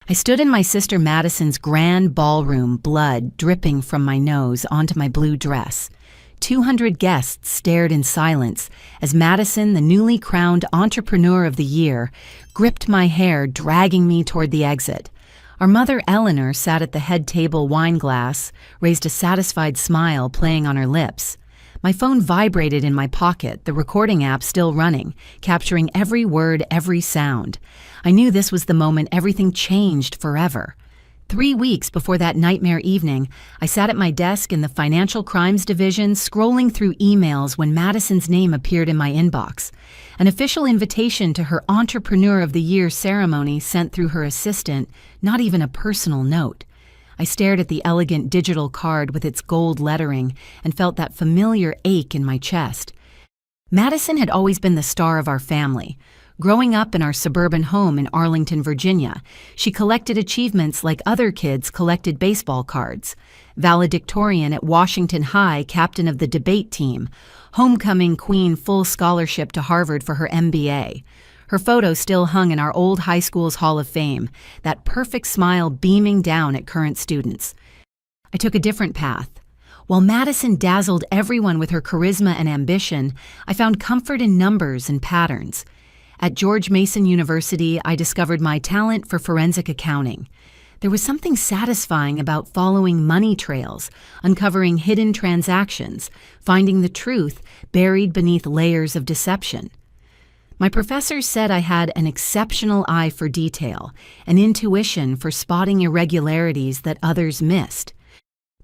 I stood in my sister Madison's grand ballroom, blood dripping from my nose onto my blue dress. 200 guests stared in silence as Madison, the newly crowned Entrepreneur of the Year, gripped my hair, dragging me toward the exit. Our mother, Eleanor, sat at the head table wine glass, raised a satisfied smile playing on her lips. My phone vibrated in my pocket, the recording app still running, capturing every word, every sound. I knew this was the moment everything changed forever. 3 weeks before that nightmare evening, I sat at my desk in the Financial Crimes Division scrolling through emails when Madison's name appeared in my inbox. An official invitation to her Entrepreneur of the Year ceremony sent through her assistant, not even a personal note. I stared at the elegant digital card with its gold lettering and felt that familiar ache in my chest. Madison had always been the star of our family. Growing up in our suburban home in Arlington, Virginia, she collected achievements like other kids collected baseball cards. Valedictorian at Washington High, captain of the debate team. Homecoming queen, full scholarship to Harvard for her MBA. Her photo still hung in our old high school's Hall of Fame, that perfect smile beaming down at current students. I took a different path. While Madison dazzled everyone with her charisma and ambition, I found comfort in numbers and patterns. At George Mason University, I discovered my talent for forensic accounting. There was something satisfying about following money trails, uncovering hidden transactions, finding the truth buried beneath layers of deception. My professors said I had an exceptional eye for detail, an intuition for spotting irregularities that others missed.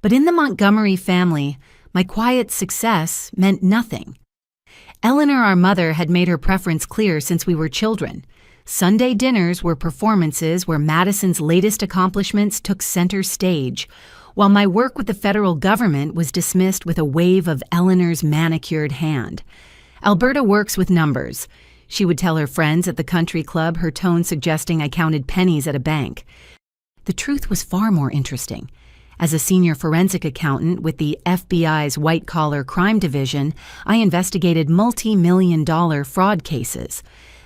But in the Montgomery family, my quiet success meant nothing. Eleanor, our mother, had made her preference clear since we were children. Sunday dinners were performances where Madison's latest accomplishments took center stage, while my work with the federal government was dismissed with a wave of Eleanor's manicured hand. Alberta works with numbers. She would tell her friends at the country club, her tone suggesting I counted pennies at a bank. The truth was far more interesting. As a senior forensic accountant with the FBI's white-collar crime division, I investigated multi-million-dollar fraud cases.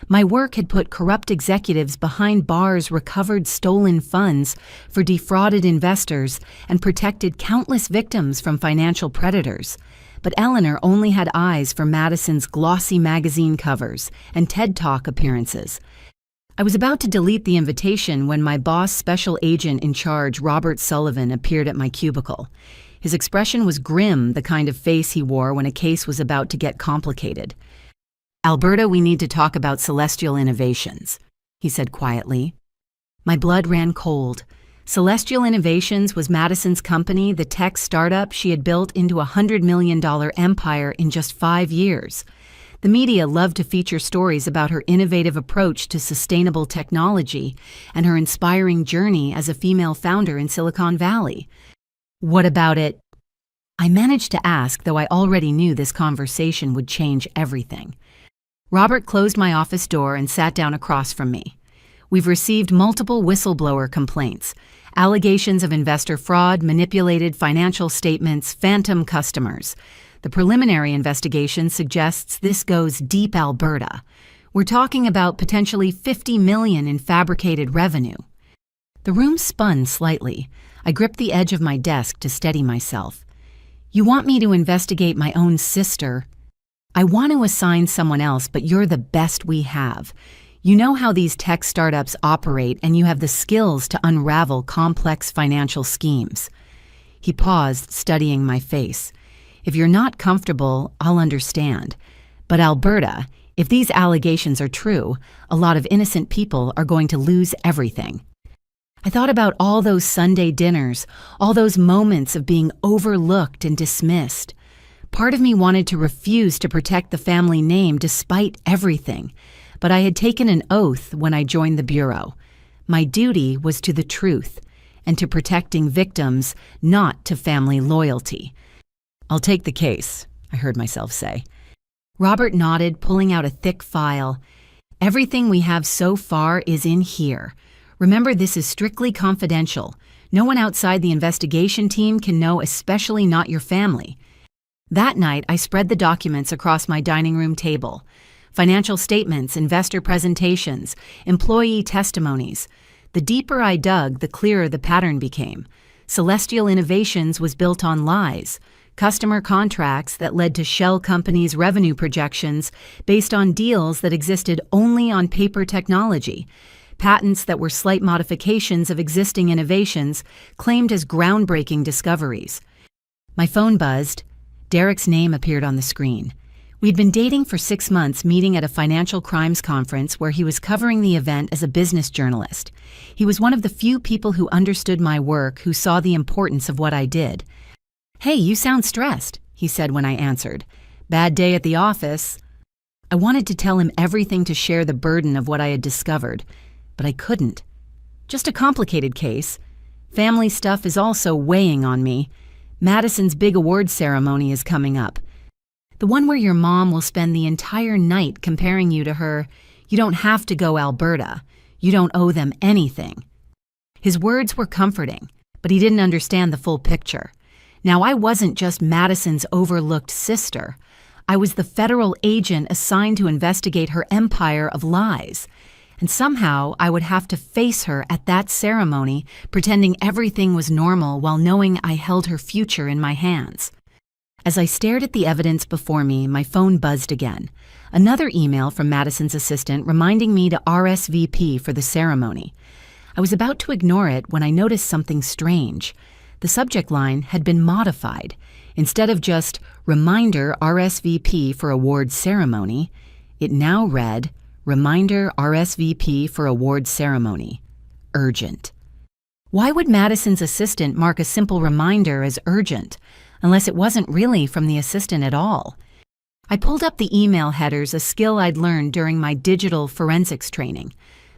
My work had put corrupt executives behind bars, recovered stolen funds for defrauded investors, and protected countless victims from financial predators. But Eleanor only had eyes for Madison's glossy magazine covers and TED Talk appearances. I was about to delete the invitation when my boss special agent in charge, Robert Sullivan, appeared at my cubicle. His expression was grim, the kind of face he wore when a case was about to get complicated. "Alberta, we need to talk about Celestial Innovations," he said quietly. My blood ran cold. Celestial Innovations was Madison's company, the tech startup she had built into a $100 million empire in just 5 years. The media loved to feature stories about her innovative approach to sustainable technology and her inspiring journey as a female founder in Silicon Valley. What about it? I managed to ask, though I already knew this conversation would change everything. Robert closed my office door and sat down across from me. "We've received multiple whistleblower complaints, allegations of investor fraud, manipulated financial statements, phantom customers. The preliminary investigation suggests this goes deep Alberta. We're talking about potentially $50 million in fabricated revenue." The room spun slightly. I gripped the edge of my desk to steady myself. "You want me to investigate my own sister? I want to assign someone else, but you're the best we have. You know how these tech startups operate, and you have the skills to unravel complex financial schemes." He paused, studying my face. "If you're not comfortable, I'll understand. But Alberta, if these allegations are true, a lot of innocent people are going to lose everything." I thought about all those Sunday dinners, all those moments of being overlooked and dismissed. Part of me wanted to refuse to protect the family name despite everything, but I had taken an oath when I joined the Bureau. My duty was to the truth and to protecting victims, not to family loyalty. "I'll take the case," I heard myself say. Robert nodded, pulling out a thick file. "Everything we have so far is in here. Remember, this is strictly confidential. No one outside the investigation team can know, especially not your family." That night, I spread the documents across my dining room table. Financial statements, investor presentations, employee testimonies. The deeper I dug, the clearer the pattern became. Celestial Innovations was built on lies, customer contracts that led to shell companies' revenue projections based on deals that existed only on paper technology, patents that were slight modifications of existing innovations claimed as groundbreaking discoveries. My phone buzzed. Derek's name appeared on the screen. We'd been dating for 6 months, meeting at a financial crimes conference where he was covering the event as a business journalist. He was one of the few people who understood my work, who saw the importance of what I did. "Hey, you sound stressed," he said when I answered. "Bad day at the office." I wanted to tell him everything to share the burden of what I had discovered, but I couldn't. Just a complicated case. Family stuff is also weighing on me. Madison's big award ceremony is coming up. The one where your mom will spend the entire night comparing you to her. You don't have to go, Alberta. You don't owe them anything. His words were comforting, but he didn't understand the full picture. Now, I wasn't just Madison's overlooked sister. I was the federal agent assigned to investigate her empire of lies. And somehow I would have to face her at that ceremony, pretending everything was normal while knowing I held her future in my hands. As I stared at the evidence before me, my phone buzzed again. Another email from Madison's assistant reminding me to RSVP for the ceremony. I was about to ignore it when I noticed something strange. The subject line had been modified. Instead of just "Reminder RSVP for award ceremony," it now read "Reminder RSVP for award ceremony. Urgent." Why would Madison's assistant mark a simple reminder as urgent, unless it wasn't really from the assistant at all? I pulled up the email headers, a skill I'd learned during my digital forensics training.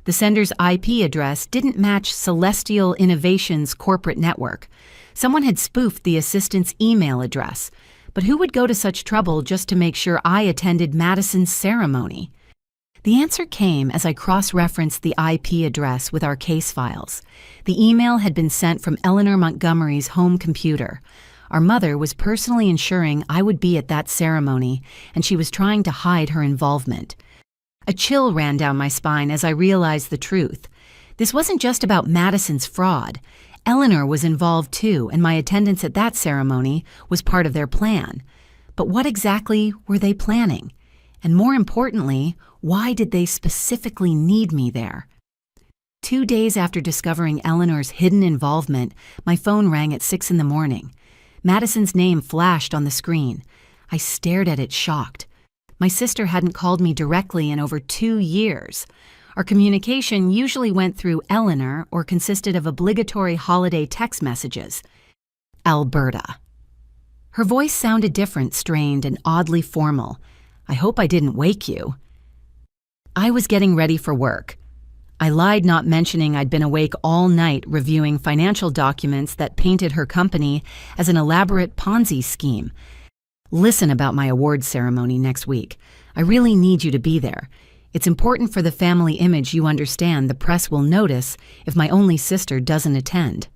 The sender's IP address didn't match Celestial Innovations' corporate network. Someone had spoofed the assistant's email address. But who would go to such trouble just to make sure I attended Madison's ceremony? The answer came as I cross-referenced the IP address with our case files. The email had been sent from Eleanor Montgomery's home computer. Our mother was personally ensuring I would be at that ceremony, and she was trying to hide her involvement. A chill ran down my spine as I realized the truth. This wasn't just about Madison's fraud. Eleanor was involved too, and my attendance at that ceremony was part of their plan. But what exactly were they planning? And more importantly, why did they specifically need me there? 2 days after discovering Eleanor's hidden involvement, my phone rang at 6 a.m. Madison's name flashed on the screen. I stared at it shocked. My sister hadn't called me directly in over 2 years. Our communication usually went through Eleanor or consisted of obligatory holiday text messages. Alberta. Her voice sounded different, strained, and oddly formal. "I hope I didn't wake you." I was getting ready for work. I lied, not mentioning I'd been awake all night reviewing financial documents that painted her company as an elaborate Ponzi scheme. "Listen about my awards ceremony next week. I really need you to be there. It's important for the family image, you understand. The press will notice if my only sister doesn't attend."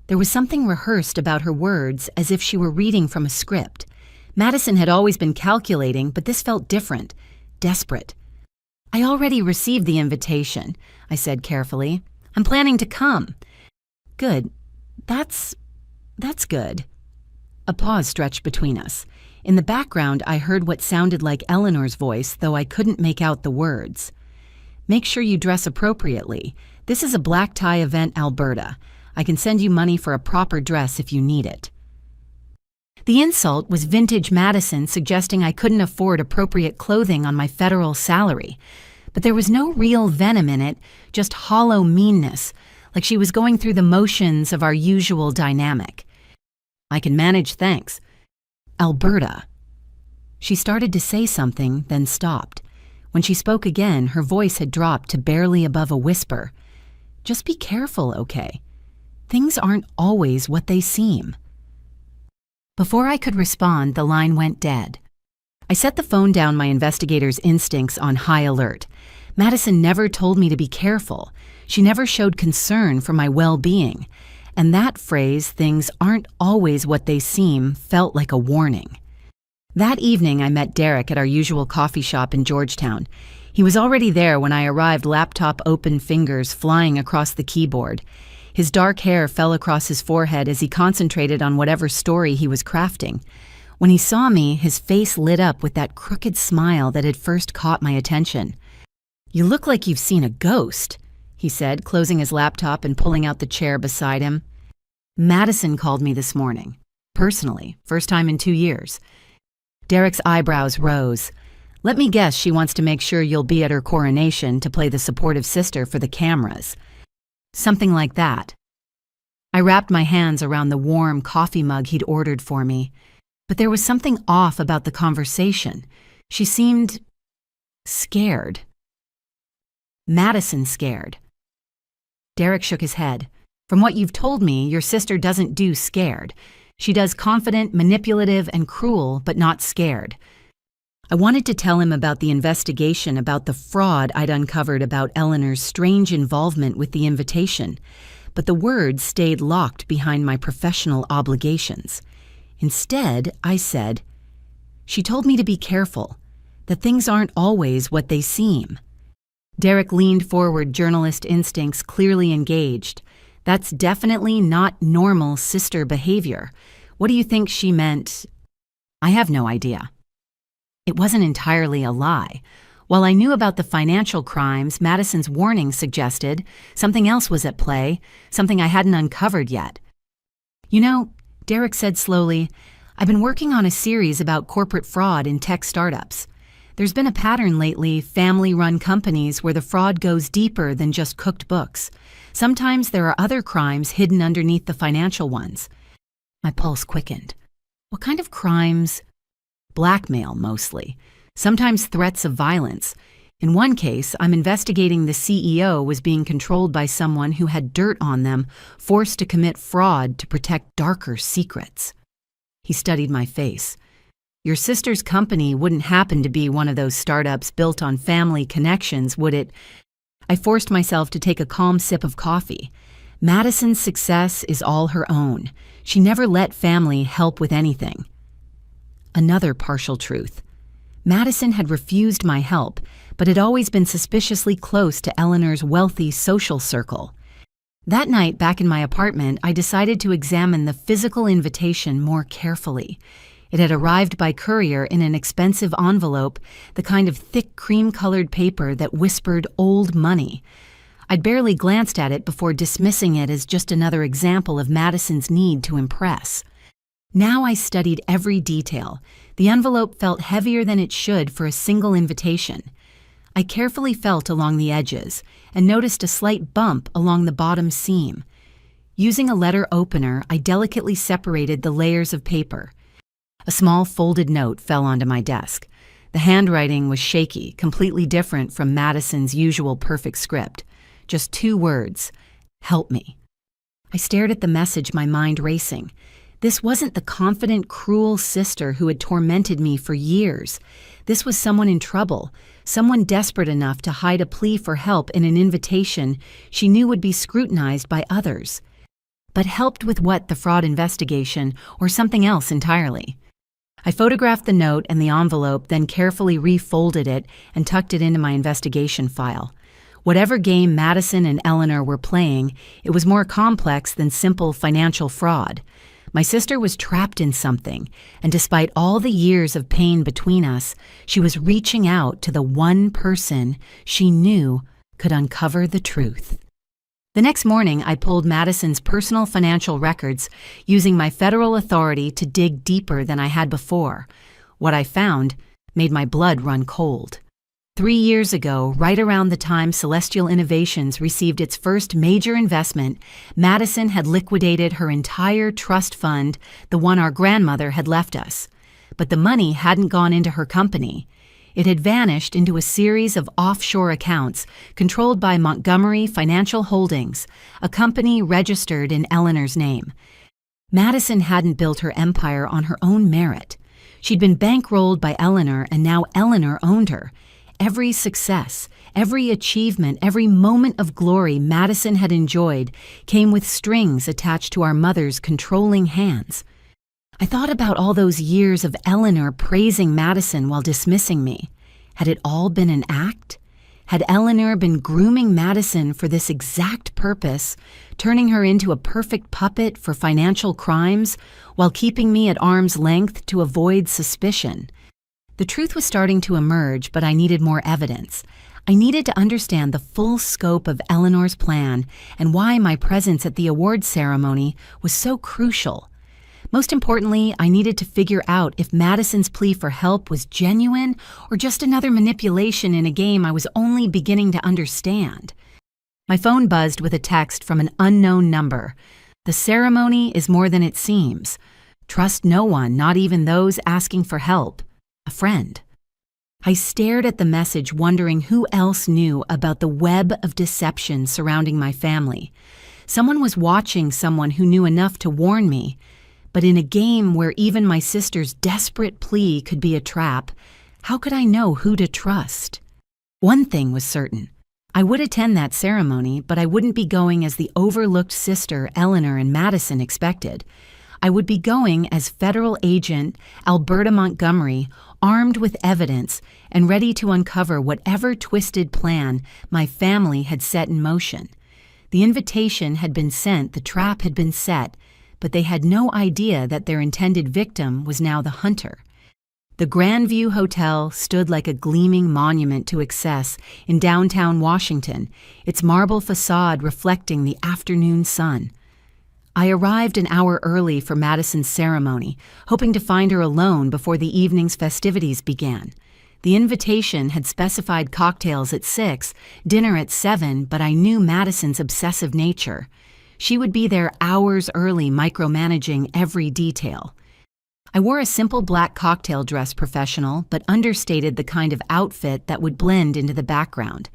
There was something rehearsed about her words, as if she were reading from a script. Madison had always been calculating, but this felt different, desperate. "I already received the invitation," I said carefully. "I'm planning to come." "Good. That's good." A pause stretched between us. In the background, I heard what sounded like Eleanor's voice, though I couldn't make out the words. "Make sure you dress appropriately. This is a black tie event, Alberta. I can send you money for a proper dress if you need it." The insult was vintage Madison, suggesting I couldn't afford appropriate clothing on my federal salary. But there was no real venom in it, just hollow meanness, like she was going through the motions of our usual dynamic. "I can manage, thanks." "Alberta." She started to say something, then stopped. When she spoke again, her voice had dropped to barely above a whisper. "Just be careful, okay? Things aren't always what they seem." Before I could respond, the line went dead. I set the phone down, my investigator's instincts on high alert. Madison never told me to be careful. She never showed concern for my well-being. And that phrase, "things aren't always what they seem," felt like a warning. That evening, I met Derek at our usual coffee shop in Georgetown. He was already there when I arrived, laptop open, fingers flying across the keyboard. His dark hair fell across his forehead as he concentrated on whatever story he was crafting. When he saw me, his face lit up with that crooked smile that had first caught my attention. "You look like you've seen a ghost," he said, closing his laptop and pulling out the chair beside him. "Madison called me this morning. Personally, first time in 2 years." Derek's eyebrows rose. "Let me guess she wants to make sure you'll be at her coronation to play the supportive sister for the cameras." "Something like that." I wrapped my hands around the warm coffee mug he'd ordered for me. But there was something off about the conversation. She seemed scared. Madison scared. Derek shook his head. "From what you've told me, your sister doesn't do scared. She does confident, manipulative, and cruel, but not scared." I wanted to tell him about the investigation, about the fraud I'd uncovered, about Eleanor's strange involvement with the invitation, but the words stayed locked behind my professional obligations. Instead, I said, "She told me to be careful, that things aren't always what they seem." Derek leaned forward, journalist instincts clearly engaged. "That's definitely not normal sister behavior. What do you think she meant?" "I have no idea." It wasn't entirely a lie. While I knew about the financial crimes Madison's warning suggested, something else was at play, something I hadn't uncovered yet. "You know," Derek said slowly, "I've been working on a series about corporate fraud in tech startups. There's been a pattern lately, family-run companies where the fraud goes deeper than just cooked books. Sometimes there are other crimes hidden underneath the financial ones." My pulse quickened. "What kind of crimes?" "Blackmail, mostly. Sometimes threats of violence. In one case, I'm investigating the CEO was being controlled by someone who had dirt on them, forced to commit fraud to protect darker secrets." He studied my face. "Your sister's company wouldn't happen to be one of those startups built on family connections, would it?" I forced myself to take a calm sip of coffee. Madison's success is all her own. She never let family help with anything. Another partial truth. Madison had refused my help, but had always been suspiciously close to Eleanor's wealthy social circle. That night, back in my apartment, I decided to examine the physical invitation more carefully. It had arrived by courier in an expensive envelope, the kind of thick cream-colored paper that whispered old money. I'd barely glanced at it before dismissing it as just another example of Madison's need to impress. Now I studied every detail. The envelope felt heavier than it should for a single invitation. I carefully felt along the edges and noticed a slight bump along the bottom seam. Using a letter opener, I delicately separated the layers of paper. A small folded note fell onto my desk. The handwriting was shaky, completely different from Madison's usual perfect script. Just 2 words: "Help me." I stared at the message, my mind racing. This wasn't the confident, cruel sister who had tormented me for years. This was someone in trouble, someone desperate enough to hide a plea for help in an invitation she knew would be scrutinized by others. But helped with what, the fraud investigation, or something else entirely? I photographed the note and the envelope, then carefully refolded it and tucked it into my investigation file. Whatever game Madison and Eleanor were playing, it was more complex than simple financial fraud. My sister was trapped in something, and despite all the years of pain between us, she was reaching out to the one person she knew could uncover the truth. The next morning, I pulled Madison's personal financial records, using my federal authority to dig deeper than I had before. What I found made my blood run cold. 3 years ago, right around the time Celestial Innovations received its first major investment, Madison had liquidated her entire trust fund, the one our grandmother had left us. But the money hadn't gone into her company. It had vanished into a series of offshore accounts controlled by Montgomery Financial Holdings, a company registered in Eleanor's name. Madison hadn't built her empire on her own merit. She'd been bankrolled by Eleanor, and now Eleanor owned her. Every success, every achievement, every moment of glory Madison had enjoyed came with strings attached to our mother's controlling hands. I thought about all those years of Eleanor praising Madison while dismissing me. Had it all been an act? Had Eleanor been grooming Madison for this exact purpose, turning her into a perfect puppet for financial crimes while keeping me at arm's length to avoid suspicion? The truth was starting to emerge, but I needed more evidence. I needed to understand the full scope of Eleanor's plan and why my presence at the awards ceremony was so crucial. Most importantly, I needed to figure out if Madison's plea for help was genuine or just another manipulation in a game I was only beginning to understand. My phone buzzed with a text from an unknown number. "The ceremony is more than it seems. Trust no one, not even those asking for help. A friend." I stared at the message, wondering who else knew about the web of deception surrounding my family. Someone was watching someone who knew enough to warn me. But in a game where even my sister's desperate plea could be a trap, how could I know who to trust? One thing was certain. I would attend that ceremony, but I wouldn't be going as the overlooked sister Eleanor and Madison expected. I would be going as federal agent Alberta Montgomery, armed with evidence and ready to uncover whatever twisted plan my family had set in motion. The invitation had been sent, the trap had been set, but they had no idea that their intended victim was now the hunter. The Grandview Hotel stood like a gleaming monument to excess in downtown Washington, its marble facade reflecting the afternoon sun. I arrived an hour early for Madison's ceremony, hoping to find her alone before the evening's festivities began. The invitation had specified cocktails at 6, dinner at 7, but I knew Madison's obsessive nature. She would be there hours early, micromanaging every detail. I wore a simple black cocktail dress professional, but understated the kind of outfit that would blend into the background.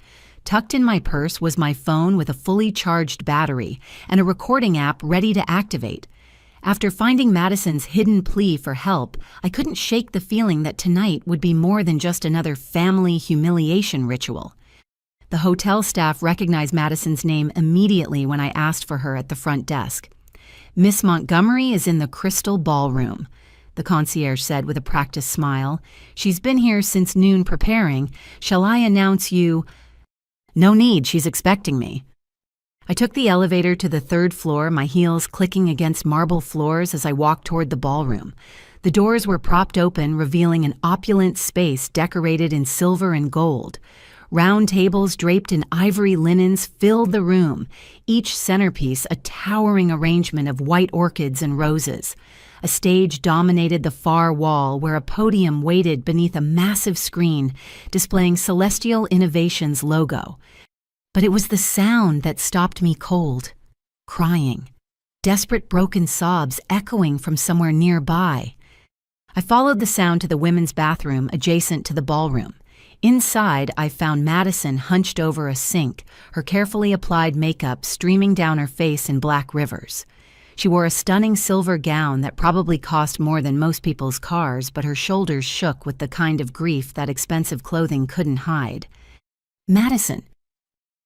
Tucked in my purse was my phone with a fully charged battery and a recording app ready to activate. After finding Madison's hidden plea for help, I couldn't shake the feeling that tonight would be more than just another family humiliation ritual. The hotel staff recognized Madison's name immediately when I asked for her at the front desk. "Miss Montgomery is in the Crystal Ballroom," the concierge said with a practiced smile. "She's been here since noon preparing. Shall I announce you—" "No need, she's expecting me." I took the elevator to the 3rd floor, my heels clicking against marble floors as I walked toward the ballroom. The doors were propped open, revealing an opulent space decorated in silver and gold. Round tables draped in ivory linens filled the room, each centerpiece a towering arrangement of white orchids and roses. A stage dominated the far wall where a podium waited beneath a massive screen displaying Celestial Innovations' logo. But it was the sound that stopped me cold. Crying. Desperate broken sobs echoing from somewhere nearby. I followed the sound to the women's bathroom adjacent to the ballroom. Inside, I found Madison hunched over a sink, her carefully applied makeup streaming down her face in black rivers. She wore a stunning silver gown that probably cost more than most people's cars, but her shoulders shook with the kind of grief that expensive clothing couldn't hide. "Madison!"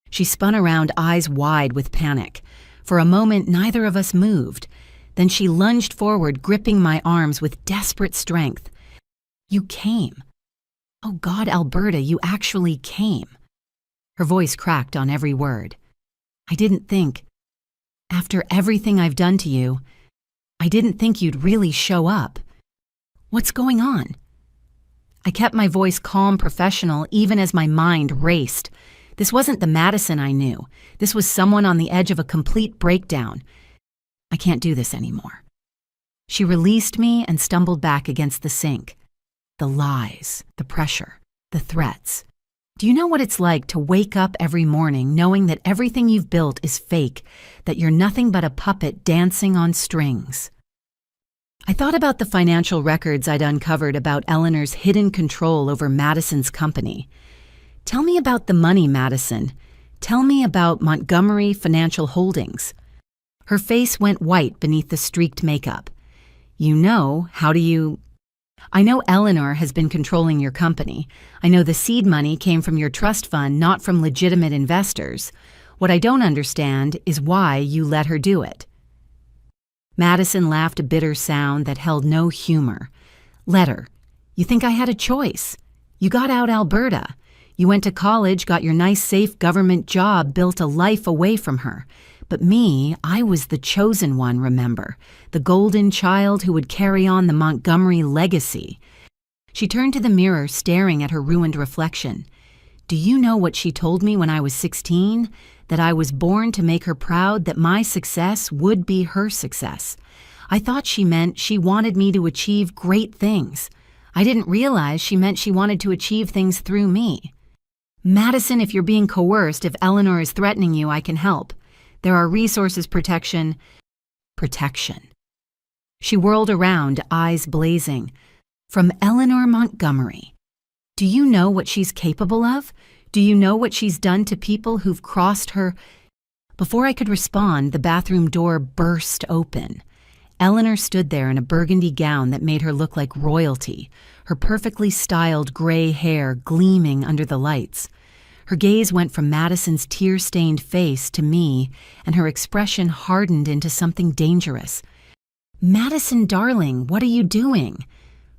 She spun around, eyes wide with panic. For a moment, neither of us moved. Then she lunged forward, gripping my arms with desperate strength. "You came. Oh God, Alberta, you actually came." Her voice cracked on every word. "I didn't think, after everything I've done to you, I didn't think you'd really show up. What's going on?" I kept my voice calm, professional, even as my mind raced. This wasn't the Madison I knew. This was someone on the edge of a complete breakdown. "I can't do this anymore." She released me and stumbled back against the sink. The lies, the pressure, the threats. Do you know what it's like to wake up every morning knowing that everything you've built is fake, that you're nothing but a puppet dancing on strings? I thought about the financial records I'd uncovered about Eleanor's hidden control over Madison's company. Tell me about the money, Madison. Tell me about Montgomery Financial Holdings. Her face went white beneath the streaked makeup. "You know, how do you—" "I know Eleanor has been controlling your company. I know the seed money came from your trust fund, not from legitimate investors. What I don't understand is why you let her do it." Madison laughed a bitter sound that held no humor. "Let her. You think I had a choice? You got out Alberta. You went to college, got your nice, safe government job, built a life away from her. But me, I was the chosen one, remember? The golden child who would carry on the Montgomery legacy. She turned to the mirror, staring at her ruined reflection. Do you know what she told me when I was 16? That I was born to make her proud, that my success would be her success. I thought she meant she wanted me to achieve great things. I didn't realize she meant she wanted to achieve things through me. Madison, if you're being coerced, if Eleanor is threatening you, I can help. There are resources, protection. She whirled around, eyes blazing. From Eleanor Montgomery. Do you know what she's capable of? Do you know what she's done to people who've crossed her? Before I could respond, the bathroom door burst open. Eleanor stood there in a burgundy gown that made her look like royalty, her perfectly styled gray hair gleaming under the lights. Her gaze went from Madison's tear-stained face to me, and her expression hardened into something dangerous. Madison, darling, what are you doing?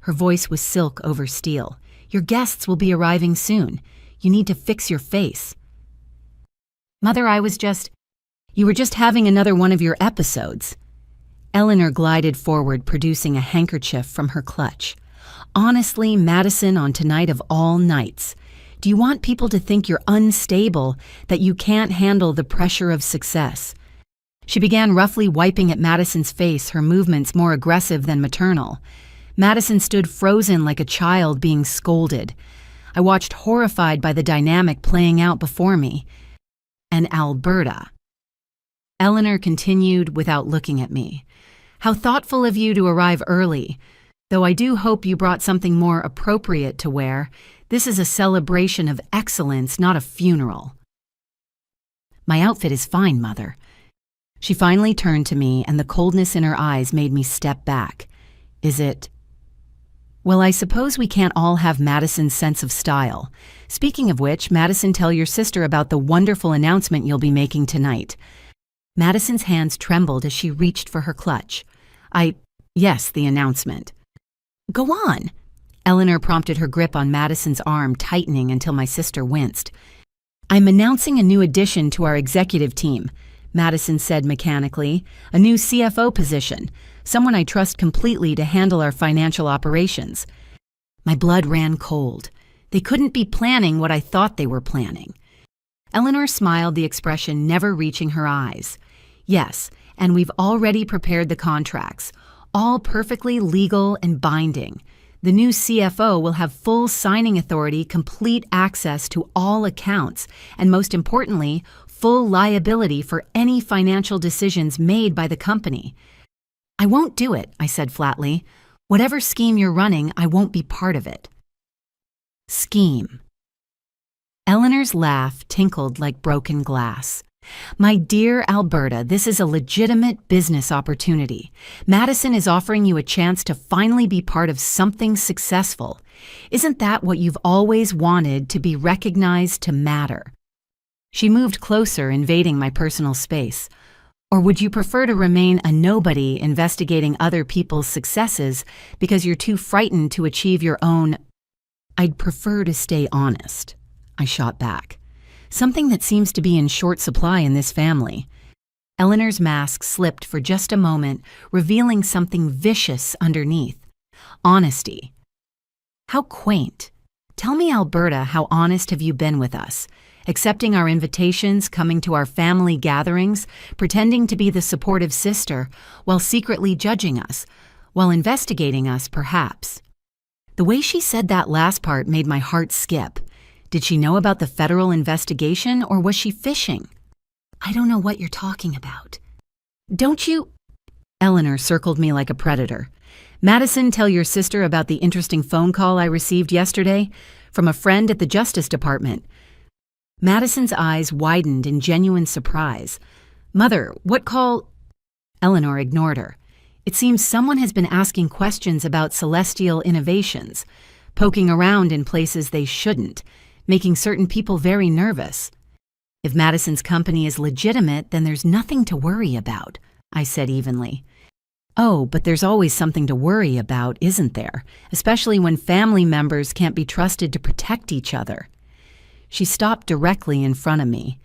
Her voice was silk over steel. Your guests will be arriving soon. You need to fix your face. Mother, you were just having another one of your episodes. Eleanor glided forward, producing a handkerchief from her clutch. Honestly, Madison, on tonight of all nights, do you want people to think you're unstable, that you can't handle the pressure of success? She began roughly wiping at Madison's face, her movements more aggressive than maternal. Madison stood frozen like a child being scolded. I watched horrified by the dynamic playing out before me. And Alberta. Eleanor continued without looking at me. How thoughtful of you to arrive early. Though I do hope you brought something more appropriate to wear. This is a celebration of excellence, not a funeral. My outfit is fine, Mother. She finally turned to me, and the coldness in her eyes made me step back. Is it? Well, I suppose we can't all have Madison's sense of style. Speaking of which, Madison, tell your sister about the wonderful announcement you'll be making tonight. Madison's hands trembled as she reached for her clutch. Yes, the announcement. Go on. Eleanor prompted, her grip on Madison's arm tightening until my sister winced. I'm announcing a new addition to our executive team, Madison said mechanically. A new CFO position. Someone I trust completely to handle our financial operations. My blood ran cold. They couldn't be planning what I thought they were planning. Eleanor smiled, the expression never reaching her eyes. Yes, and we've already prepared the contracts. All perfectly legal and binding. The new CFO will have full signing authority, complete access to all accounts, and most importantly, full liability for any financial decisions made by the company. I won't do it, I said flatly. Whatever scheme you're running, I won't be part of it. Scheme. Eleanor's laugh tinkled like broken glass. My dear Alberta, this is a legitimate business opportunity. Madison is offering you a chance to finally be part of something successful. Isn't that what you've always wanted, to be recognized, to matter? She moved closer, invading my personal space. Or would you prefer to remain a nobody investigating other people's successes because you're too frightened to achieve your own? I'd prefer to stay honest, I shot back. Something that seems to be in short supply in this family. Eleanor's mask slipped for just a moment, revealing something vicious underneath. Honesty. How quaint. Tell me, Alberta, how honest have you been with us? Accepting our invitations, coming to our family gatherings, pretending to be the supportive sister, while secretly judging us, while investigating us, perhaps. The way she said that last part made my heart skip. Did she know about the federal investigation, or was she fishing? I don't know what you're talking about. Don't you? Eleanor circled me like a predator. Madison, tell your sister about the interesting phone call I received yesterday from a friend at the Justice Department. Madison's eyes widened in genuine surprise. Mother, what call? Eleanor ignored her. It seems someone has been asking questions about celestial innovations, poking around in places they shouldn't, making certain people very nervous. If Madison's company is legitimate, then there's nothing to worry about, I said evenly. Oh, but there's always something to worry about, isn't there? Especially when family members can't be trusted to protect each other. She stopped directly in front of me.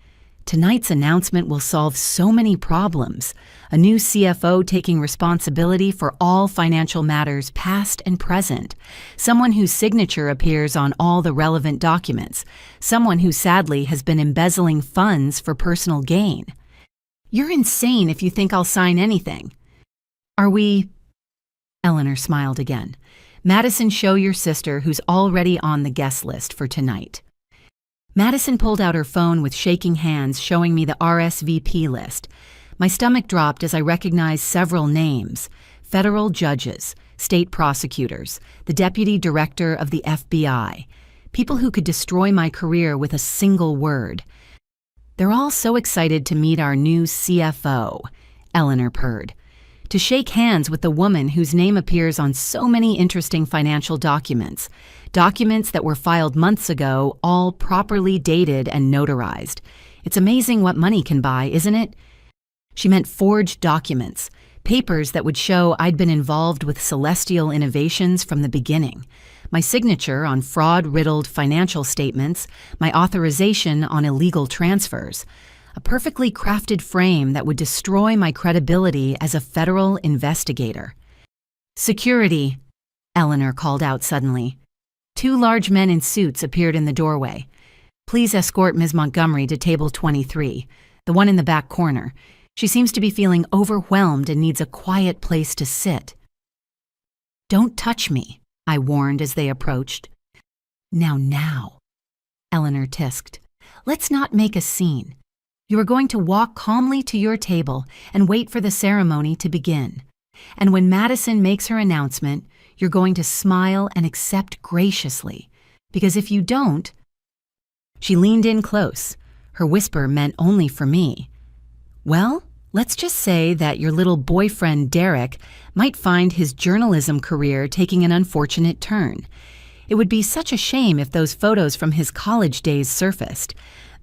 Tonight's announcement will solve so many problems. A new CFO taking responsibility for all financial matters past and present. Someone whose signature appears on all the relevant documents. Someone who sadly has been embezzling funds for personal gain. You're insane if you think I'll sign anything. Are we? Eleanor smiled again. Madison, show your sister who's already on the guest list for tonight. Madison pulled out her phone with shaking hands, showing me the RSVP list. My stomach dropped as I recognized several names: federal judges, state prosecutors, the deputy director of the FBI, people who could destroy my career with a single word. They're all so excited to meet our new CFO, Eleanor purred. To shake hands with the woman whose name appears on so many interesting financial documents. Documents that were filed months ago, all properly dated and notarized. It's amazing what money can buy, isn't it? She meant forged documents, papers that would show I'd been involved with celestial innovations from the beginning. My signature on fraud-riddled financial statements, my authorization on illegal transfers. A perfectly crafted frame that would destroy my credibility as a federal investigator. Security, Eleanor called out suddenly. 2 large men in suits appeared in the doorway. Please escort Ms. Montgomery to table 23, the one in the back corner. She seems to be feeling overwhelmed and needs a quiet place to sit. Don't touch me, I warned as they approached. Now, Eleanor tisked. Let's not make a scene. You are going to walk calmly to your table and wait for the ceremony to begin. And when Madison makes her announcement, you're going to smile and accept graciously. Because if you don't... She leaned in close. Her whisper meant only for me. Well, let's just say that your little boyfriend Derek might find his journalism career taking an unfortunate turn. It would be such a shame if those photos from his college days surfaced.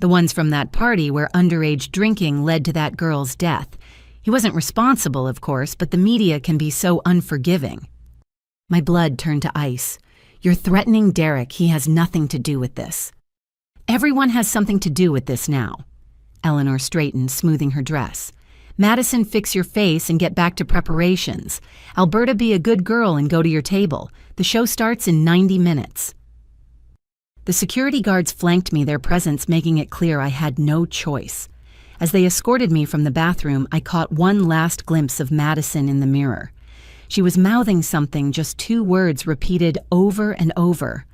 The ones from that party where underage drinking led to that girl's death. He wasn't responsible, of course, but the media can be so unforgiving. My blood turned to ice. You're threatening Derek. He has nothing to do with this. Everyone has something to do with this now. Eleanor straightened, smoothing her dress. Madison, fix your face and get back to preparations. Alberta, be a good girl and go to your table. The show starts in 90 minutes. The security guards flanked me, their presence making it clear I had no choice. As they escorted me from the bathroom, I caught one last glimpse of Madison in the mirror. She was mouthing something, just 2 words repeated over and over.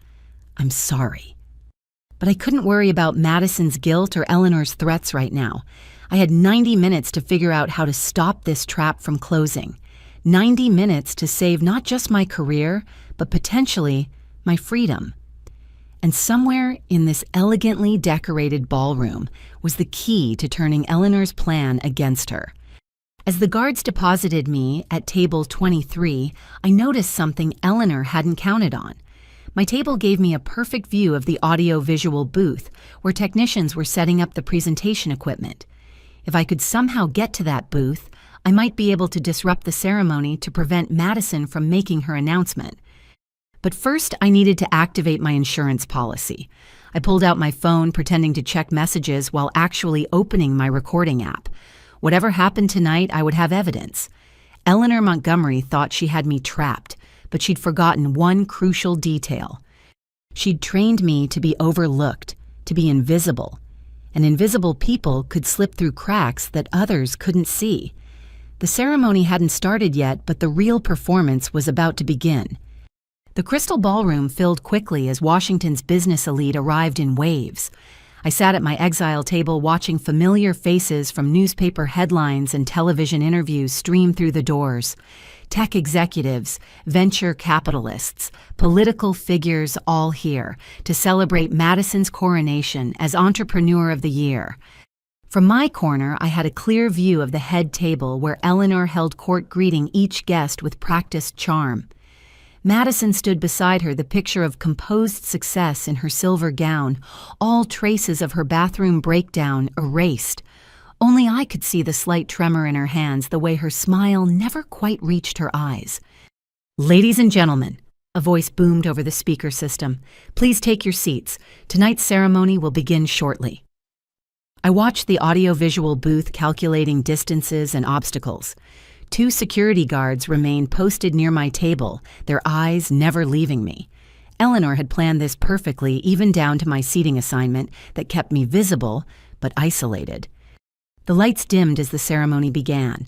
I'm sorry. But I couldn't worry about Madison's guilt or Eleanor's threats right now. I had 90 minutes to figure out how to stop this trap from closing. 90 minutes to save not just my career, but potentially my freedom. And somewhere in this elegantly decorated ballroom was the key to turning Eleanor's plan against her. As the guards deposited me at table 23, I noticed something Eleanor hadn't counted on. My table gave me a perfect view of the audio-visual booth, where technicians were setting up the presentation equipment. If I could somehow get to that booth, I might be able to disrupt the ceremony to prevent Madison from making her announcement. But first, I needed to activate my insurance policy. I pulled out my phone, pretending to check messages while actually opening my recording app. Whatever happened tonight, I would have evidence. Eleanor Montgomery thought she had me trapped, but she'd forgotten one crucial detail. She'd trained me to be overlooked, to be invisible. And invisible people could slip through cracks that others couldn't see. The ceremony hadn't started yet, but the real performance was about to begin. The crystal ballroom filled quickly as Washington's business elite arrived in waves. I sat at my exile table watching familiar faces from newspaper headlines and television interviews stream through the doors. Tech executives, venture capitalists, political figures all here to celebrate Madison's coronation as Entrepreneur of the Year. From my corner, I had a clear view of the head table where Eleanor held court greeting each guest with practiced charm. Madison stood beside her, the picture of composed success in her silver gown, all traces of her bathroom breakdown erased. Only I could see the slight tremor in her hands, the way her smile never quite reached her eyes. Ladies and gentlemen, A voice boomed over the speaker system. "Please take your seats. Tonight's ceremony will begin shortly." I watched the audiovisual booth calculating distances and obstacles. 2 security guards remained posted near my table, their eyes never leaving me. Eleanor had planned this perfectly, even down to my seating assignment that kept me visible, but isolated. The lights dimmed as the ceremony began.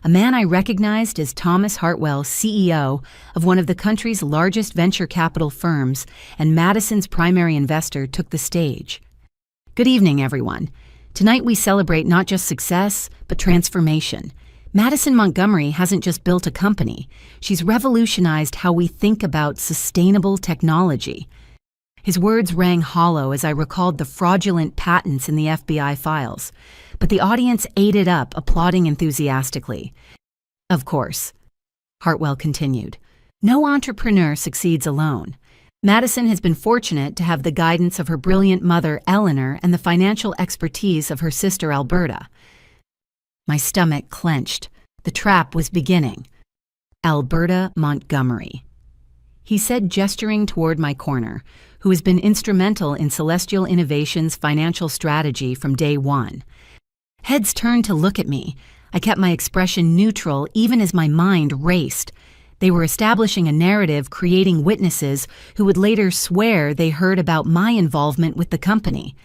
A man I recognized as Thomas Hartwell, CEO of one of the country's largest venture capital firms and Madison's primary investor, took the stage. "Good evening, everyone. Tonight we celebrate not just success, but transformation. Madison Montgomery hasn't just built a company. She's revolutionized how we think about sustainable technology." His words rang hollow as I recalled the fraudulent patents in the FBI files, but the audience ate it up, applauding enthusiastically. "Of course," Hartwell continued, "no entrepreneur succeeds alone. Madison has been fortunate to have the guidance of her brilliant mother, Eleanor, and the financial expertise of her sister, Alberta." My stomach clenched. The trap was beginning. "Alberta Montgomery," he said, gesturing toward my corner, "who has been instrumental in Celestial Innovations' financial strategy from day one." Heads turned to look at me. I kept my expression neutral even as my mind raced. They were establishing a narrative, creating witnesses who would later swear they heard about my involvement with the company.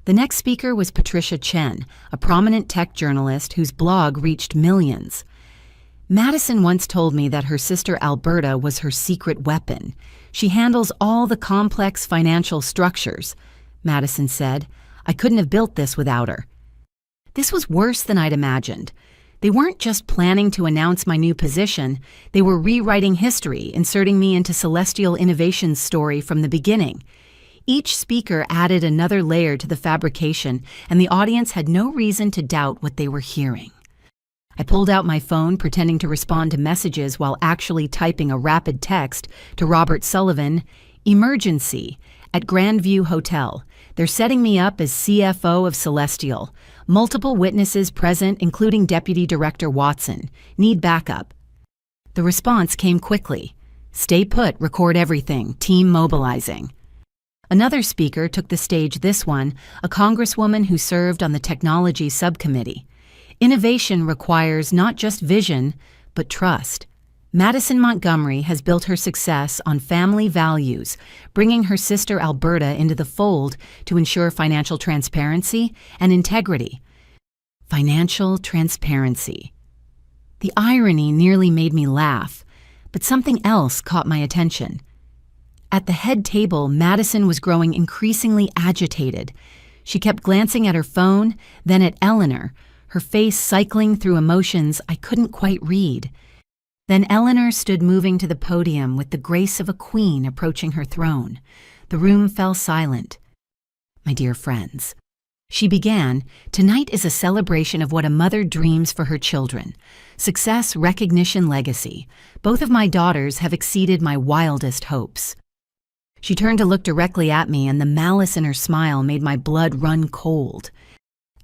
The next speaker was Patricia Chen, a prominent tech journalist whose blog reached millions. "Madison once told me that her sister Alberta was her secret weapon. She handles all the complex financial structures," Madison said. "I couldn't have built this without her." This was worse than I'd imagined. They weren't just planning to announce my new position, they were rewriting history, inserting me into Celestial Innovations' story from the beginning. Each speaker added another layer to the fabrication, and the audience had no reason to doubt what they were hearing. I pulled out my phone, pretending to respond to messages while actually typing a rapid text to Robert Sullivan. "Emergency at Grandview Hotel. They're setting me up as CFO of Celestial. Multiple witnesses present, including Deputy Director Watson. Need backup." The response came quickly. "Stay put, record everything, team mobilizing." Another speaker took the stage, this one, a congresswoman who served on the technology subcommittee. "Innovation requires not just vision, but trust. Madison Montgomery has built her success on family values, bringing her sister Alberta into the fold to ensure financial transparency and integrity." Financial transparency. The irony nearly made me laugh, but something else caught my attention. At the head table, Madison was growing increasingly agitated. She kept glancing at her phone, then at Eleanor, her face cycling through emotions I couldn't quite read. Then Eleanor stood moving to the podium with the grace of a queen approaching her throne. The room fell silent. "My dear friends," she began, "tonight is a celebration of what a mother dreams for her children. Success, recognition, legacy. Both of my daughters have exceeded my wildest hopes." She turned to look directly at me, and the malice in her smile made my blood run cold.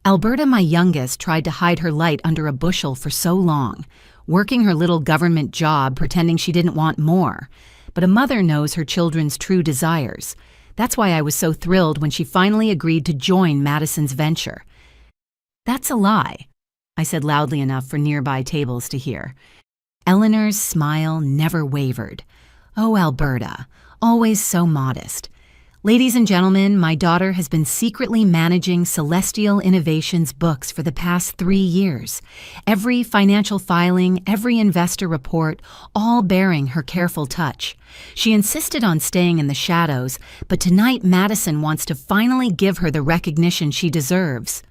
"Alberta, my youngest, tried to hide her light under a bushel for so long, working her little government job, pretending she didn't want more. But a mother knows her children's true desires. That's why I was so thrilled when she finally agreed to join Madison's venture." "That's a lie," I said loudly enough for nearby tables to hear. Eleanor's smile never wavered. "Oh, Alberta, always so modest. Ladies and gentlemen, my daughter has been secretly managing Celestial Innovations books for the past 3 years. Every financial filing, every investor report, all bearing her careful touch. She insisted on staying in the shadows, but tonight Madison wants to finally give her the recognition she deserves."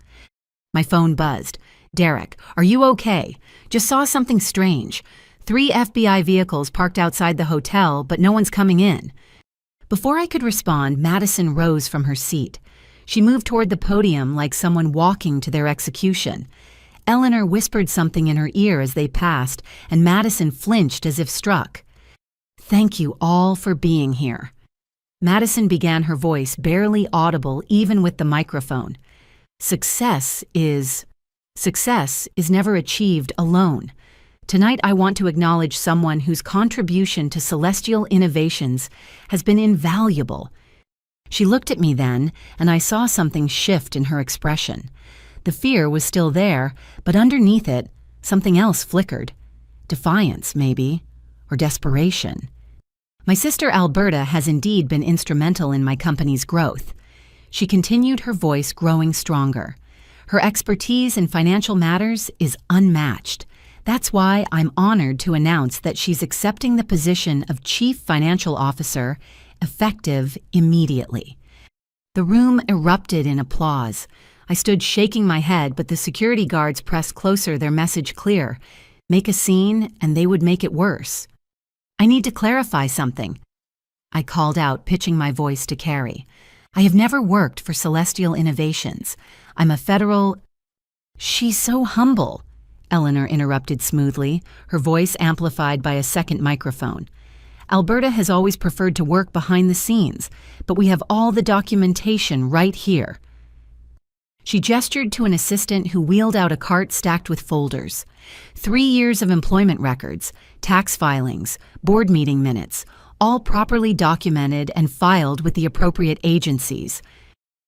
My phone buzzed. "Derek, are you okay? Just saw something strange. 3 FBI vehicles parked outside the hotel, but no one's coming in." Before I could respond, Madison rose from her seat. She moved toward the podium like someone walking to their execution. Eleanor whispered something in her ear as they passed, and Madison flinched as if struck. "Thank you all for being here." Madison began, her voice barely audible even with the microphone. Success is never achieved alone. Tonight I want to acknowledge someone whose contribution to celestial innovations has been invaluable. She looked at me then, and I saw something shift in her expression. The fear was still there, but underneath it, something else flickered. Defiance, maybe, or desperation. My sister Alberta has indeed been instrumental in my company's growth. She continued, her voice growing stronger. Her expertise in financial matters is unmatched. That's why I'm honored to announce that she's accepting the position of Chief Financial Officer, effective immediately. The room erupted in applause. I stood shaking my head, but the security guards pressed closer, their message clear. Make a scene, and they would make it worse. I need to clarify something, I called out, pitching my voice to Carrie. I have never worked for Celestial Innovations. I'm a federal... She's so humble, Eleanor interrupted smoothly, her voice amplified by a second microphone. Alberta has always preferred to work behind the scenes, but we have all the documentation right here. She gestured to an assistant who wheeled out a cart stacked with folders. 3 years of employment records, tax filings, board meeting minutes, all properly documented and filed with the appropriate agencies.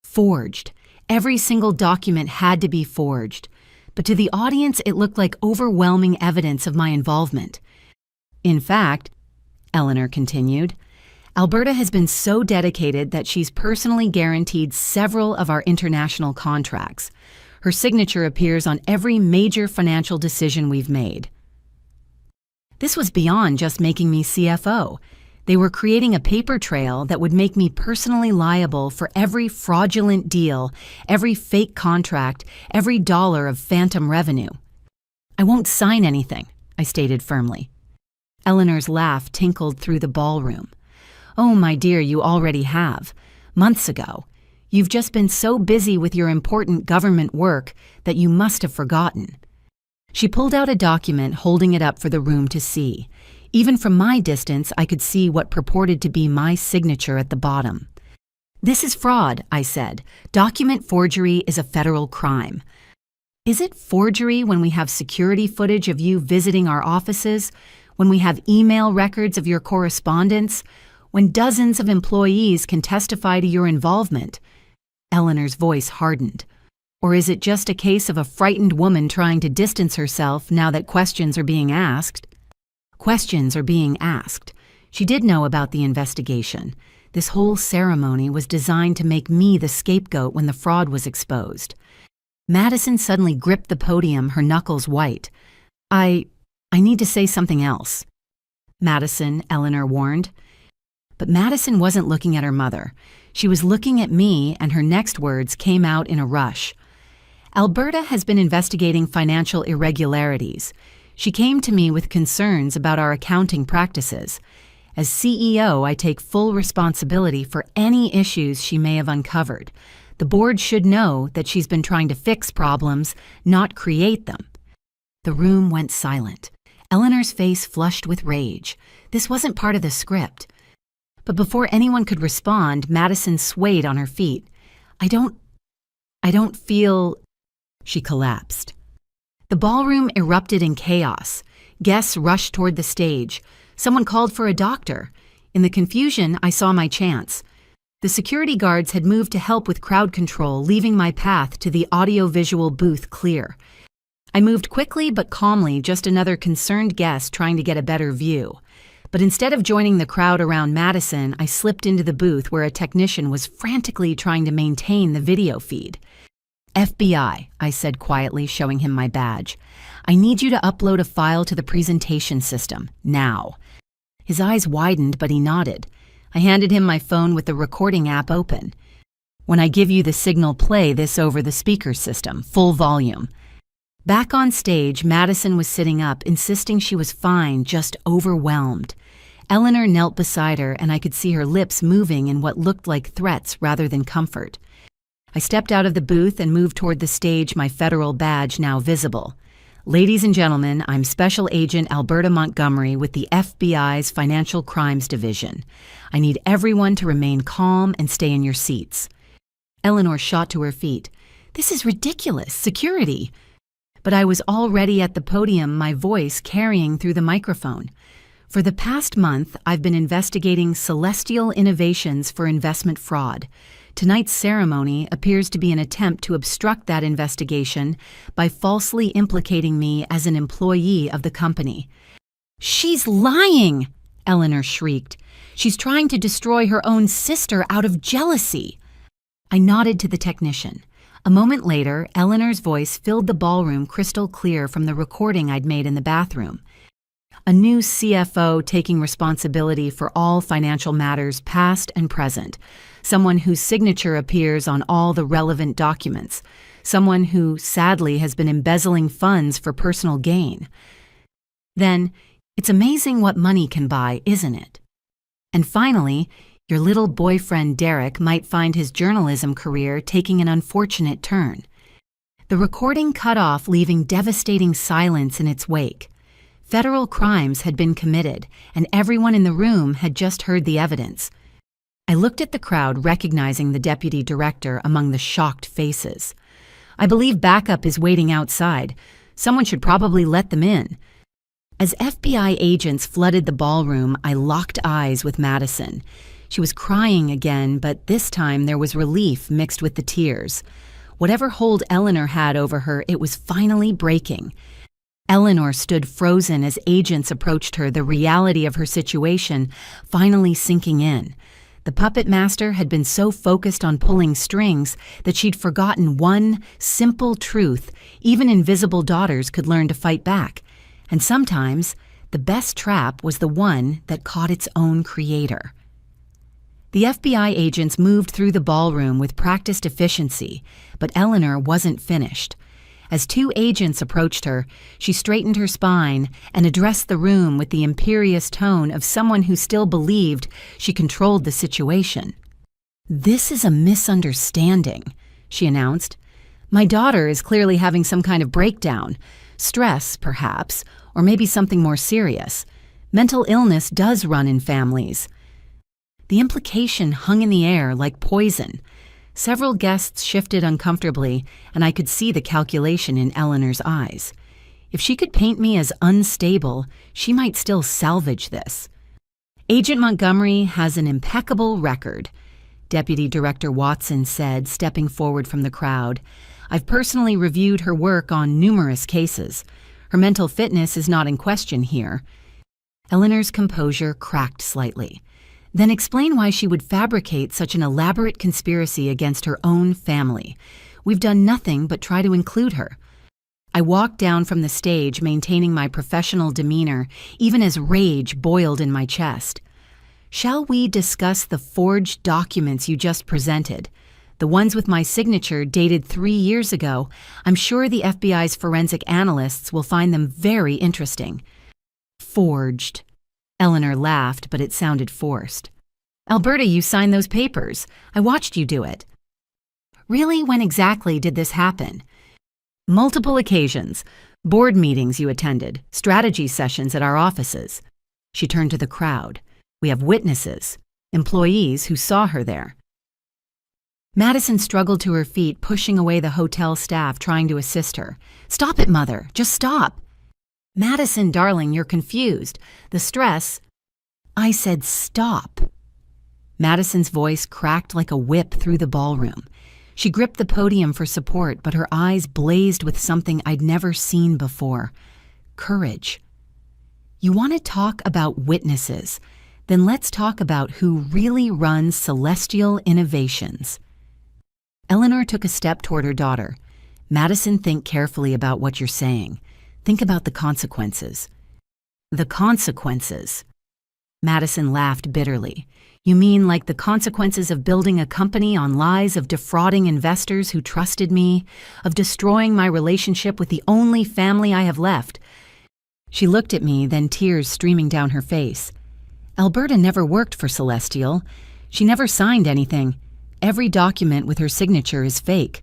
Forged. Every single document had to be forged. But to the audience, it looked like overwhelming evidence of my involvement. In fact, Eleanor continued, Alberta has been so dedicated that she's personally guaranteed several of our international contracts. Her signature appears on every major financial decision we've made. This was beyond just making me CFO. They were creating a paper trail that would make me personally liable for every fraudulent deal, every fake contract, every dollar of phantom revenue. I won't sign anything, I stated firmly. Eleanor's laugh tinkled through the ballroom. Oh, my dear, you already have. Months ago. You've just been so busy with your important government work that you must have forgotten. She pulled out a document, holding it up for the room to see. Even from my distance, I could see what purported to be my signature at the bottom. This is fraud, I said. Document forgery is a federal crime. Is it forgery when we have security footage of you visiting our offices, when we have email records of your correspondence, when dozens of employees can testify to your involvement? Eleanor's voice hardened. Or is it just a case of a frightened woman trying to distance herself now that questions are being asked? Questions are being asked. She did know about the investigation. This whole ceremony was designed to make me the scapegoat when the fraud was exposed. Madison suddenly gripped the podium, her knuckles white. I need to say something else. Madison, Eleanor warned. But Madison wasn't looking at her mother. She was looking at me, and her next words came out in a rush. Alberta has been investigating financial irregularities. She came to me with concerns about our accounting practices. As CEO, I take full responsibility for any issues she may have uncovered. The board should know that she's been trying to fix problems, not create them. The room went silent. Eleanor's face flushed with rage. This wasn't part of the script. But before anyone could respond, Madison swayed on her feet. I don't feel... She collapsed. The ballroom erupted in chaos. Guests rushed toward the stage. Someone called for a doctor. In the confusion, I saw my chance. The security guards had moved to help with crowd control, leaving my path to the audio-visual booth clear. I moved quickly but calmly, just another concerned guest trying to get a better view. But instead of joining the crowd around Madison, I slipped into the booth where a technician was frantically trying to maintain the video feed. FBI, I said quietly, showing him my badge. I need you to upload a file to the presentation system, now. His eyes widened, but he nodded. I handed him my phone with the recording app open. When I give you the signal, play this over the speaker system, full volume. Back on stage, Madison was sitting up, insisting she was fine, just overwhelmed. Eleanor knelt beside her, and I could see her lips moving in what looked like threats rather than comfort. I stepped out of the booth and moved toward the stage, my federal badge now visible. Ladies and gentlemen, I'm Special Agent Alberta Montgomery with the FBI's Financial Crimes Division. I need everyone to remain calm and stay in your seats. Eleanor shot to her feet. This is ridiculous. Security. but I was already at the podium, my voice carrying through the microphone. For the past month, I've been investigating celestial innovations for investment fraud. Tonight's ceremony appears to be an attempt to obstruct that investigation by falsely implicating me as an employee of the company. "She's lying!" Eleanor shrieked. "She's trying to destroy her own sister out of jealousy." I nodded to the technician. A moment later, Eleanor's voice filled the ballroom crystal clear from the recording I'd made in the bathroom. A new CFO taking responsibility for all financial matters past and present. Someone whose signature appears on all the relevant documents. Someone who, sadly, has been embezzling funds for personal gain. Then, it's amazing what money can buy, isn't it? And finally, your little boyfriend Derek might find his journalism career taking an unfortunate turn. The recording cut off, leaving devastating silence in its wake. Federal crimes had been committed, and everyone in the room had just heard the evidence. I looked at the crowd, recognizing the deputy director among the shocked faces. "I believe backup is waiting outside. Someone should probably let them in." As FBI agents flooded the ballroom, I locked eyes with Madison. She was crying again, but this time there was relief mixed with the tears. Whatever hold Eleanor had over her, it was finally breaking. Eleanor stood frozen as agents approached her, the reality of her situation finally sinking in. The puppet master had been so focused on pulling strings that she'd forgotten one simple truth: even invisible daughters could learn to fight back. And sometimes, the best trap was the one that caught its own creator. The FBI agents moved through the ballroom with practiced efficiency, but Eleanor wasn't finished. As two agents approached her, she straightened her spine and addressed the room with the imperious tone of someone who still believed she controlled the situation. "This is a misunderstanding," she announced. "My daughter is clearly having some kind of breakdown. Stress, perhaps, or maybe something more serious. Mental illness does run in families." The implication hung in the air like poison. Several guests shifted uncomfortably, and I could see the calculation in Eleanor's eyes. If she could paint me as unstable, she might still salvage this. "Agent Montgomery has an impeccable record," Deputy Director Watson said, stepping forward from the crowd. "I've personally reviewed her work on numerous cases. Her mental fitness is not in question here." Eleanor's composure cracked slightly. "Then explain why she would fabricate such an elaborate conspiracy against her own family. We've done nothing but try to include her." I walked down from the stage, maintaining my professional demeanor, even as rage boiled in my chest. "Shall we discuss the forged documents you just presented? The ones with my signature dated 3 years ago. I'm sure the FBI's forensic analysts will find them very interesting." "Forged." Eleanor laughed, but it sounded forced. "Alberta, you signed those papers. I watched you do it." "Really? When exactly did this happen?" "Multiple occasions. Board meetings you attended, strategy sessions at our offices." She turned to the crowd. "We have witnesses, employees who saw her there." Madison struggled to her feet, pushing away the hotel staff trying to assist her. "Stop it, Mother. Just stop." "Madison, darling, you're confused. The stress—" "I said stop." Madison's voice cracked like a whip through the ballroom. She gripped the podium for support, but her eyes blazed with something I'd never seen before: courage. "You want to talk about witnesses? Then let's talk about who really runs Celestial Innovations." Eleanor took a step toward her daughter. "Madison, think carefully about what you're saying. Think about the consequences." "The consequences?" Madison laughed bitterly. "You mean like the consequences of building a company on lies, of defrauding investors who trusted me, of destroying my relationship with the only family I have left?" She looked at me, then tears streaming down her face. "Alberta never worked for Celestial. She never signed anything. Every document with her signature is fake.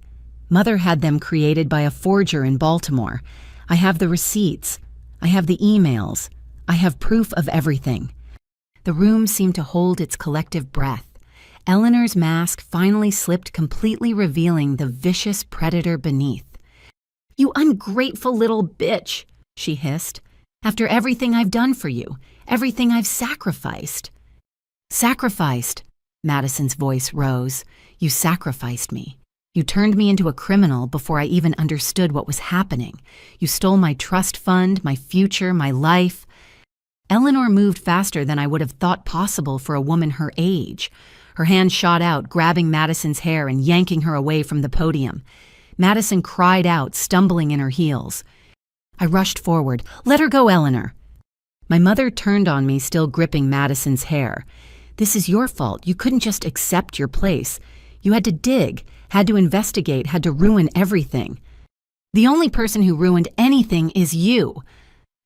Mother had them created by a forger in Baltimore. I have the receipts. I have the emails. I have proof of everything." The room seemed to hold its collective breath. Eleanor's mask finally slipped, completely revealing the vicious predator beneath. "You ungrateful little bitch," she hissed. "After everything I've done for you, everything I've sacrificed." "Sacrificed," Madison's voice rose. "You sacrificed me. You turned me into a criminal before I even understood what was happening. You stole my trust fund, my future, my life." Eleanor moved faster than I would have thought possible for a woman her age. Her hand shot out, grabbing Madison's hair and yanking her away from the podium. Madison cried out, stumbling in her heels. I rushed forward. "Let her go, Eleanor." My mother turned on me, still gripping Madison's hair. "This is your fault. You couldn't just accept your place. You had to dig, had to investigate, had to ruin everything." "The only person who ruined anything is you,"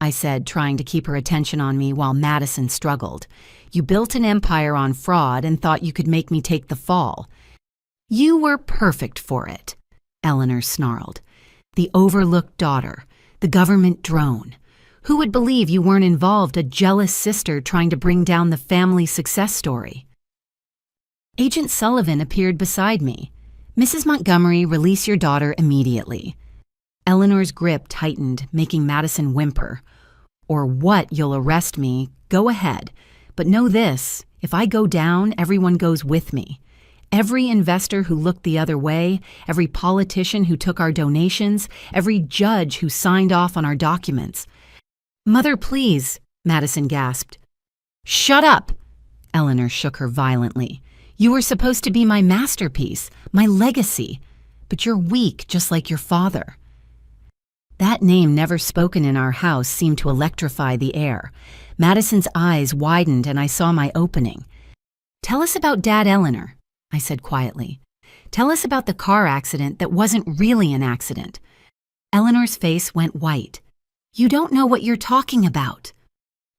I said, trying to keep her attention on me while Madison struggled. "You built an empire on fraud and thought you could make me take the fall." "You were perfect for it," Eleanor snarled. "The overlooked daughter, the government drone. Who would believe you weren't involved, a jealous sister trying to bring down the family success story?" Agent Sullivan appeared beside me. "Mrs. Montgomery, release your daughter immediately." Eleanor's grip tightened, making Madison whimper. "Or what, you'll arrest me. Go ahead. But know this, if I go down, everyone goes with me. Every investor who looked the other way, every politician who took our donations, every judge who signed off on our documents." "Mother, please," Madison gasped. "Shut up!" Eleanor shook her violently. "You were supposed to be my masterpiece, my legacy. But you're weak, just like your father." That name, never spoken in our house, seemed to electrify the air. Madison's eyes widened and I saw my opening. "Tell us about Dad, Eleanor," I said quietly. "Tell us about the car accident that wasn't really an accident." Eleanor's face went white. "You don't know what you're talking about."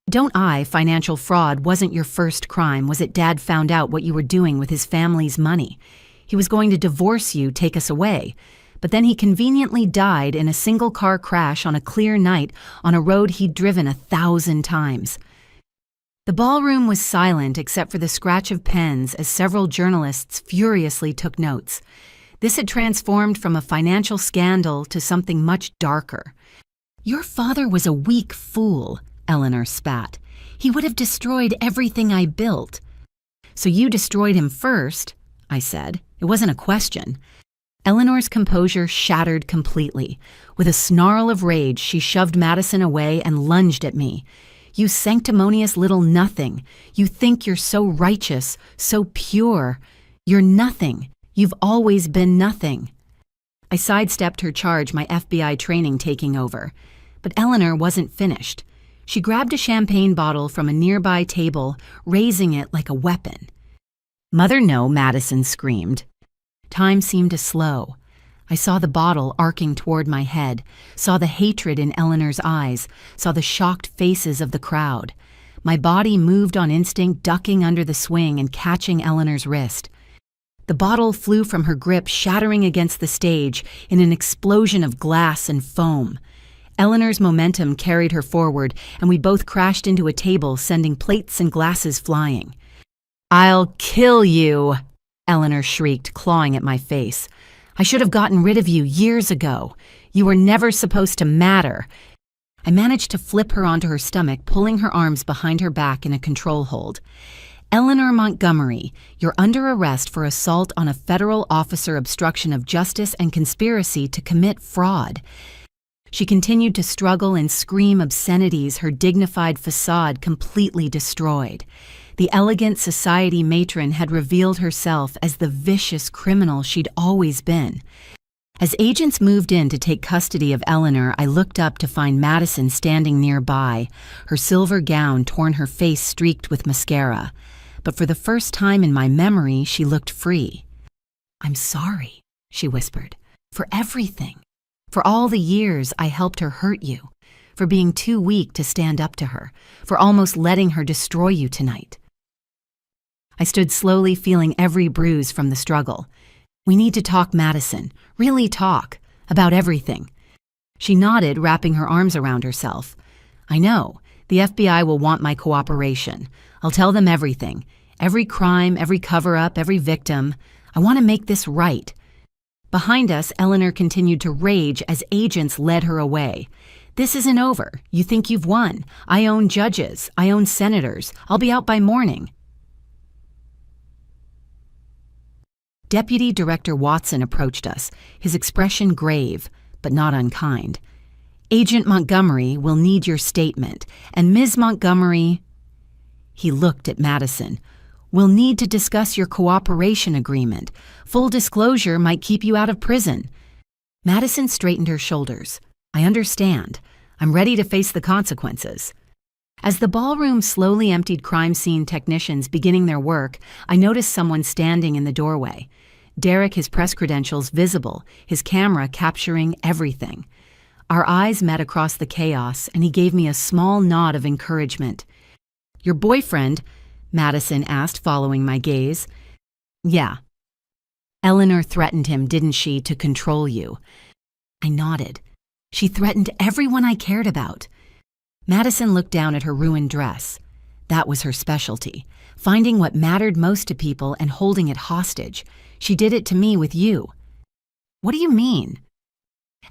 "Don't I? Financial fraud wasn't your first crime, was it? Dad found out what you were doing with his family's money. He was going to divorce you, take us away. But then he conveniently died in a single-car crash on a clear night on a road he'd driven 1,000 times." The ballroom was silent except for the scratch of pens as several journalists furiously took notes. This had transformed from a financial scandal to something much darker. "Your father was a weak fool," Eleanor spat. "He would have destroyed everything I built." "So you destroyed him first," I said. It wasn't a question. Eleanor's composure shattered completely. With a snarl of rage, she shoved Madison away and lunged at me. "You sanctimonious little nothing. You think you're so righteous, so pure. You're nothing. You've always been nothing." I sidestepped her charge, my FBI training taking over. But Eleanor wasn't finished. She grabbed a champagne bottle from a nearby table, raising it like a weapon. "Mother, no," Madison screamed. Time seemed to slow. I saw the bottle arcing toward my head, saw the hatred in Eleanor's eyes, saw the shocked faces of the crowd. My body moved on instinct, ducking under the swing and catching Eleanor's wrist. The bottle flew from her grip, shattering against the stage in an explosion of glass and foam. Eleanor's momentum carried her forward, and we both crashed into a table, sending plates and glasses flying. "I'll kill you!" Eleanor shrieked, clawing at my face. "I should have gotten rid of you years ago. You were never supposed to matter." I managed to flip her onto her stomach, pulling her arms behind her back in a control hold. "Eleanor Montgomery, you're under arrest for assault on a federal officer, obstruction of justice, and conspiracy to commit fraud." She continued to struggle and scream obscenities, her dignified facade completely destroyed. The elegant society matron had revealed herself as the vicious criminal she'd always been. As agents moved in to take custody of Eleanor, I looked up to find Madison standing nearby, her silver gown torn, her face streaked with mascara. But for the first time in my memory, she looked free. "I'm sorry," she whispered, "for everything. For all the years I helped her hurt you. For being too weak to stand up to her. For almost letting her destroy you tonight." I stood slowly, feeling every bruise from the struggle. "We need to talk, Madison. Really talk. About everything." She nodded, wrapping her arms around herself. "I know. The FBI will want my cooperation. I'll tell them everything. Every crime, every cover-up, every victim. I want to make this right." Behind us, Eleanor continued to rage as agents led her away. "This isn't over. You think you've won. I own judges. I own senators. I'll be out by morning." Deputy Director Watson approached us, his expression grave, but not unkind. "Agent Montgomery will need your statement, and Ms. Montgomery—" He looked at Madison. "We'll need to discuss your cooperation agreement. Full disclosure might keep you out of prison." Madison straightened her shoulders. "I understand. I'm ready to face the consequences." As the ballroom slowly emptied crime scene technicians beginning their work, I noticed someone standing in the doorway. Derek, his press credentials visible, his camera capturing everything. Our eyes met across the chaos, and he gave me a small nod of encouragement. "Your boyfriend?" Madison asked, following my gaze. "Yeah." "Eleanor threatened him, didn't she, to control you?" I nodded. "She threatened everyone I cared about." Madison looked down at her ruined dress. That was her specialty, finding what mattered most to people and holding it hostage. She did it to me with you. "What do you mean?"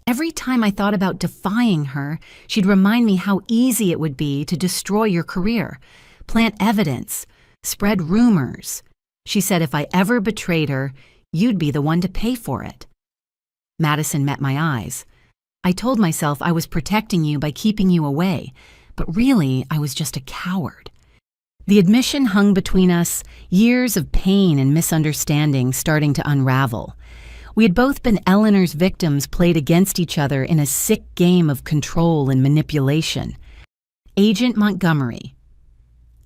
"Every time I thought about defying her, she'd remind me how easy it would be to destroy your career, plant evidence, spread rumors. She said if I ever betrayed her, you'd be the one to pay for it." Madison met my eyes. "I told myself I was protecting you by keeping you away, but really I was just a coward." The admission hung between us, years of pain and misunderstanding starting to unravel. We had both been Eleanor's victims played against each other in a sick game of control and manipulation. "Agent Montgomery."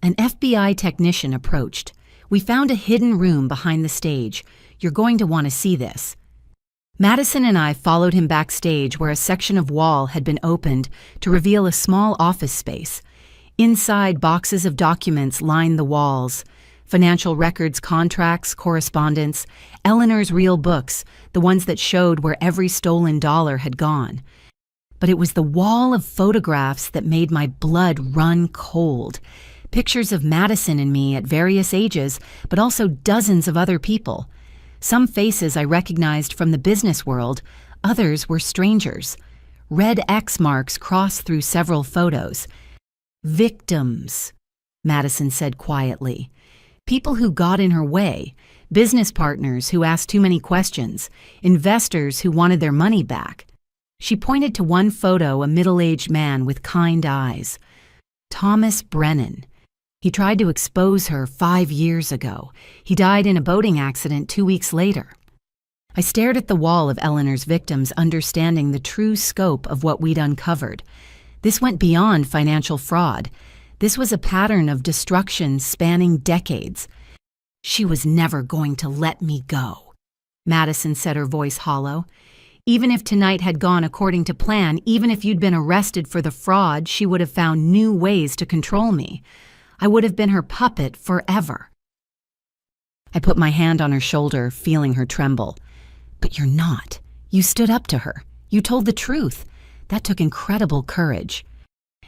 An FBI technician approached. "We found a hidden room behind the stage. You're going to want to see this." Madison and I followed him backstage where a section of wall had been opened to reveal a small office space. Inside, boxes of documents lined the walls. Financial records, contracts, correspondence, Eleanor's real books, the ones that showed where every stolen dollar had gone. But it was the wall of photographs that made my blood run cold. Pictures of Madison and me at various ages, but also dozens of other people. Some faces I recognized from the business world, others were strangers. Red X marks crossed through several photos. "Victims," Madison said quietly. "People who got in her way, business partners who asked too many questions, investors who wanted their money back." She pointed to one photo, a middle-aged man with kind eyes. "Thomas Brennan. He tried to expose her 5 years ago. He died in a boating accident 2 weeks later." I stared at the wall of Eleanor's victims, understanding the true scope of what we'd uncovered. This went beyond financial fraud. This was a pattern of destruction spanning decades. "She was never going to let me go," Madison said, her voice hollow. "Even if tonight had gone according to plan, even if you'd been arrested for the fraud, she would have found new ways to control me. I would have been her puppet forever." I put my hand on her shoulder, feeling her tremble. "But you're not. You stood up to her. You told the truth. That took incredible courage."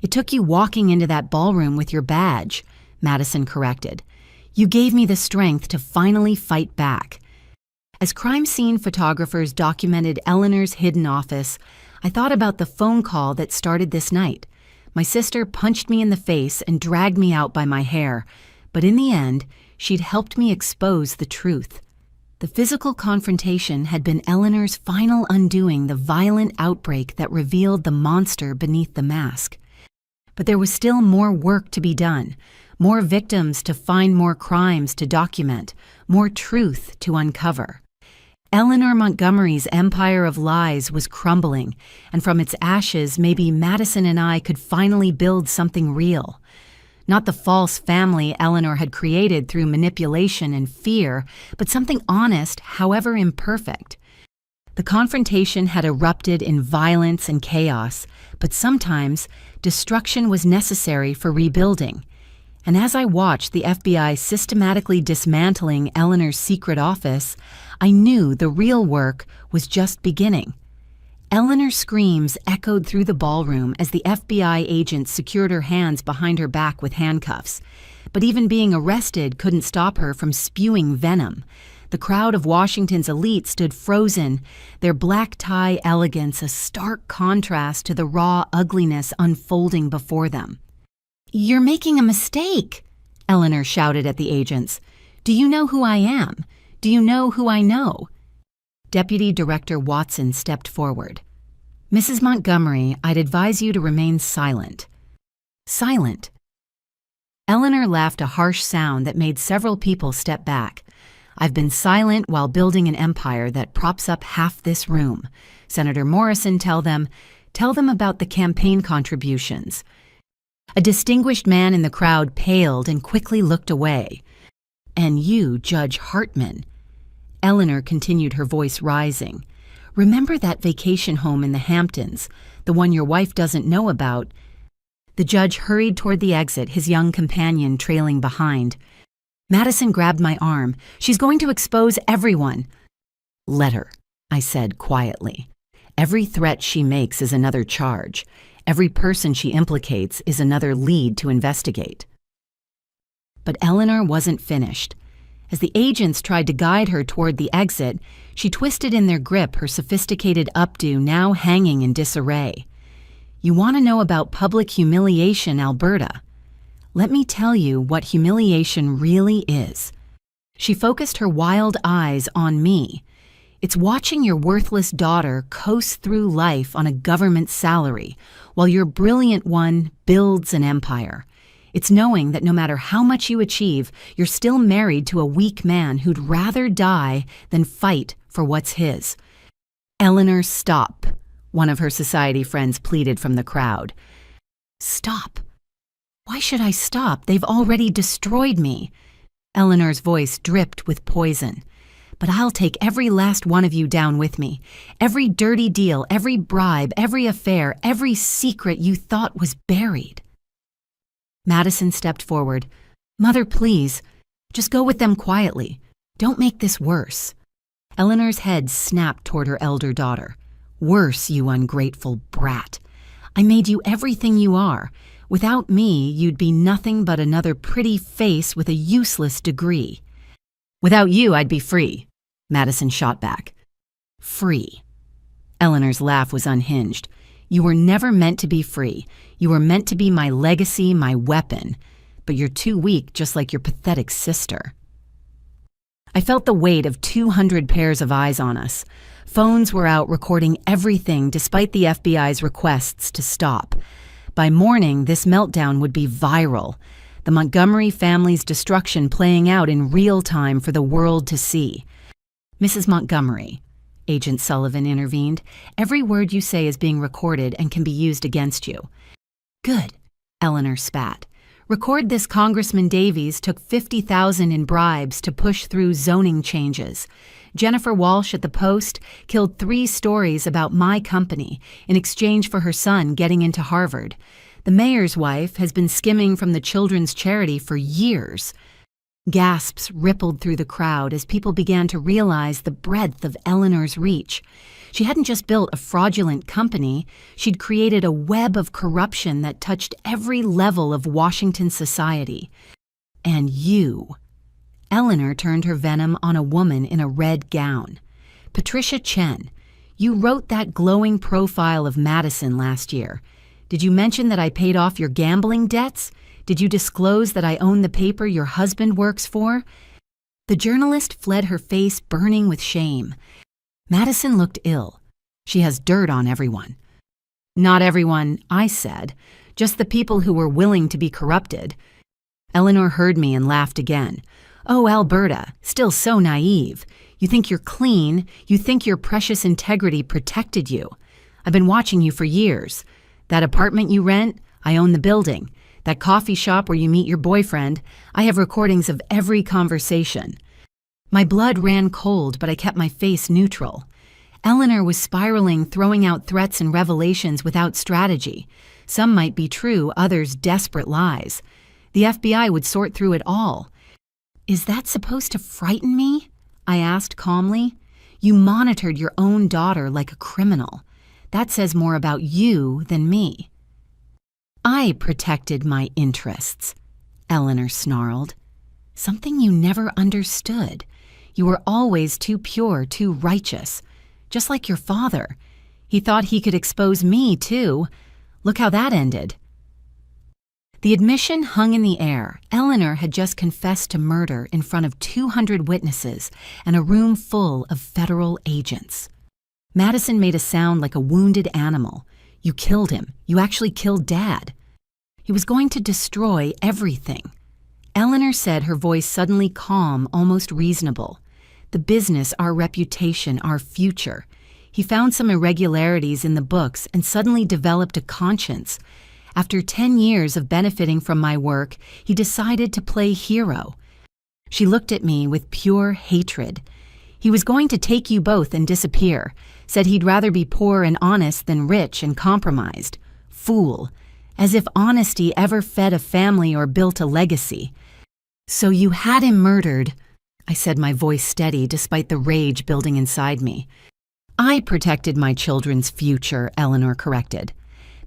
"It took you walking into that ballroom with your badge," Madison corrected. "You gave me the strength to finally fight back." As crime scene photographers documented Eleanor's hidden office, I thought about the phone call that started this night. My sister punched me in the face and dragged me out by my hair, but in the end, she'd helped me expose the truth. The physical confrontation had been Eleanor's final undoing, the violent outbreak that revealed the monster beneath the mask. But there was still more work to be done, more victims to find, more crimes to document, more truth to uncover. Eleanor Montgomery's empire of lies was crumbling, and from its ashes, maybe Madison and I could finally build something real. Not the false family Eleanor had created through manipulation and fear, but something honest, however imperfect. The confrontation had erupted in violence and chaos, but sometimes destruction was necessary for rebuilding. And as I watched the FBI systematically dismantling Eleanor's secret office, I knew the real work was just beginning. Eleanor's screams echoed through the ballroom as the FBI agents secured her hands behind her back with handcuffs. But even being arrested couldn't stop her from spewing venom. The crowd of Washington's elite stood frozen, their black tie elegance a stark contrast to the raw ugliness unfolding before them. "You're making a mistake," Eleanor shouted at the agents. "Do you know who I am? Do you know who I know?" Deputy Director Watson stepped forward. "Mrs. Montgomery, I'd advise you to remain silent." "Silent." Eleanor laughed a harsh sound that made several people step back. "I've been silent while building an empire that props up half this room. Senator Morrison, tell them about the campaign contributions." A distinguished man in the crowd paled and quickly looked away. "And you, Judge Hartman." Eleanor continued, her voice rising. "Remember that vacation home in the Hamptons, the one your wife doesn't know about?" The judge hurried toward the exit, his young companion trailing behind. Madison grabbed my arm. "She's going to expose everyone." "Let her," I said quietly. "Every threat she makes is another charge. Every person she implicates is another lead to investigate." But Eleanor wasn't finished. As the agents tried to guide her toward the exit, she twisted in their grip, her sophisticated updo now hanging in disarray. "You want to know about public humiliation, Alberta? Let me tell you what humiliation really is." She focused her wild eyes on me. "It's watching your worthless daughter coast through life on a government salary, while your brilliant one builds an empire. It's knowing that no matter how much you achieve, you're still married to a weak man who'd rather die than fight for what's his." "Eleanor, stop," one of her society friends pleaded from the crowd. "Stop? Why should I stop? They've already destroyed me." Eleanor's voice dripped with poison. "But I'll take every last one of you down with me. Every dirty deal, every bribe, every affair, every secret you thought was buried." Madison stepped forward. "Mother, please, just go with them quietly. Don't make this worse." Eleanor's head snapped toward her elder daughter. "Worse, you ungrateful brat. I made you everything you are. Without me, you'd be nothing but another pretty face with a useless degree." "Without you, I'd be free," Madison shot back. "Free?" Eleanor's laugh was unhinged. "You were never meant to be free. You were meant to be my legacy, my weapon. But you're too weak, just like your pathetic sister." I felt the weight of 200 pairs of eyes on us. Phones were out recording everything despite the FBI's requests to stop. By morning, this meltdown would be viral. The Montgomery family's destruction playing out in real time for the world to see. "Mrs. Montgomery," Agent Sullivan intervened, "every word you say is being recorded and can be used against you." "Good," Eleanor spat. "Record this Congressman Davies took $50,000 in bribes to push through zoning changes. Jennifer Walsh at the Post killed 3 stories about my company in exchange for her son getting into Harvard. The mayor's wife has been skimming from the children's charity for years." Gasps rippled through the crowd as people began to realize the breadth of Eleanor's reach. She hadn't just built a fraudulent company, she'd created a web of corruption that touched every level of Washington society. "And you." Eleanor turned her venom on a woman in a red gown. "Patricia Chen, you wrote that glowing profile of Madison last year. Did you mention that I paid off your gambling debts? Did you disclose that I own the paper your husband works for?" The journalist fled, her face burning with shame. Madison looked ill. "She has dirt on everyone." "Not everyone," I said. "Just the people who were willing to be corrupted." Eleanor heard me and laughed again. "Oh, Alberta, still so naive. You think you're clean. You think your precious integrity protected you. I've been watching you for years. That apartment you rent, I own the building. That coffee shop where you meet your boyfriend, I have recordings of every conversation." My blood ran cold, but I kept my face neutral. Eleanor was spiraling, throwing out threats and revelations without strategy. Some might be true, others desperate lies. The FBI would sort through it all. "Is that supposed to frighten me?" I asked calmly. "You monitored your own daughter like a criminal. That says more about you than me." "I protected my interests," Eleanor snarled. "Something you never understood. You were always too pure, too righteous. Just like your father. He thought he could expose me, too. Look how that ended." The admission hung in the air. Eleanor had just confessed to murder in front of 200 witnesses and a room full of federal agents. Madison made a sound like a wounded animal. "You killed him. You actually killed Dad. He was going to destroy everything." Eleanor said, her voice suddenly calm, almost reasonable. "The business, our reputation, our future. He found some irregularities in the books and suddenly developed a conscience. After 10 years of benefiting from my work, he decided to play hero." She looked at me with pure hatred. "He was going to take you both and disappear. Said he'd rather be poor and honest than rich and compromised. Fool. As if honesty ever fed a family or built a legacy. So you had him murdered," I said, my voice steady despite the rage building inside me. "I protected my children's future," Eleanor corrected.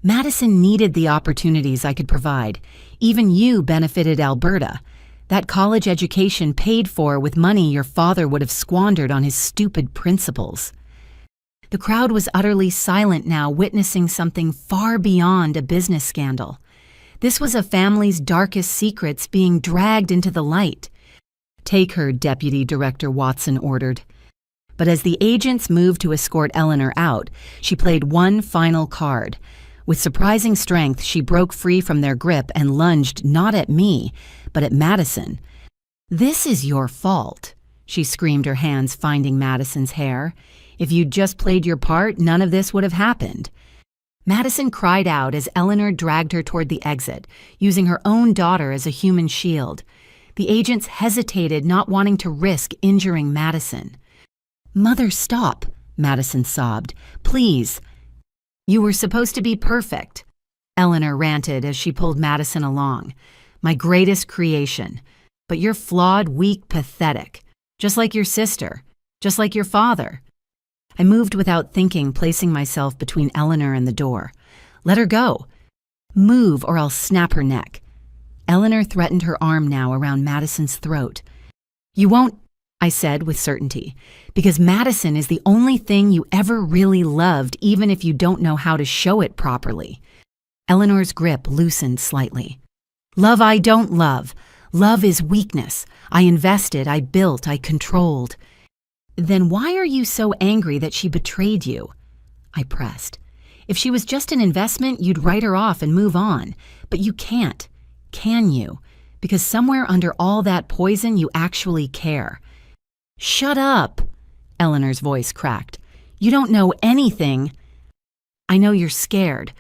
"Madison needed the opportunities I could provide. Even you benefited Alberta. That college education paid for with money your father would have squandered on his stupid principles." The crowd was utterly silent now, witnessing something far beyond a business scandal. This was a family's darkest secrets being dragged into the light. "Take her," Deputy Director Watson ordered. But as the agents moved to escort Eleanor out, she played one final card. With surprising strength, she broke free from their grip and lunged not at me, but at Madison. "This is your fault," she screamed, her hands finding Madison's hair. "If you'd just played your part, none of this would have happened." Madison cried out as Eleanor dragged her toward the exit, using her own daughter as a human shield. The agents hesitated, not wanting to risk injuring Madison. "Mother, stop," Madison sobbed. "Please." "You were supposed to be perfect," Eleanor ranted as she pulled Madison along. "My greatest creation. But you're flawed, weak, pathetic. Just like your sister. Just like your father." I moved without thinking, placing myself between Eleanor and the door. "Let her go." "Move or I'll snap her neck." Eleanor threatened, her arm now around Madison's throat. "You won't," I said with certainty, "because Madison is the only thing you ever really loved, even if you don't know how to show it properly." Eleanor's grip loosened slightly. "Love I don't love. Love is weakness. I invested, I built, I controlled." "Then why are you so angry that she betrayed you?" I pressed. "If she was just an investment, you'd write her off and move on. But you can't, can you? Because somewhere under all that poison, you actually care." "Shut up," Eleanor's voice cracked. "You don't know anything." "I know you're scared,"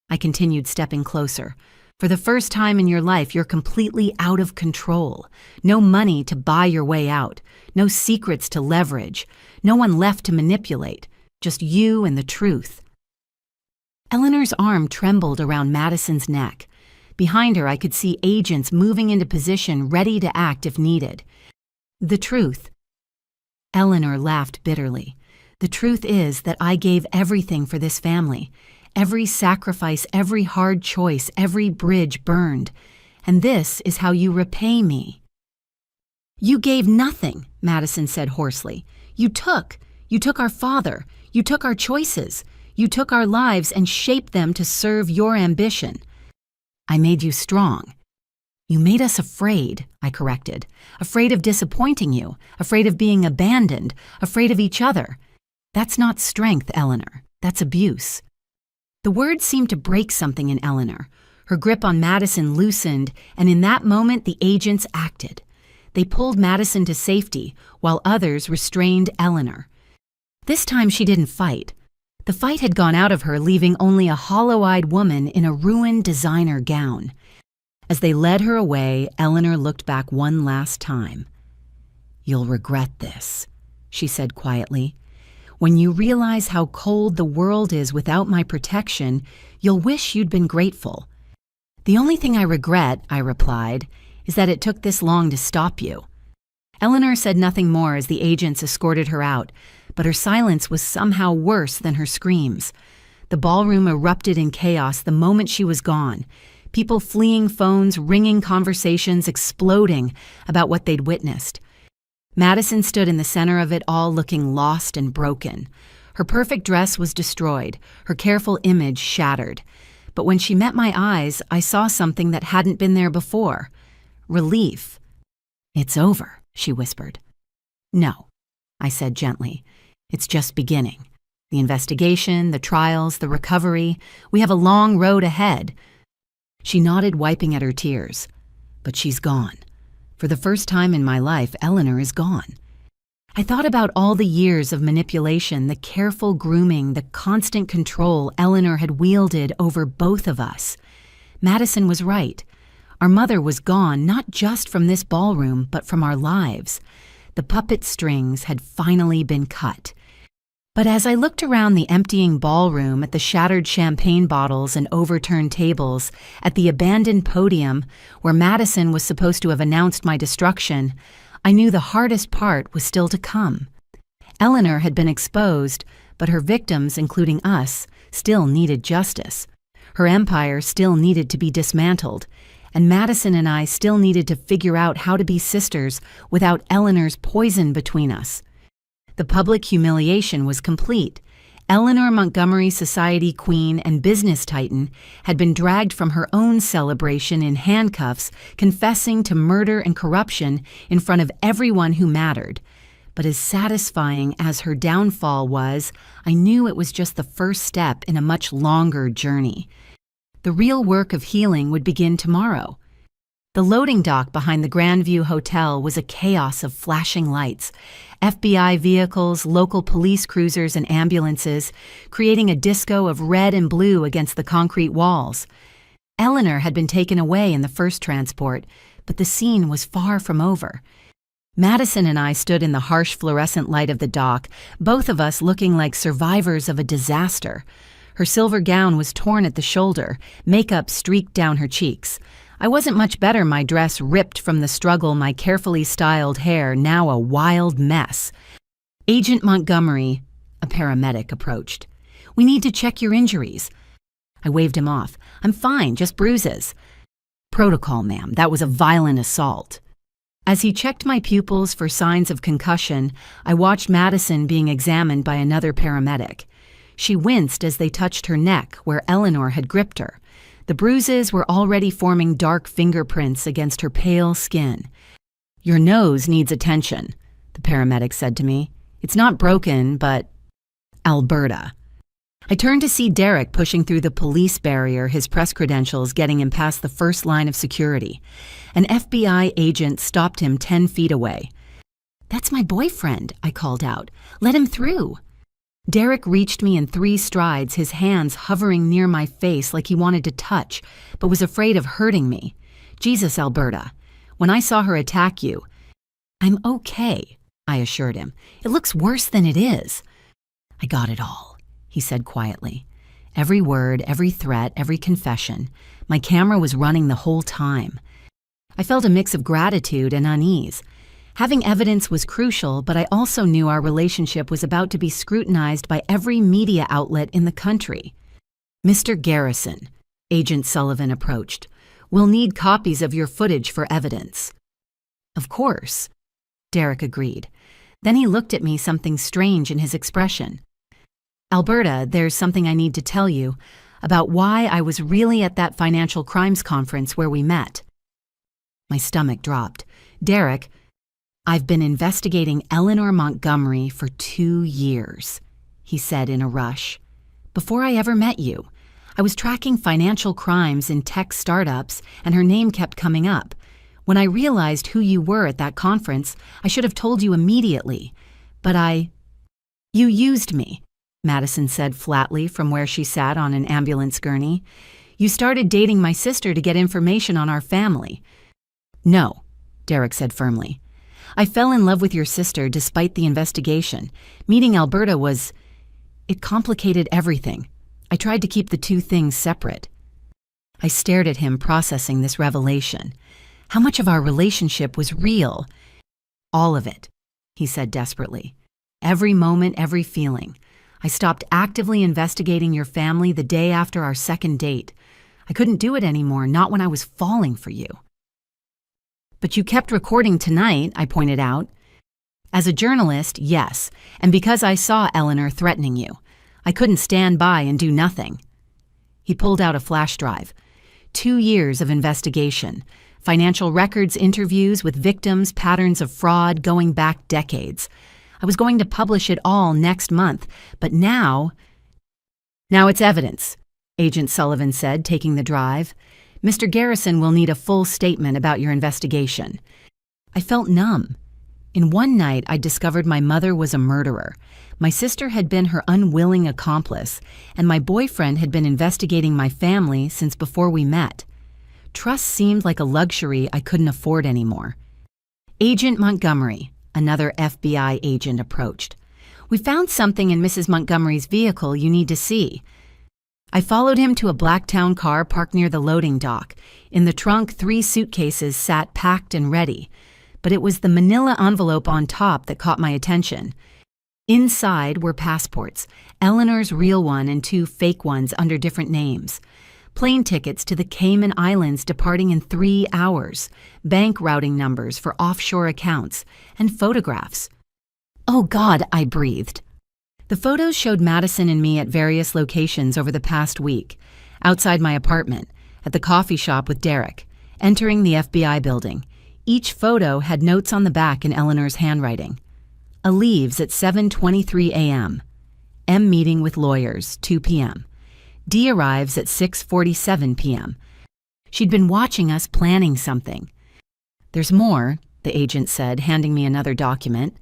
I continued, stepping closer. "For the first time in your life, you're completely out of control. No money to buy your way out. No secrets to leverage. No one left to manipulate. Just you and the truth." Eleanor's arm trembled around Madison's neck. Behind her, I could see agents moving into position, ready to act if needed. "The truth." Eleanor laughed bitterly. "The truth is that I gave everything for this family. Every sacrifice, every hard choice, every bridge burned. And this is how you repay me." "You gave nothing," Madison said hoarsely. You took our father. You took our choices. You took our lives and shaped them to serve your ambition." "I made you strong." "You made us afraid," I corrected. "Afraid of disappointing you, afraid of being abandoned, afraid of each other. That's not strength, Eleanor. That's abuse." The words seemed to break something in Eleanor. Her grip on Madison loosened, and in that moment the agents acted. They pulled Madison to safety, while others restrained Eleanor. This time she didn't fight. The fight had gone out of her, leaving only a hollow-eyed woman in a ruined designer gown. As they led her away, Eleanor looked back one last time. "You'll regret this," she said quietly. "When you realize how cold the world is without my protection, you'll wish you'd been grateful." "The only thing I regret," I replied, "is that it took this long to stop you." Eleanor said nothing more as the agents escorted her out, but her silence was somehow worse than her screams. The ballroom erupted in chaos the moment she was gone. People fleeing phones, ringing conversations, exploding about what they'd witnessed. Madison stood in the center of it all, looking lost and broken. Her perfect dress was destroyed, her careful image shattered. But when she met my eyes, I saw something that hadn't been there before. Relief. "It's over," she whispered. "No," I said gently. "It's just beginning. The investigation, the trials, the recovery. We have a long road ahead." She nodded, wiping at her tears. "But she's gone. For the first time in my life, Eleanor is gone." I thought about all the years of manipulation, the careful grooming, the constant control Eleanor had wielded over both of us. Madison was right. Our mother was gone, not just from this ballroom, but from our lives. The puppet strings had finally been cut. But as I looked around the emptying ballroom, at the shattered champagne bottles and overturned tables, at the abandoned podium where Madison was supposed to have announced my destruction, I knew the hardest part was still to come. Eleanor had been exposed, but her victims, including us, still needed justice. Her empire still needed to be dismantled, and Madison and I still needed to figure out how to be sisters without Eleanor's poison between us. The public humiliation was complete. Eleanor Montgomery, society queen and business titan, had been dragged from her own celebration in handcuffs, confessing to murder and corruption in front of everyone who mattered. But as satisfying as her downfall was, I knew it was just the first step in a much longer journey. The real work of healing would begin tomorrow. The loading dock behind the Grandview Hotel was a chaos of flashing lights, FBI vehicles, local police cruisers and ambulances, creating a disco of red and blue against the concrete walls. Eleanor had been taken away in the first transport, but the scene was far from over. Madison and I stood in the harsh fluorescent light of the dock, both of us looking like survivors of a disaster. Her silver gown was torn at the shoulder, makeup streaked down her cheeks. I wasn't much better, my dress ripped from the struggle, my carefully styled hair now a wild mess. "Agent Montgomery," a paramedic approached. "We need to check your injuries." I waved him off. "I'm fine, just bruises." "Protocol, ma'am. That was a violent assault." As he checked my pupils for signs of concussion, I watched Madison being examined by another paramedic. She winced as they touched her neck where Eleanor had gripped her. The bruises were already forming dark fingerprints against her pale skin. "Your nose needs attention," the paramedic said to me. "It's not broken, but Alberta." I turned to see Derek pushing through the police barrier, his press credentials getting him past the first line of security. An FBI agent stopped him 10 feet away. "That's my boyfriend," I called out. "Let him through." Derek reached me in 3 strides, his hands hovering near my face like he wanted to touch, but was afraid of hurting me. "Jesus, Alberta, when I saw her attack you—" "I'm okay," I assured him. "It looks worse than it is." "I got it all," he said quietly. Every word, every threat, every confession. My camera was running the whole time. I felt a mix of gratitude and unease. Having evidence was crucial, but I also knew our relationship was about to be scrutinized by every media outlet in the country. "Mr. Garrison," Agent Sullivan approached, "we'll need copies of your footage for evidence." "Of course," Derek agreed. Then he looked at me, something strange in his expression. "Alberta, there's something I need to tell you about why I was really at that financial crimes conference where we met." My stomach dropped. "Derek, I've been investigating Eleanor Montgomery for 2 years, he said in a rush. "Before I ever met you, I was tracking financial crimes in tech startups, and her name kept coming up. When I realized who you were at that conference, I should have told you immediately. But You used me," Madison said flatly from where she sat on an ambulance gurney. "You started dating my sister to get information on our family." "No," Derek said firmly. "I fell in love with your sister despite the investigation. Meeting Alberta it complicated everything. I tried to keep the two things separate." I stared at him, processing this revelation. How much of our relationship was real? "All of it," he said desperately. "Every moment, every feeling. I stopped actively investigating your family the day after our second date. I couldn't do it anymore, not when I was falling for you." "But you kept recording tonight," I pointed out. As a journalist, yes, and because I saw Eleanor threatening you. I couldn't stand by and do nothing." He pulled out a flash drive. 2 years of investigation, financial records interviews with victims, patterns of fraud going back decades. I was going to publish it all next month, but now it's evidence, Agent Sullivan said, taking the drive. "Mr. Garrison will need a full statement about your investigation." I felt numb. In one night, I discovered my mother was a murderer. My sister had been her unwilling accomplice, and my boyfriend had been investigating my family since before we met. Trust seemed like a luxury I couldn't afford anymore. "Agent Montgomery," another FBI agent approached. "We found something in Mrs. Montgomery's vehicle you need to see." I followed him to a black town car parked near the loading dock. In the trunk, 3 suitcases sat packed and ready. But it was the manila envelope on top that caught my attention. Inside were passports, Eleanor's real one and 2 fake ones under different names. Plane tickets to the Cayman Islands departing in 3 hours, bank routing numbers for offshore accounts, and photographs. "Oh God," I breathed. The photos showed Madison and me at various locations over the past week. Outside my apartment, at the coffee shop with Derek, entering the FBI building. Each photo had notes on the back in Eleanor's handwriting. A leaves at 7:23 a.m. M meeting with lawyers, 2 p.m. D arrives at 6:47 p.m. She'd been watching us planning something. "There's more," the agent said, handing me another document.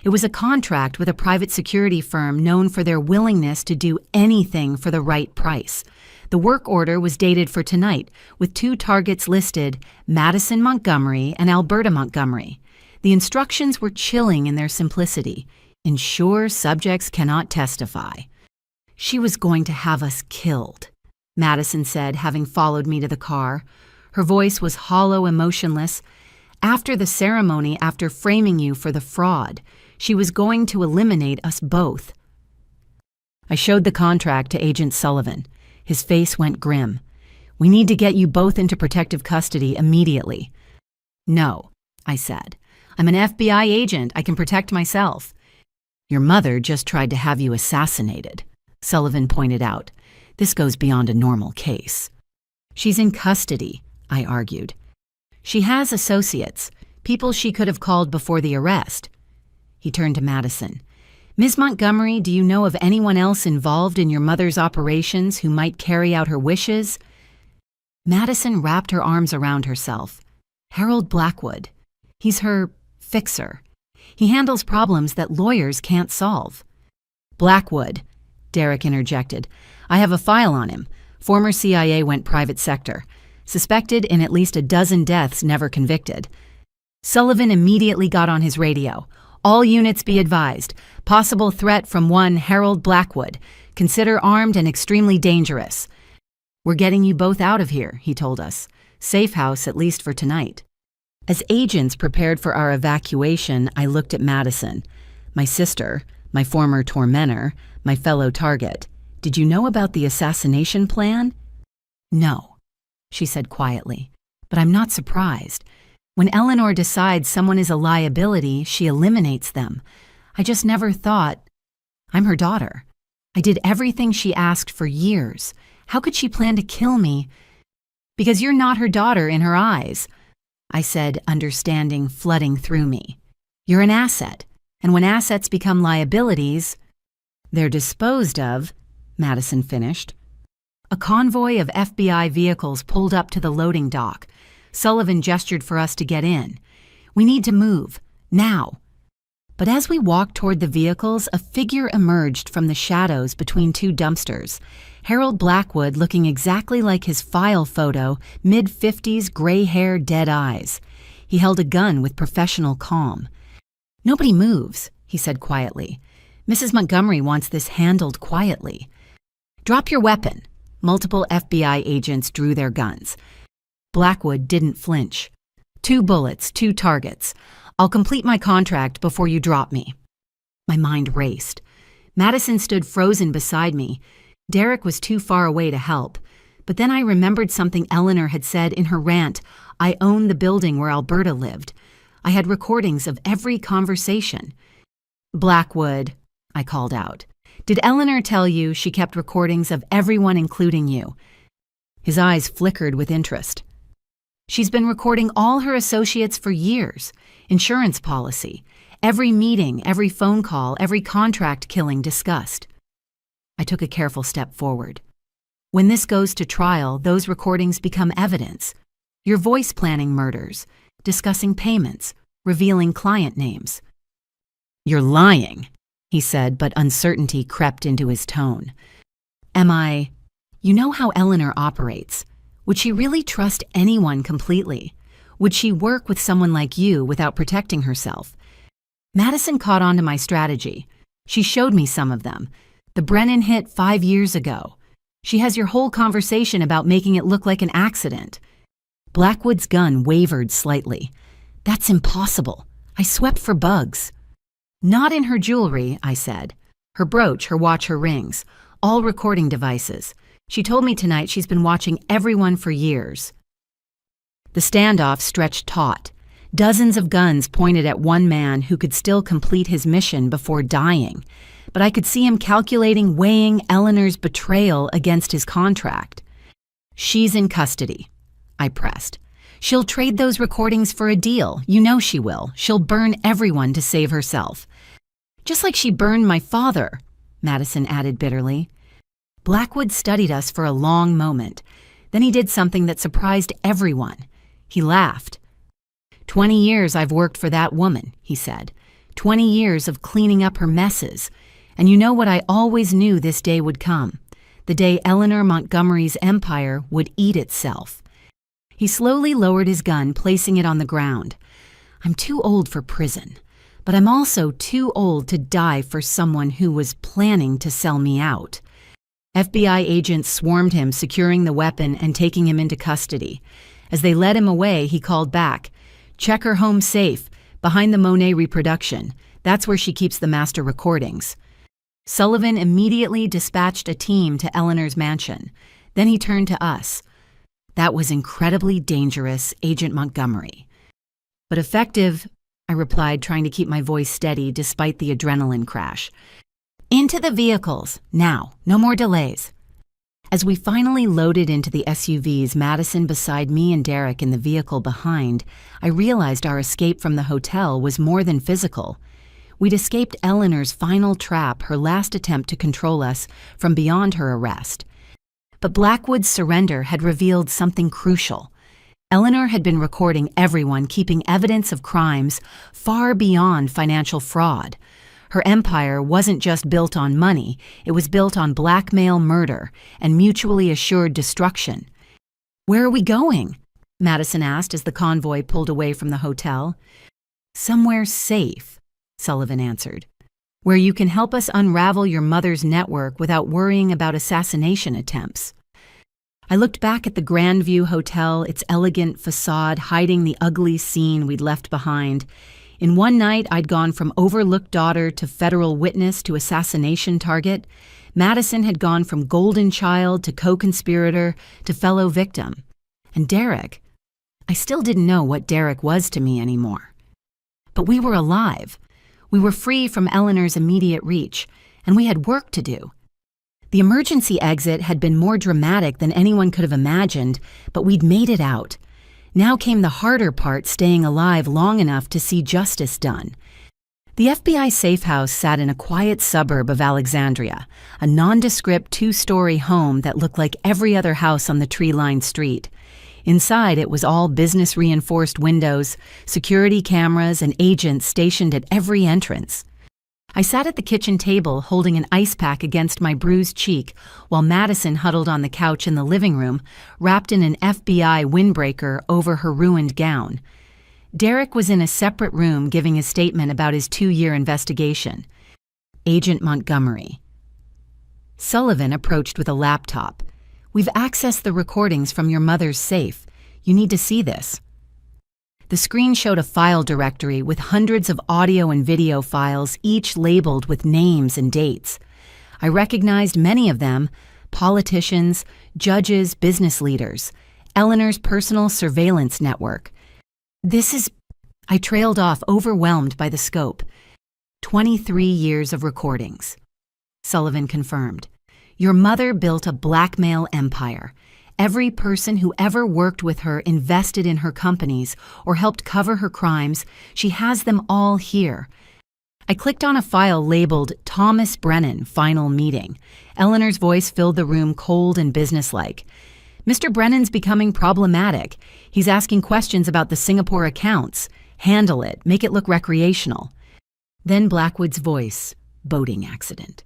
It was a contract with a private security firm known for their willingness to do anything for the right price. The work order was dated for tonight, with 2 targets listed, Madison Montgomery and Alberta Montgomery. The instructions were chilling in their simplicity. "Ensure subjects cannot testify." "She was going to have us killed," Madison said, having followed me to the car. Her voice was hollow, emotionless. "After the ceremony, after framing you for the fraud, she was going to eliminate us both." I showed the contract to Agent Sullivan. His face went grim. "We need to get you both into protective custody immediately." "No," I said. "I'm an FBI agent. I can protect myself." "Your mother just tried to have you assassinated," Sullivan pointed out. "This goes beyond a normal case." "She's in custody," I argued. "She has associates, people she could have called before the arrest." He turned to Madison. "Ms. Montgomery, do you know of anyone else involved in your mother's operations who might carry out her wishes?" Madison wrapped her arms around herself. "Harold Blackwood. He's her fixer. He handles problems that lawyers can't solve." "Blackwood," Derek interjected. "I have a file on him. Former CIA went private sector. Suspected in at least a dozen deaths, never convicted." Sullivan immediately got on his radio. "All units be advised. Possible threat from one Harold Blackwood. Consider armed and extremely dangerous." "We're getting you both out of here," he told us. "Safe house, at least for tonight." As agents prepared for our evacuation, I looked at Madison. "My sister, my former tormentor, my fellow target. Did you know about the assassination plan?" "No," she said quietly. "But I'm not surprised. When Eleanor decides someone is a liability, she eliminates them. I just never thought, I'm her daughter. I did everything she asked for years. How could she plan to kill me? Because you're not her daughter in her eyes," I said, understanding flooding through me. "You're an asset, and when assets become liabilities, they're disposed of," Madison finished. A convoy of FBI vehicles pulled up to the loading dock. Sullivan gestured for us to get in. "We need to move, now." But as we walked toward the vehicles, a figure emerged from the shadows between 2 dumpsters. Harold Blackwood, looking exactly like his file photo, mid-50s, gray hair, dead eyes. He held a gun with professional calm. "Nobody moves," he said quietly. "Mrs. Montgomery wants this handled quietly." "Drop your weapon." Multiple FBI agents drew their guns. Blackwood didn't flinch. 2 bullets, 2 targets. I'll complete my contract before you drop me." My mind raced. Madison stood frozen beside me. Derek was too far away to help. But then I remembered something Eleanor had said in her rant, "I own the building where Alberta lived." I had recordings of every conversation. "Blackwood," I called out. "Did Eleanor tell you she kept recordings of everyone including you?" His eyes flickered with interest. "She's been recording all her associates for years. Insurance policy, every meeting, every phone call, every contract killing discussed." I took a careful step forward. "When this goes to trial, those recordings become evidence. Your voice planning murders, discussing payments, revealing client names." "You're lying," he said, but uncertainty crept into his tone. "Am I? You know how Eleanor operates. Would she really trust anyone completely? Would she work with someone like you without protecting herself?" Madison caught on to my strategy. "She showed me some of them. The Brennan hit 5 years ago. She has your whole conversation about making it look like an accident." Blackwood's gun wavered slightly. "That's impossible. I swept for bugs." "Not in her jewelry," I said. "Her brooch, her watch, her rings. All recording devices. She told me tonight she's been watching everyone for years." The standoff stretched taut. Dozens of guns pointed at one man who could still complete his mission before dying. But I could see him calculating, weighing Eleanor's betrayal against his contract. "She's in custody," I pressed. "She'll trade those recordings for a deal. You know she will. She'll burn everyone to save herself." "Just like she burned my father," Madison added bitterly. Blackwood studied us for a long moment. Then he did something that surprised everyone. He laughed. "20 years I've worked for that woman," he said. 20 years of cleaning up her messes. And you know what I always knew this day would come? The day Eleanor Montgomery's empire would eat itself." He slowly lowered his gun, placing it on the ground. "I'm too old for prison, but I'm also too old to die for someone who was planning to sell me out." FBI agents swarmed him, securing the weapon and taking him into custody. As they led him away, he called back, "Check her home safe, behind the Monet reproduction. That's where she keeps the master recordings." Sullivan immediately dispatched a team to Eleanor's mansion. Then he turned to us. "That was incredibly dangerous, Agent Montgomery." "But effective," I replied, trying to keep my voice steady despite the adrenaline crash. "Into the vehicles, now, no more delays." As we finally loaded into the SUVs, Madison beside me and Derek in the vehicle behind, I realized our escape from the hotel was more than physical. We'd escaped Eleanor's final trap, her last attempt to control us from beyond her arrest. But Blackwood's surrender had revealed something crucial. Eleanor had been recording everyone, keeping evidence of crimes far beyond financial fraud. Her empire wasn't just built on money, it was built on blackmail, murder, and mutually assured destruction. "Where are we going?" Madison asked as the convoy pulled away from the hotel. "Somewhere safe," Sullivan answered. "Where you can help us unravel your mother's network without worrying about assassination attempts." I looked back at the Grandview Hotel, its elegant facade hiding the ugly scene we'd left behind. In one night, I'd gone from overlooked daughter to federal witness to assassination target. Madison had gone from golden child to co-conspirator to fellow victim. And Derek, I still didn't know what Derek was to me anymore. But we were alive. We were free from Eleanor's immediate reach, and we had work to do. The emergency exit had been more dramatic than anyone could have imagined, but we'd made it out. Now came the harder part, staying alive long enough to see justice done. The FBI safe house sat in a quiet suburb of Alexandria, a nondescript 2-story home that looked like every other house on the tree-lined street. Inside, it was all business-reinforced windows, security cameras, and agents stationed at every entrance. I sat at the kitchen table holding an ice pack against my bruised cheek while Madison huddled on the couch in the living room, wrapped in an FBI windbreaker over her ruined gown. Derek was in a separate room giving a statement about his 2-year investigation. Agent Montgomery. Sullivan approached with a laptop. "We've accessed the recordings from your mother's safe. You need to see this." The screen showed a file directory with hundreds of audio and video files, each labeled with names and dates. I recognized many of them: politicians, judges, business leaders, Eleanor's personal surveillance network. "This is I trailed off, overwhelmed by the scope. 23 years of recordings. Sullivan confirmed. Your mother built a blackmail empire. Every person who ever worked with her invested in her companies or helped cover her crimes. She has them all here. I clicked on a file labeled Thomas Brennan, Final Meeting. Eleanor's voice filled the room, cold and businesslike. Mr. Brennan's becoming problematic. He's asking questions about the Singapore accounts. Handle it. Make it look recreational. Then Blackwood's voice. Boating accident.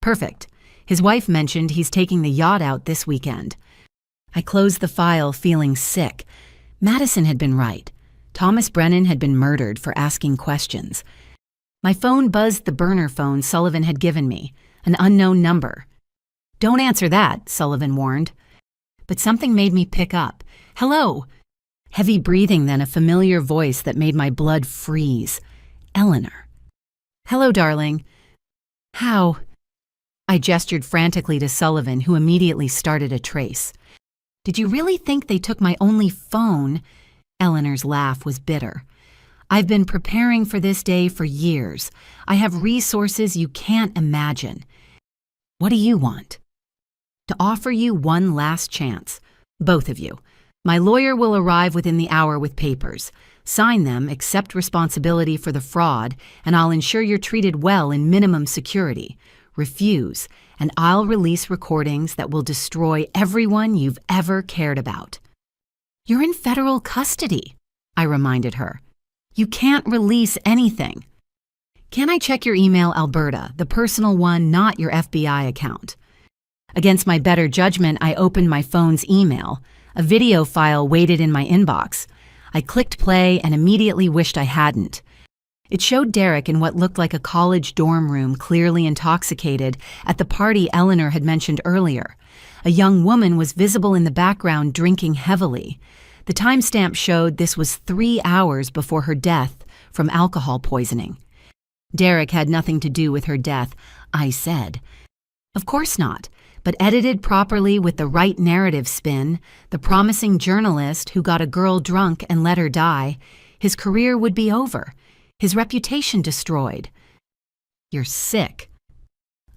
Perfect. His wife mentioned he's taking the yacht out this weekend. I closed the file, feeling sick. Madison had been right. Thomas Brennan had been murdered for asking questions. My phone buzzed the burner phone Sullivan had given me, an unknown number. Don't answer that, Sullivan warned. But something made me pick up. Hello. Heavy breathing, then a familiar voice that made my blood freeze. Eleanor. Hello, darling. How? I gestured frantically to Sullivan, who immediately started a trace. Did you really think they took my only phone? Eleanor's laugh was bitter. I've been preparing for this day for years. I have resources you can't imagine. What do you want? To offer you one last chance. Both of you. My lawyer will arrive within the hour with papers. Sign them, accept responsibility for the fraud, and I'll ensure you're treated well in minimum security. Refuse, and I'll release recordings that will destroy everyone you've ever cared about. You're in federal custody, I reminded her. You can't release anything. Can I check your email, Alberta, the personal one, not your FBI account? Against my better judgment, I opened my phone's email. A video file waited in my inbox. I clicked play and immediately wished I hadn't. It showed Derek in what looked like a college dorm room, clearly intoxicated, at the party Eleanor had mentioned earlier. A young woman was visible in the background, drinking heavily. The timestamp showed this was 3 hours before her death from alcohol poisoning. Derek had nothing to do with her death, I said. Of course not, but edited properly with the right narrative spin, the promising journalist who got a girl drunk and let her die, his career would be over. His reputation destroyed. You're sick.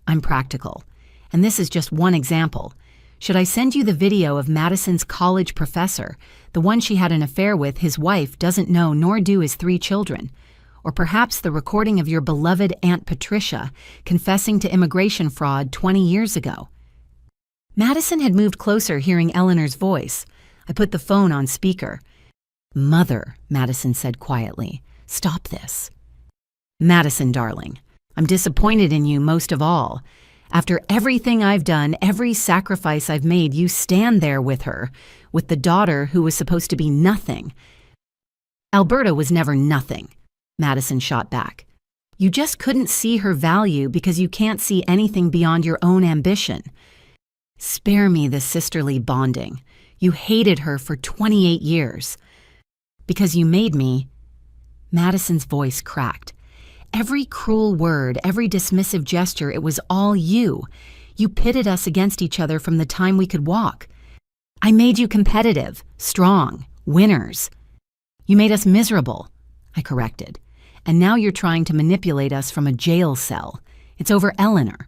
I'm practical, and this is just one example. Should I send you the video of Madison's college professor, the one she had an affair with? His wife doesn't know, nor do his 3 children. Or perhaps the recording of your beloved Aunt Patricia confessing to immigration fraud 20 years ago. Madison had moved closer, hearing Eleanor's voice. I put the phone on speaker. Mother, Madison said quietly. Stop this. Madison, darling, I'm disappointed in you most of all. After everything I've done, every sacrifice I've made, you stand there with her, with the daughter who was supposed to be nothing. Alberta was never nothing, Madison shot back. You just couldn't see her value because you can't see anything beyond your own ambition. Spare me the sisterly bonding. You hated her for 28 years. Because you made me. Madison's voice cracked. Every cruel word, every dismissive gesture, it was all you. You pitted us against each other from the time we could walk. I made you competitive, strong, winners. You made us miserable, I corrected. And now you're trying to manipulate us from a jail cell. It's over Eleanor.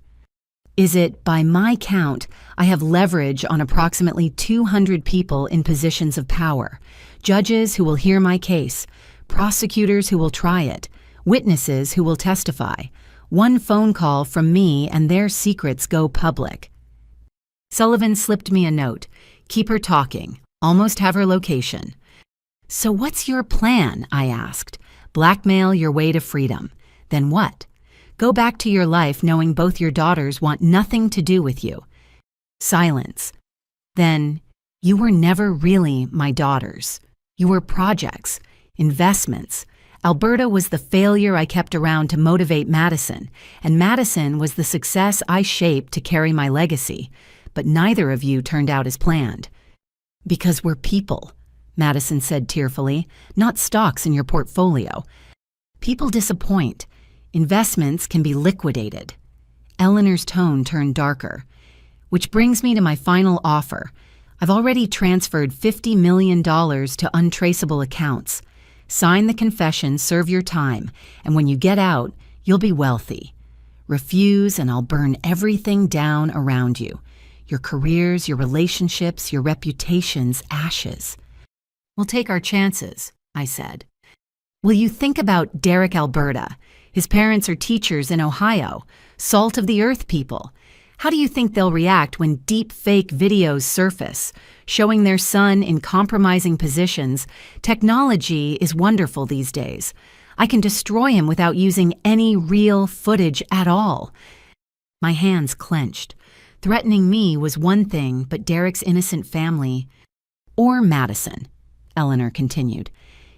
Is it, by my count, I have leverage on approximately 200 people in positions of power. Judges who will hear my case, prosecutors who will try it, witnesses who will testify. One phone call from me and their secrets go public. Sullivan slipped me a note. Keep her talking. Almost have her location. So what's your plan? I asked. Blackmail your way to freedom. Then what? Go back to your life knowing both your daughters want nothing to do with you. Silence. Then, you were never really my daughters. You were projects, investments. Alberta was the failure I kept around to motivate Madison, and Madison was the success I shaped to carry my legacy. But neither of you turned out as planned. Because we're people, Madison said tearfully, not stocks in your portfolio. People disappoint. Investments can be liquidated. Eleanor's tone turned darker. Which brings me to my final offer. I've already transferred $50 million to untraceable accounts. Sign the confession, serve your time, and when you get out, you'll be wealthy. Refuse and I'll burn everything down around you. Your careers, your relationships, your reputations, ashes. We'll take our chances, I said. Will you think about Derek, Alberta? His parents are teachers in Ohio, salt of the earth people. How do you think they'll react when deep fake videos surface, showing their son in compromising positions? Technology is wonderful these days. I can destroy him without using any real footage at all. My hands clenched. Threatening me was one thing, but Derek's innocent family... Or Madison, Eleanor continued.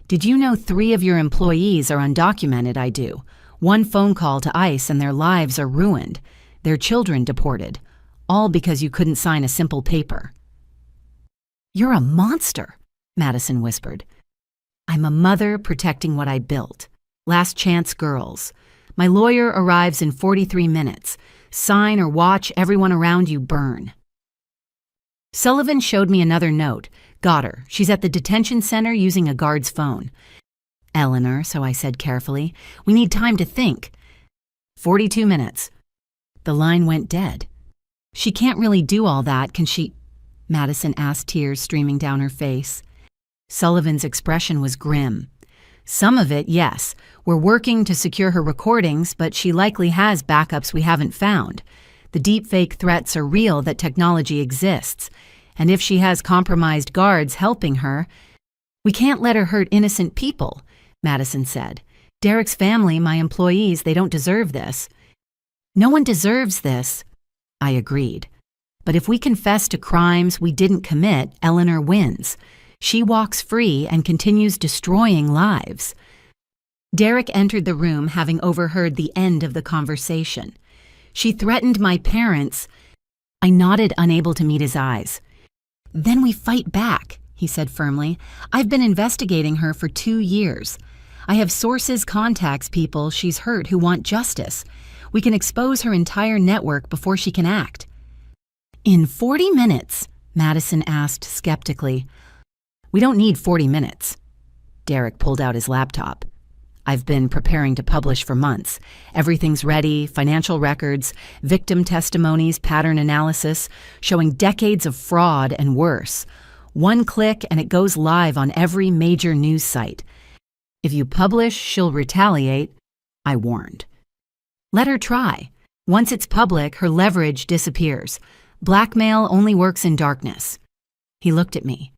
Did you know 3 of your employees are undocumented? I do. 1 phone call to ICE and their lives are ruined. Their children deported. All because you couldn't sign a simple paper. You're a monster, Madison whispered. I'm a mother protecting what I built. Last chance girls. My lawyer arrives in 43 minutes. Sign or watch everyone around you burn. Sullivan showed me another note. Got her. She's at the detention center using a guard's phone. Eleanor, so I said carefully, we need time to think. 42 minutes. The line went dead. She can't really do all that, can she? Madison asked, tears streaming down her face. Sullivan's expression was grim. Some of it, yes. We're working to secure her recordings, but she likely has backups we haven't found. The deepfake threats are real that technology exists. And if she has compromised guards helping her, we can't let her hurt innocent people, Madison said. Derek's family, my employees, they don't deserve this. No one deserves this, I agreed. But if we confess to crimes we didn't commit, Eleanor wins. She walks free and continues destroying lives. Derek entered the room, having overheard the end of the conversation. She threatened my parents. I nodded, unable to meet his eyes. Then we fight back, he said firmly. I've been investigating her for 2 years. I have sources, contacts, people she's hurt who want justice. We can expose her entire network before she can act. In 40 minutes, Madison asked skeptically. We don't need 40 minutes. Derek pulled out his laptop. I've been preparing to publish for months. Everything's ready, financial records, victim testimonies, pattern analysis, showing decades of fraud and worse. 1 click and it goes live on every major news site. If you publish, she'll retaliate, I warned. Let her try. Once it's public, her leverage disappears. Blackmail only works in darkness. He looked at me.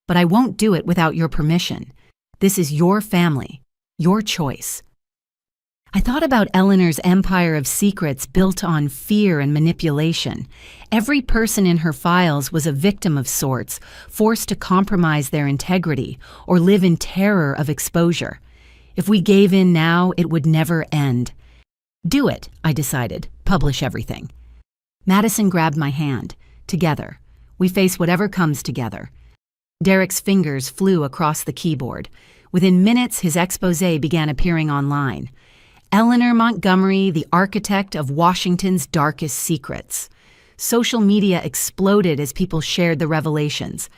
But I won't do it without your permission. This is your family, your choice. I thought about Eleanor's empire of secrets built on fear and manipulation. Every person in her files was a victim of sorts, forced to compromise their integrity or live in terror of exposure. If we gave in now, it would never end. Do it, I decided. Publish everything. Madison grabbed my hand. Together. We face whatever comes together. Derek's fingers flew across the keyboard. Within minutes, his exposé began appearing online. Eleanor Montgomery, the architect of Washington's darkest secrets. Social media exploded as people shared the revelations.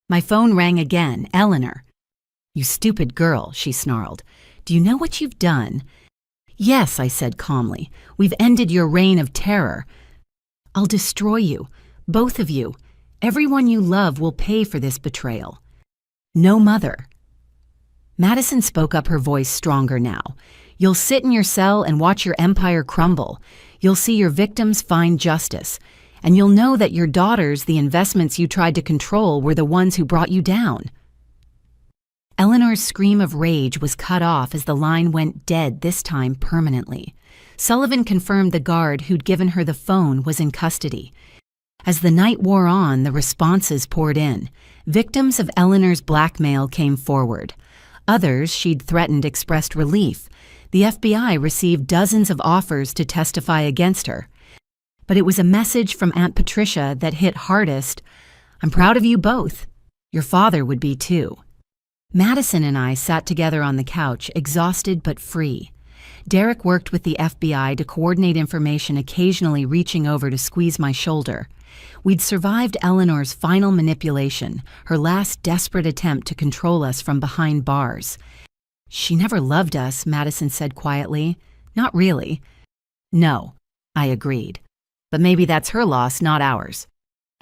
My phone rang again. Eleanor. You stupid girl, she snarled. Do you know what you've done? Yes, I said calmly. We've ended your reign of terror. I'll destroy you, both of you. Everyone you love will pay for this betrayal. No mother. Madison spoke up, her voice stronger now. You'll sit in your cell and watch your empire crumble. You'll see your victims find justice. And you'll know that your daughters, the investments you tried to control, were the ones who brought you down. Eleanor's scream of rage was cut off as the line went dead, this time permanently. Sullivan confirmed the guard who'd given her the phone was in custody. As the night wore on, the responses poured in. Victims of Eleanor's blackmail came forward. Others she'd threatened expressed relief. The FBI received dozens of offers to testify against her. But it was a message from Aunt Patricia that hit hardest. I'm proud of you both. Your father would be too. Madison and I sat together on the couch, exhausted but free. Derek worked with the FBI to coordinate information, occasionally reaching over to squeeze my shoulder. We'd survived Eleanor's final manipulation, her last desperate attempt to control us from behind bars. She never loved us, Madison said quietly. Not really. No, I agreed. But maybe that's her loss, not ours.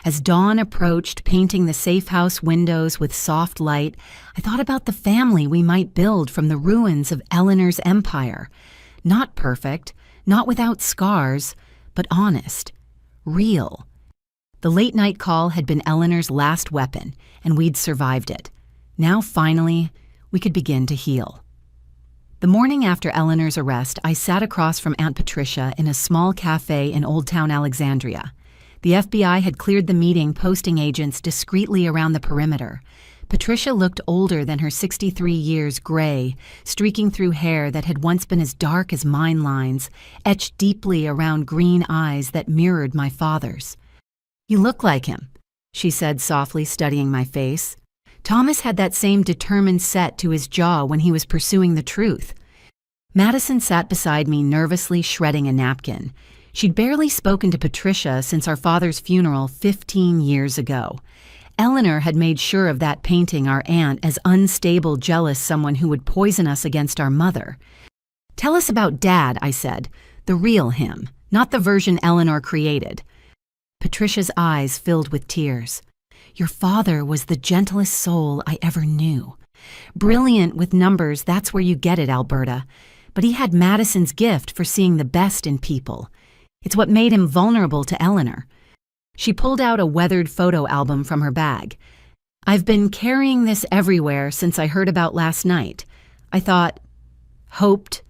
As dawn approached, painting the safe house windows with soft light, I thought about the family we might build from the ruins of Eleanor's empire. Not perfect, not without scars, but honest, real. The late-night call had been Eleanor's last weapon, and we'd survived it. Now, finally, we could begin to heal. The morning after Eleanor's arrest, I sat across from Aunt Patricia in a small cafe in Old Town Alexandria. The FBI had cleared the meeting, posting agents discreetly around the perimeter. Patricia looked older than her 63 years, gray, streaking through hair that had once been as dark as mine lines, etched deeply around green eyes that mirrored my father's. "You look like him," she said softly, studying my face. Thomas had that same determined set to his jaw when he was pursuing the truth. Madison sat beside me, nervously shredding a napkin. She'd barely spoken to Patricia since our father's funeral 15 years ago. Eleanor had made sure of that, painting our aunt as unstable, jealous someone who would poison us against our mother. "Tell us about Dad," I said. "The real him, not the version Eleanor created." Patricia's eyes filled with tears. "Your father was the gentlest soul I ever knew. Brilliant with numbers, that's where you get it, Alberta. But he had Madison's gift for seeing the best in people. It's what made him vulnerable to Eleanor." She pulled out a weathered photo album from her bag. "I've been carrying this everywhere since I heard about last night. I hoped,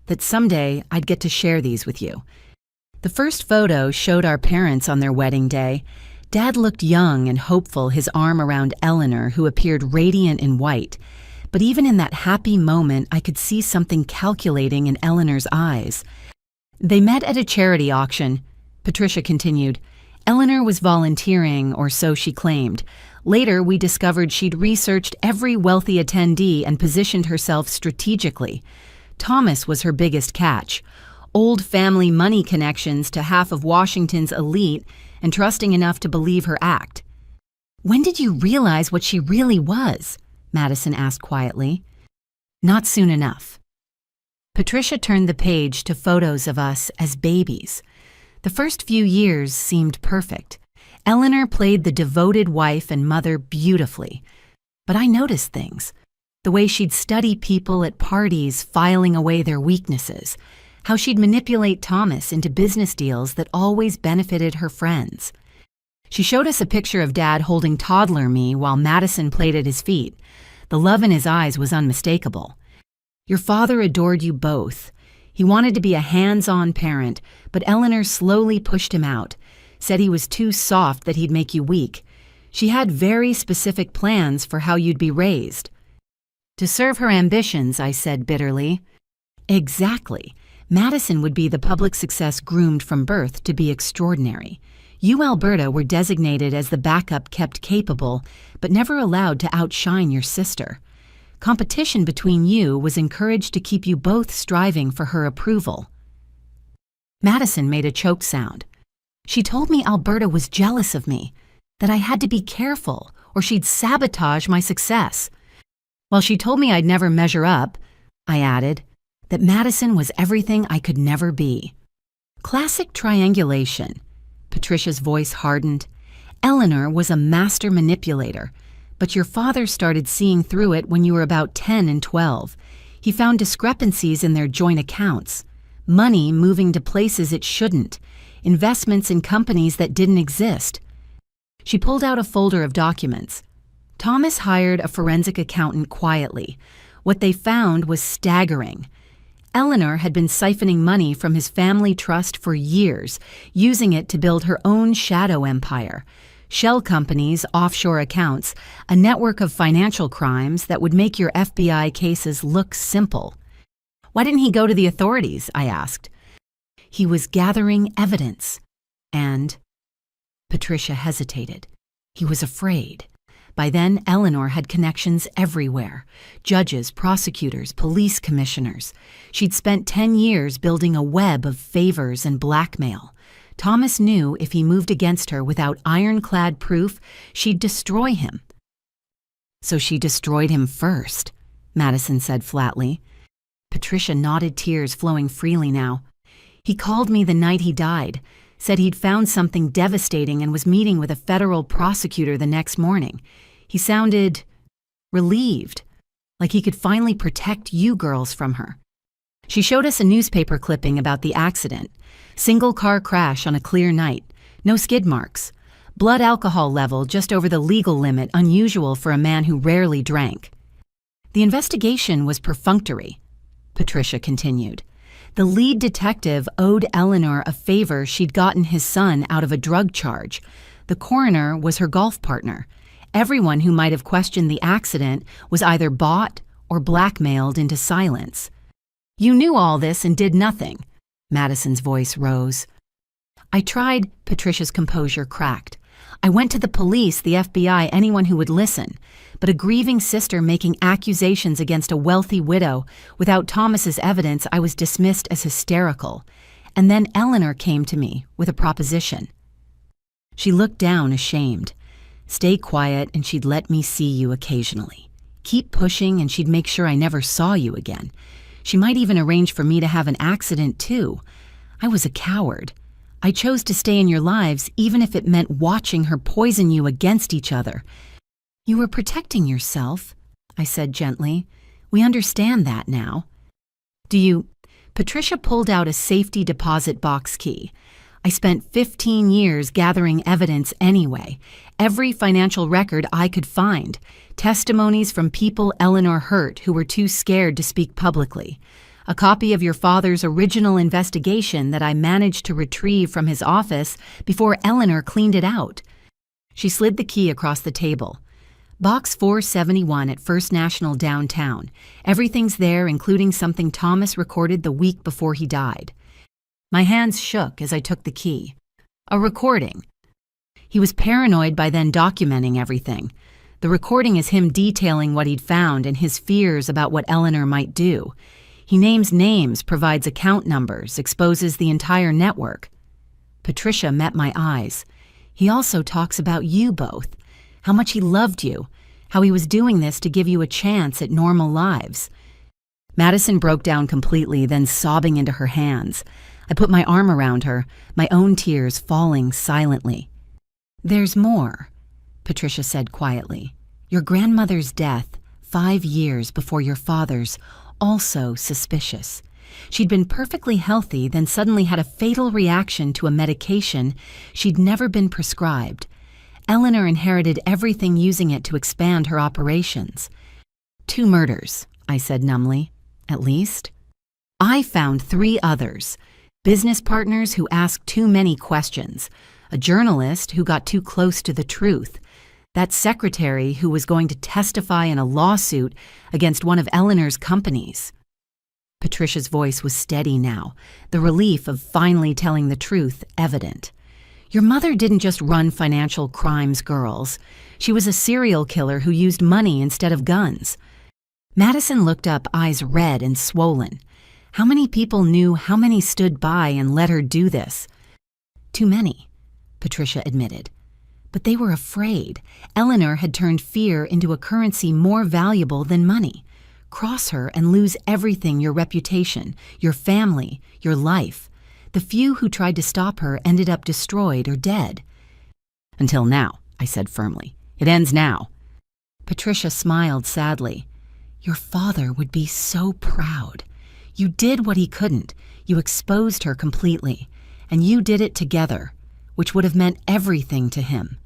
that someday I'd get to share these with you." The first photo showed our parents on their wedding day. Dad looked young and hopeful, his arm around Eleanor, who appeared radiant in white. But even in that happy moment, I could see something calculating in Eleanor's eyes. "They met at a charity auction," Patricia continued. "Eleanor was volunteering, or so she claimed. Later, we discovered she'd researched every wealthy attendee and positioned herself strategically. Thomas was her biggest catch. Old family money connections to half of Washington's elite, and trusting enough to believe her act." "When did you realize what she really was?" Madison asked quietly. "Not soon enough." Patricia turned the page to photos of us as babies. The first few years seemed perfect. Eleanor played the devoted wife and mother beautifully. But I noticed things. The way she'd study people at parties, filing away their weaknesses. How she'd manipulate Thomas into business deals that always benefited her friends. She showed us a picture of Dad holding toddler me while Madison played at his feet. The love in his eyes was unmistakable. "Your father adored you both. He wanted to be a hands-on parent, but Eleanor slowly pushed him out, said he was too soft, that he'd make you weak. She had very specific plans for how you'd be raised." "To serve her ambitions," I said bitterly. "Exactly. Madison would be the public success groomed from birth to be extraordinary. You, Alberta, were designated as the backup kept capable, but never allowed to outshine your sister. Competition between you was encouraged to keep you both striving for her approval." Madison made a choked sound. "She told me Alberta was jealous of me, that I had to be careful or she'd sabotage my success. Well, she told me I'd never measure up," I added, "that Madison was everything I could never be." "Classic triangulation." Patricia's voice hardened. "Eleanor was a master manipulator, but your father started seeing through it when you were about 10 and 12. He found discrepancies in their joint accounts, money moving to places it shouldn't, investments in companies that didn't exist." She pulled out a folder of documents. "Thomas hired a forensic accountant quietly. What they found was staggering. Eleanor had been siphoning money from his family trust for years, using it to build her own shadow empire. Shell companies, offshore accounts, a network of financial crimes that would make your FBI cases look simple." "Why didn't he go to the authorities?" I asked. "He was gathering evidence. And—" Patricia hesitated. "He was afraid. By then, Eleanor had connections everywhere. Judges, prosecutors, police commissioners. She'd spent 10 years building a web of favors and blackmail. Thomas knew if he moved against her without ironclad proof, she'd destroy him. So she destroyed him first," Madison said flatly. Patricia nodded, tears flowing freely now. He called me the night he died, said he'd found something devastating and was meeting with a federal prosecutor the next morning. He sounded relieved, like he could finally protect you girls from her. She showed us a newspaper clipping about the accident. Single-car crash on a clear night. No skid marks. Blood alcohol level just over the legal limit, unusual for a man who rarely drank. The investigation was perfunctory, Patricia continued. The lead detective owed Eleanor a favor she'd gotten his son out of a drug charge. The coroner was her golf partner. Everyone who might have questioned the accident was either bought or blackmailed into silence. You knew all this and did nothing. Madison's voice rose. I tried, Patricia's composure cracked. I went to the police, the FBI, anyone who would listen. But a grieving sister making accusations against a wealthy widow without Thomas's evidence, I was dismissed as hysterical. And then Eleanor came to me with a proposition. She looked down, ashamed. Stay quiet and she'd let me see you occasionally. Keep pushing and she'd make sure I never saw you again. She might even arrange for me to have an accident too. I was a coward. I chose to stay in your lives even if it meant watching her poison you against each other. You were protecting yourself, I said gently. We understand that now. Do you? Patricia pulled out a safety deposit box key. I spent 15 years gathering evidence anyway. Every financial record I could find. Testimonies from people Eleanor hurt who were too scared to speak publicly. A copy of your father's original investigation that I managed to retrieve from his office before Eleanor cleaned it out. She slid the key across the table. Box 471 at First National downtown. Everything's there, including something Thomas recorded the week before he died. My hands shook as I took the key. A recording. He was paranoid by then, documenting everything. The recording is him detailing what he'd found and his fears about what Eleanor might do. He names names, provides account numbers, exposes the entire network. Patricia met my eyes. He also talks about you both, how much he loved you, how he was doing this to give you a chance at normal lives. Madison broke down completely, then sobbing into her hands. I put my arm around her, my own tears falling silently. There's more, Patricia said quietly. Your grandmother's death, 5 years before your father's, also suspicious. She'd been perfectly healthy, then suddenly had a fatal reaction to a medication she'd never been prescribed. Eleanor inherited everything, using it to expand her operations. 2 murders, I said numbly. At least. I found 3 others. Business partners who asked too many questions. A journalist who got too close to the truth. That secretary who was going to testify in a lawsuit against one of Eleanor's companies. Patricia's voice was steady now, the relief of finally telling the truth evident. Your mother didn't just run financial crimes, girls. She was a serial killer who used money instead of guns. Madison looked up, eyes red and swollen. How many people knew, how many stood by and let her do this? Too many, Patricia admitted. But they were afraid. Eleanor had turned fear into a currency more valuable than money. Cross her and lose everything, your reputation, your family, your life. The few who tried to stop her ended up destroyed or dead. Until now, I said firmly. It ends now. Patricia smiled sadly. Your father would be so proud. You did what he couldn't. You exposed her completely. And you did it together, which would have meant everything to him.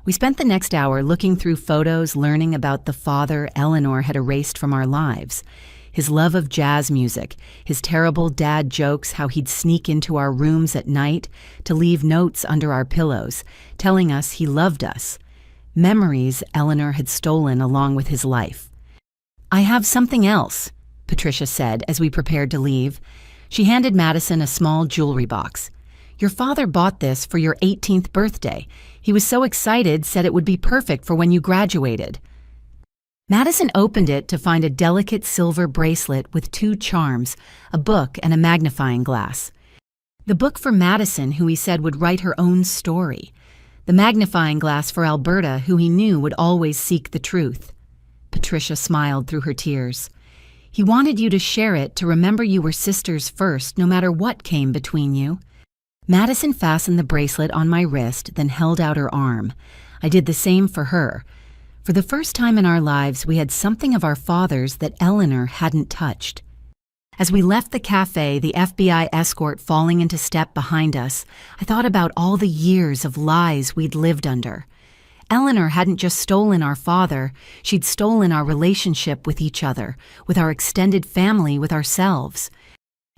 We spent the next hour looking through photos, learning about the father Eleanor had erased from our lives. His love of jazz music, his terrible dad jokes, how he'd sneak into our rooms at night to leave notes under our pillows, telling us he loved us. Memories Eleanor had stolen along with his life. I have something else, Patricia said as we prepared to leave. She handed Madison a small jewelry box. Your father bought this for your 18th birthday. He was so excited, said it would be perfect for when you graduated. Madison opened it to find a delicate silver bracelet with 2 charms, a book and a magnifying glass. The book for Madison, who he said would write her own story. The magnifying glass for Alberta, who he knew would always seek the truth. Patricia smiled through her tears. "He wanted you to share it, to remember you were sisters first, no matter what came between you." Madison fastened the bracelet on my wrist, then held out her arm. I did the same for her. For the first time in our lives, we had something of our father's that Eleanor hadn't touched. As we left the cafe, the FBI escort falling into step behind us, I thought about all the years of lies we'd lived under. Eleanor hadn't just stolen our father, she'd stolen our relationship with each other, with our extended family, with ourselves.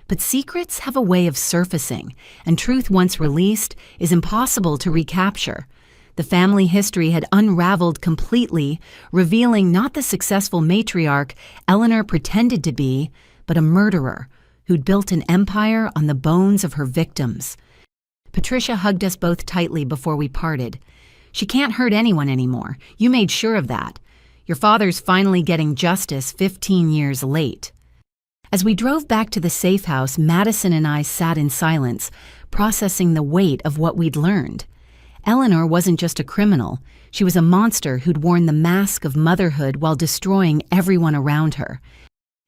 But secrets have a way of surfacing, and truth once released is impossible to recapture. The family history had unraveled completely, revealing not the successful matriarch Eleanor pretended to be, but a murderer who'd built an empire on the bones of her victims. Patricia hugged us both tightly before we parted. "She can't hurt anyone anymore. You made sure of that. Your father's finally getting justice 15 years late." As we drove back to the safe house, Madison and I sat in silence, processing the weight of what we'd learned. Eleanor wasn't just a criminal. She was a monster who'd worn the mask of motherhood while destroying everyone around her.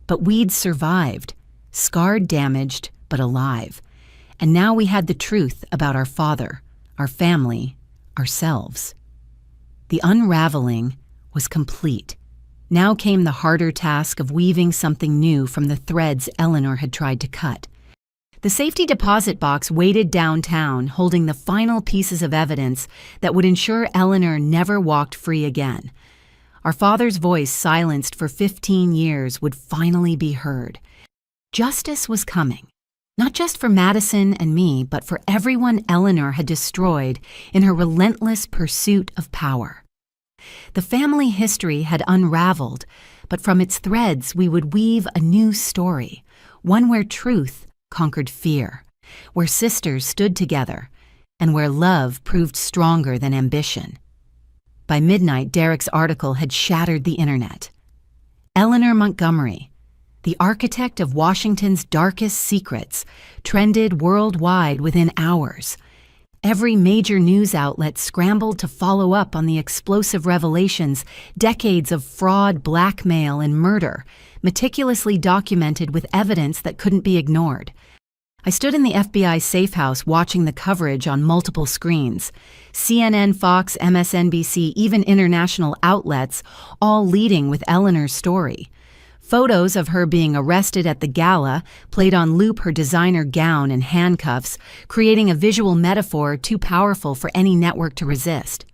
But we'd survived, scarred, damaged, but alive. And now we had the truth about our father, our family, ourselves. The unraveling was complete. Now came the harder task of weaving something new from the threads Eleanor had tried to cut. The safety deposit box waited downtown, holding the final pieces of evidence that would ensure Eleanor never walked free again. Our father's voice, silenced for 15 years, would finally be heard. Justice was coming, not just for Madison and me, but for everyone Eleanor had destroyed in her relentless pursuit of power. The family history had unraveled, but from its threads we would weave a new story, one where truth conquered fear, where sisters stood together, and where love proved stronger than ambition. By midnight, Derek's article had shattered the internet. Eleanor Montgomery, the architect of Washington's darkest secrets, trended worldwide within hours. Every major news outlet scrambled to follow up on the explosive revelations, decades of fraud, blackmail, and murder, meticulously documented with evidence that couldn't be ignored. I stood in the FBI safe house watching the coverage on multiple screens. CNN, Fox, MSNBC, even international outlets, all leading with Eleanor's story. Photos of her being arrested at the gala played on loop her designer gown and handcuffs, creating a visual metaphor too powerful for any network to resist.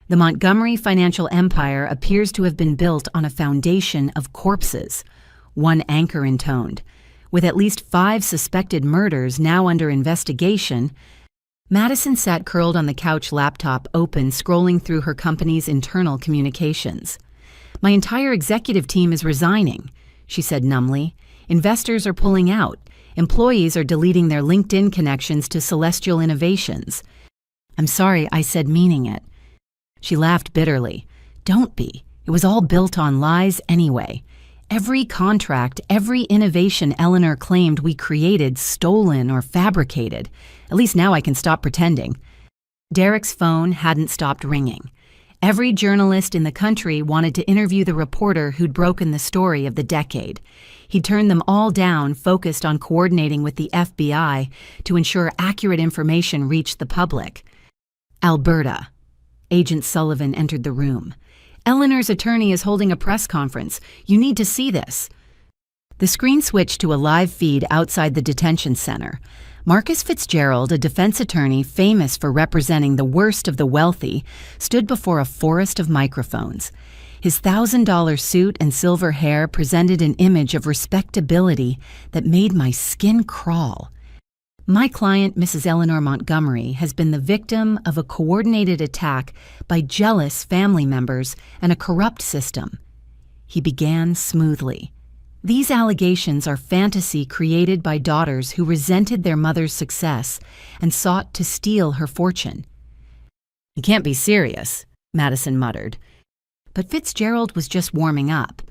The Montgomery financial empire appears to have been built on a foundation of corpses, one anchor intoned. With at least 5 suspected murders now under investigation, Madison sat curled on the couch, laptop open, scrolling through her company's internal communications. "My entire executive team is resigning," she said numbly. "Investors are pulling out. Employees are deleting their LinkedIn connections to Celestial Innovations." "I'm sorry," I said, meaning it. She laughed bitterly. "Don't be. It was all built on lies anyway. Every contract, every innovation Eleanor claimed we created, stolen or fabricated. At least now I can stop pretending." Derek's phone hadn't stopped ringing. Every journalist in the country wanted to interview the reporter who'd broken the story of the decade. He turned them all down, focused on coordinating with the FBI to ensure accurate information reached the public. "Alberta." Agent Sullivan entered the room. "Eleanor's attorney is holding a press conference. You need to see this." The screen switched to a live feed outside the detention center. Marcus Fitzgerald, a defense attorney famous for representing the worst of the wealthy, stood before a forest of microphones. His $1,000 suit and silver hair presented an image of respectability that made my skin crawl. "My client, Mrs. Eleanor Montgomery, has been the victim of a coordinated attack by jealous family members and a corrupt system." He began smoothly. "These allegations are fantasy created by daughters who resented their mother's success and sought to steal her fortune." "You can't be serious," Madison muttered. But Fitzgerald was just warming up.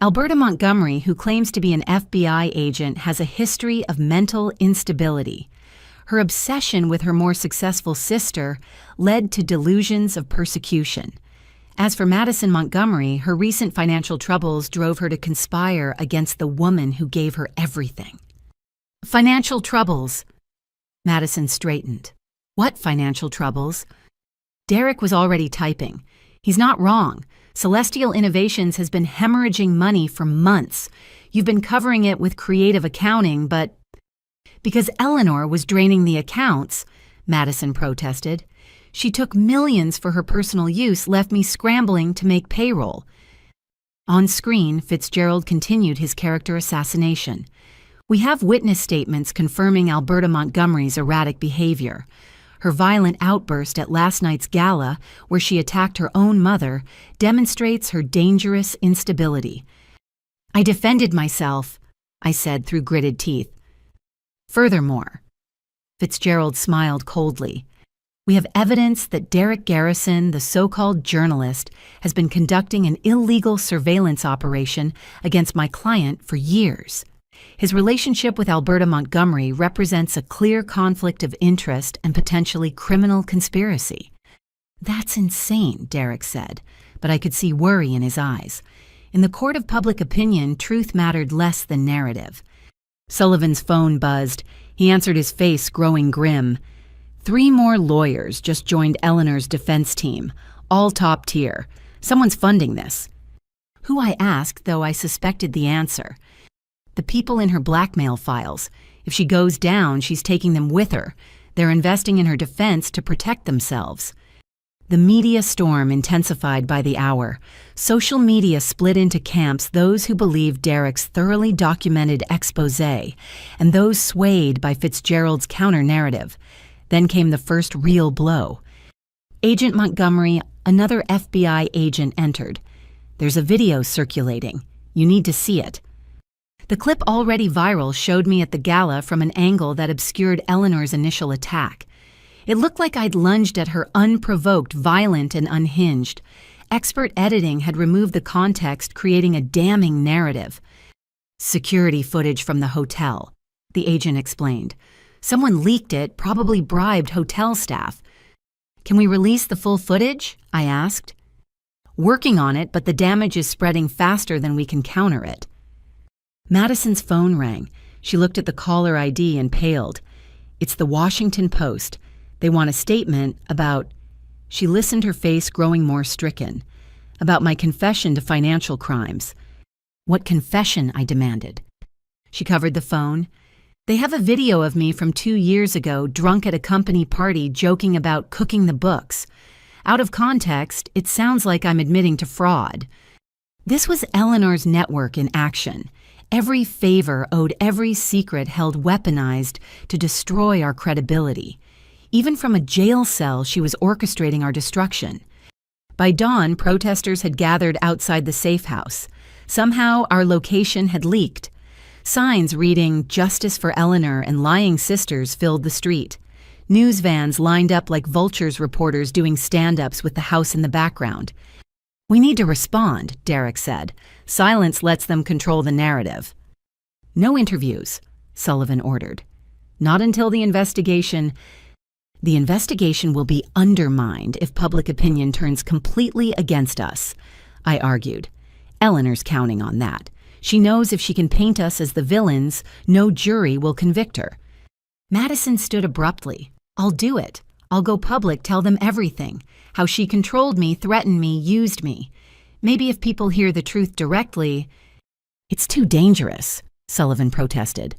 "Alberta Montgomery, who claims to be an FBI agent, has a history of mental instability. Her obsession with her more successful sister led to delusions of persecution. As for Madison Montgomery, her recent financial troubles drove her to conspire against the woman who gave her everything. Financial troubles. Madison straightened. What financial troubles? Derek was already typing. He's not wrong. Celestial Innovations has been hemorrhaging money for months. You've been covering it with creative accounting, but because Eleanor was draining the accounts, Madison protested. She took millions for her personal use, left me scrambling to make payroll. On screen, Fitzgerald continued his character assassination. We have witness statements confirming Alberta Montgomery's erratic behavior. Her violent outburst at last night's gala, where she attacked her own mother, demonstrates her dangerous instability. I defended myself, I said through gritted teeth. Furthermore, Fitzgerald smiled coldly. We have evidence that Derek Garrison, the so-called journalist, has been conducting an illegal surveillance operation against my client for years. His relationship with Alberta Montgomery represents a clear conflict of interest and potentially criminal conspiracy. That's insane, Derek said, but I could see worry in his eyes. In the court of public opinion, truth mattered less than narrative. Sullivan's phone buzzed. He answered, his face growing grim. 3 more lawyers just joined Eleanor's defense team, all top tier. Someone's funding this. Who, I asked, though I suspected the answer. The people in her blackmail files. If she goes down, she's taking them with her. They're investing in her defense to protect themselves. The media storm intensified by the hour. Social media split into camps, those who believed Derek's thoroughly documented exposé and those swayed by Fitzgerald's counter-narrative. Then came the first real blow. Agent Montgomery, another FBI agent, entered. There's a video circulating. You need to see it. The clip, already viral, showed me at the gala from an angle that obscured Eleanor's initial attack. It looked like I'd lunged at her unprovoked, violent, and unhinged. Expert editing had removed the context, creating a damning narrative. Security footage from the hotel, the agent explained. Someone leaked it, probably bribed hotel staff. Can we release the full footage? I asked. Working on it, but the damage is spreading faster than we can counter it. Madison's phone rang. She looked at the caller ID and paled. It's the Washington Post. They want a statement about... She listened, her face growing more stricken. About my confession to financial crimes. What confession? I demanded. She covered the phone. They have a video of me from 2 years ago, drunk at a company party, joking about cooking the books. Out of context, it sounds like I'm admitting to fraud. This was Eleanor's network in action. Every favor owed, every secret held weaponized to destroy our credibility. Even from a jail cell, she was orchestrating our destruction. By dawn, protesters had gathered outside the safe house. Somehow, our location had leaked. Signs reading "Justice for Eleanor" and "Lying Sisters" filled the street. News vans lined up like vultures, reporters doing stand-ups with the house in the background. We need to respond, Derek said. Silence lets them control the narrative. No interviews, Sullivan ordered. Not until the investigation... The investigation will be undermined if public opinion turns completely against us, I argued. Eleanor's counting on that. She knows if she can paint us as the villains, no jury will convict her. Madison stood abruptly. I'll do it. I'll go public, tell them everything. How she controlled me, threatened me, used me. Maybe if people hear the truth directly... It's too dangerous, Sullivan protested.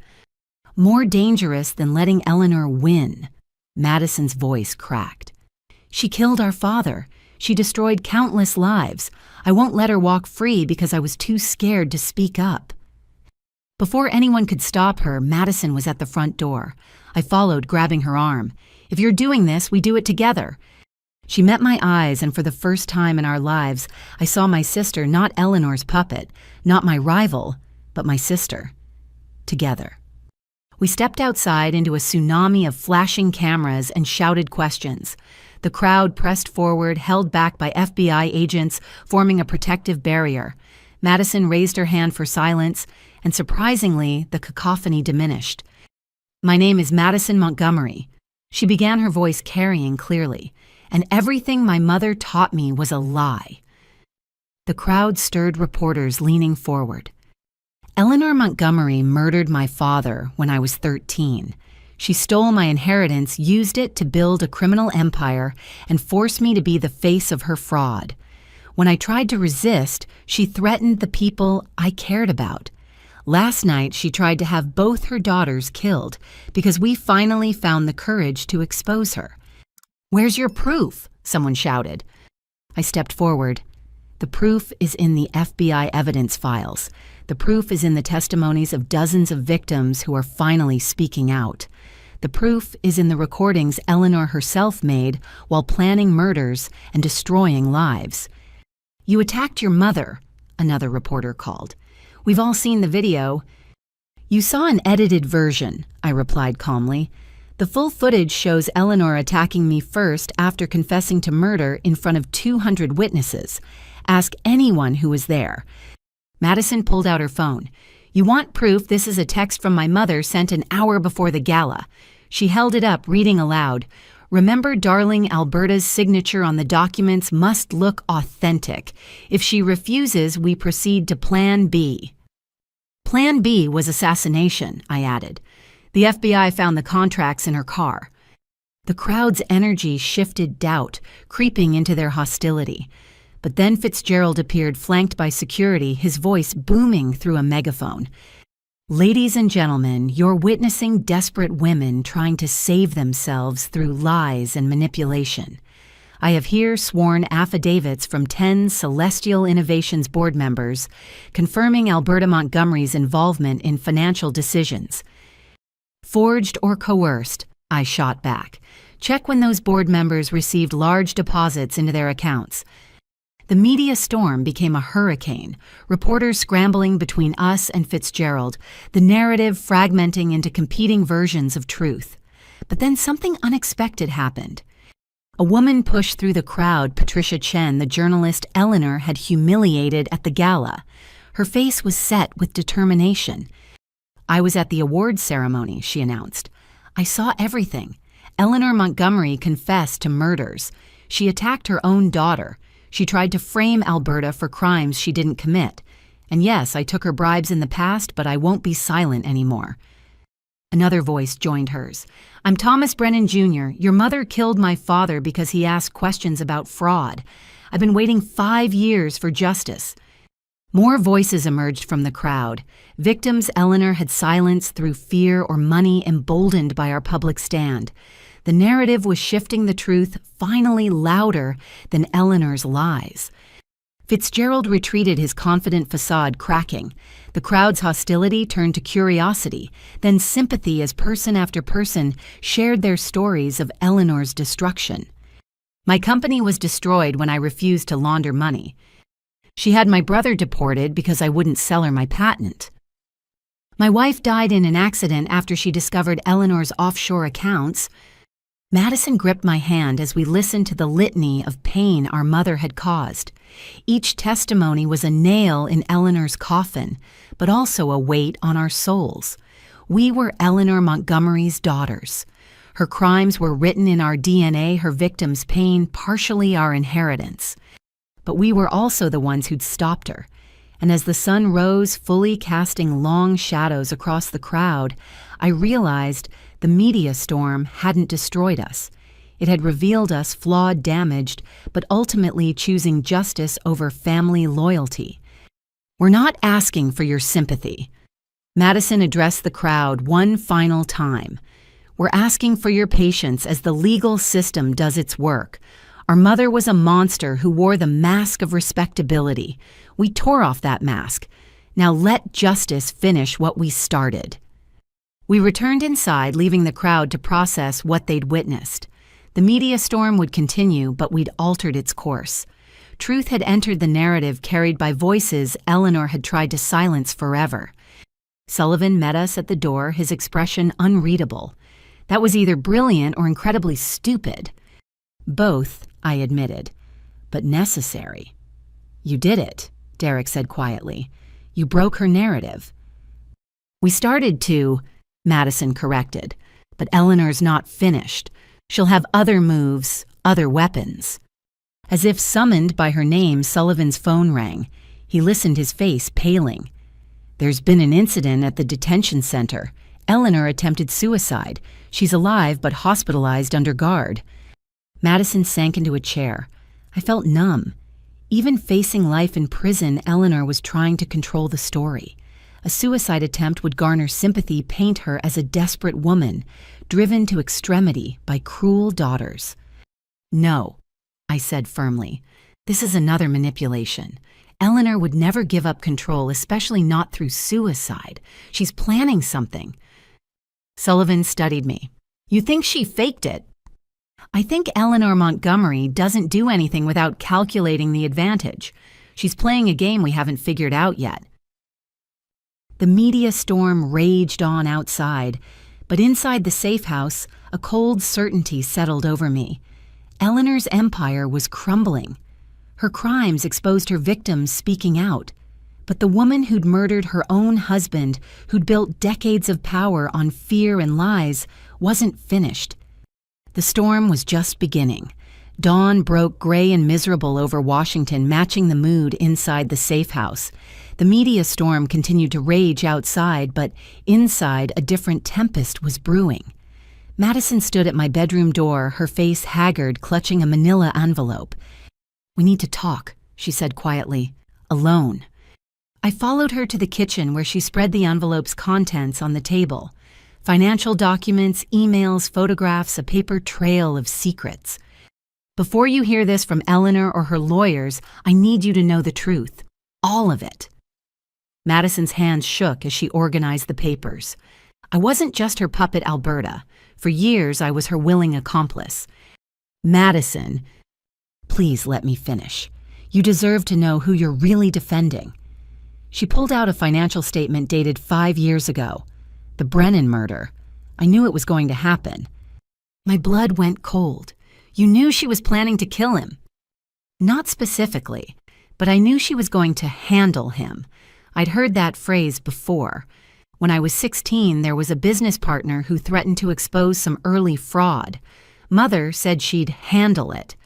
More dangerous than letting Eleanor win. Madison's voice cracked. She killed our father. She destroyed countless lives. I won't let her walk free because I was too scared to speak up. Before anyone could stop her, Madison was at the front door. I followed, grabbing her arm. If you're doing this, we do it together. She met my eyes, and for the first time in our lives, I saw my sister, not Eleanor's puppet, not my rival, but my sister. Together. We stepped outside into a tsunami of flashing cameras and shouted questions. The crowd pressed forward, held back by FBI agents, forming a protective barrier. Madison raised her hand for silence, and surprisingly, the cacophony diminished. My name is Madison Montgomery. She began, her voice carrying clearly. And everything my mother taught me was a lie. The crowd stirred reporters leaning forward. Eleanor Montgomery murdered my father when I was 13. She stole my inheritance, used it to build a criminal empire, and forced me to be the face of her fraud. When I tried to resist, she threatened the people I cared about. Last night, she tried to have both her daughters killed because we finally found the courage to expose her. "Where's your proof?" someone shouted. I stepped forward. "The proof is in the FBI evidence files. The proof is in the testimonies of dozens of victims who are finally speaking out. The proof is in the recordings Eleanor herself made while planning murders and destroying lives." "You attacked your mother," another reporter called. "We've all seen the video." "You saw an edited version," I replied calmly. "The full footage shows Eleanor attacking me first after confessing to murder in front of 200 witnesses. Ask anyone who was there." Madison pulled out her phone. "You want proof? This is a text from my mother sent an hour before the gala." She held it up, reading aloud. "Remember, darling, Alberta's signature on the documents must look authentic. If she refuses, we proceed to Plan B." Plan B was assassination, I added. The FBI found the contracts in her car. The crowd's energy shifted doubt, creeping into their hostility. But then Fitzgerald appeared, flanked by security, his voice booming through a megaphone. "Ladies and gentlemen, you're witnessing desperate women trying to save themselves through lies and manipulation. I have here sworn affidavits from 10 Celestial Innovations board members confirming Alberta Montgomery's involvement in financial decisions." "Forged or coerced," I shot back. "Check when those board members received large deposits into their accounts." The media storm became a hurricane, reporters scrambling between us and Fitzgerald, the narrative fragmenting into competing versions of truth. But then something unexpected happened. A woman pushed through the crowd Patricia Chen, the journalist Eleanor had humiliated at the gala. Her face was set with determination. "I was at the awards ceremony," she announced. "I saw everything. Eleanor Montgomery confessed to murders. She attacked her own daughter. She tried to frame Alberta for crimes she didn't commit. And yes, I took her bribes in the past, but I won't be silent anymore." Another voice joined hers. "I'm Thomas Brennan Jr. Your mother killed my father because he asked questions about fraud. I've been waiting 5 years for justice." More voices emerged from the crowd. Victims Eleanor had silenced through fear or money, emboldened by our public stand. The narrative was shifting the truth, finally louder than Eleanor's lies. Fitzgerald retreated, his confident facade cracking. The crowd's hostility turned to curiosity, then sympathy as person after person shared their stories of Eleanor's destruction. "My company was destroyed when I refused to launder money. She had my brother deported because I wouldn't sell her my patent. My wife died in an accident after she discovered Eleanor's offshore accounts." Madison gripped my hand as we listened to the litany of pain our mother had caused. Each testimony was a nail in Eleanor's coffin, but also a weight on our souls. We were Eleanor Montgomery's daughters. Her crimes were written in our DNA, her victims' pain partially our inheritance. But we were also the ones who'd stopped her. And as the sun rose, fully casting long shadows across the crowd, I realized the media storm hadn't destroyed us. It had revealed us flawed, damaged, but ultimately choosing justice over family loyalty. "We're not asking for your sympathy." Madison addressed the crowd one final time. "We're asking for your patience as the legal system does its work. Our mother was a monster who wore the mask of respectability. We tore off that mask. Now let justice finish what we started." We returned inside, leaving the crowd to process what they'd witnessed. The media storm would continue, but we'd altered its course. Truth had entered the narrative carried by voices Eleanor had tried to silence forever. Sullivan met us at the door, his expression unreadable. That was either brilliant or incredibly stupid. "Both," I admitted, "but necessary." "You did it," Derek said quietly. "You broke her narrative." "We started to," Madison corrected, "but Eleanor's not finished. She'll have other moves, other weapons." As if summoned by her name, Sullivan's phone rang. He listened, his face paling. "There's been an incident at the detention center. Eleanor attempted suicide. She's alive but hospitalized under guard." Madison sank into a chair. I felt numb. Even facing life in prison, Eleanor was trying to control the story. A suicide attempt would garner sympathy, paint her as a desperate woman, driven to extremity by cruel daughters. "No," I said firmly. "This is another manipulation. Eleanor would never give up control, especially not through suicide. She's planning something." Sullivan studied me. "You think she faked it?" "I think Eleanor Montgomery doesn't do anything without calculating the advantage. She's playing a game we haven't figured out yet." The media storm raged on outside, but inside the safe house, a cold certainty settled over me. Eleanor's empire was crumbling. Her crimes exposed her victims speaking out. But the woman who'd murdered her own husband, who'd built decades of power on fear and lies, wasn't finished. The storm was just beginning. Dawn broke gray and miserable over Washington, matching the mood inside the safe house. The media storm continued to rage outside, but inside a different tempest was brewing. Madison stood at my bedroom door, her face haggard, clutching a manila envelope. "We need to talk," she said quietly. "Alone." I followed her to the kitchen where she spread the envelope's contents on the table. Financial documents, emails, photographs, a paper trail of secrets. "Before you hear this from Eleanor or her lawyers, I need you to know the truth. All of it." Madison's hands shook as she organized the papers. I wasn't just her puppet, Alberta. For years, I was her willing accomplice. "Madison, please let me finish. You deserve to know who you're really defending." She pulled out a financial statement dated 5 years ago. The Brennan murder. I knew it was going to happen. My blood went cold. "You knew she was planning to kill him." "Not specifically, but I knew she was going to handle him." I'd heard that phrase before. When I was 16, there was a business partner who threatened to expose some early fraud. Mother said she'd handle it.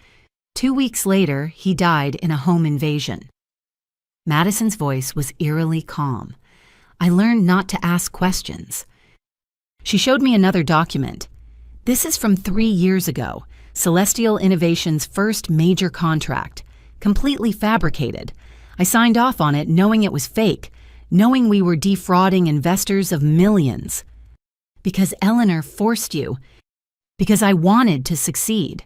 2 weeks later, he died in a home invasion. Madison's voice was eerily calm. I learned not to ask questions. She showed me another document. "This is from 3 years ago, Celestial Innovations' first major contract, completely fabricated. I signed off on it knowing it was fake, knowing we were defrauding investors of millions. Because Eleanor forced you. Because I wanted to succeed."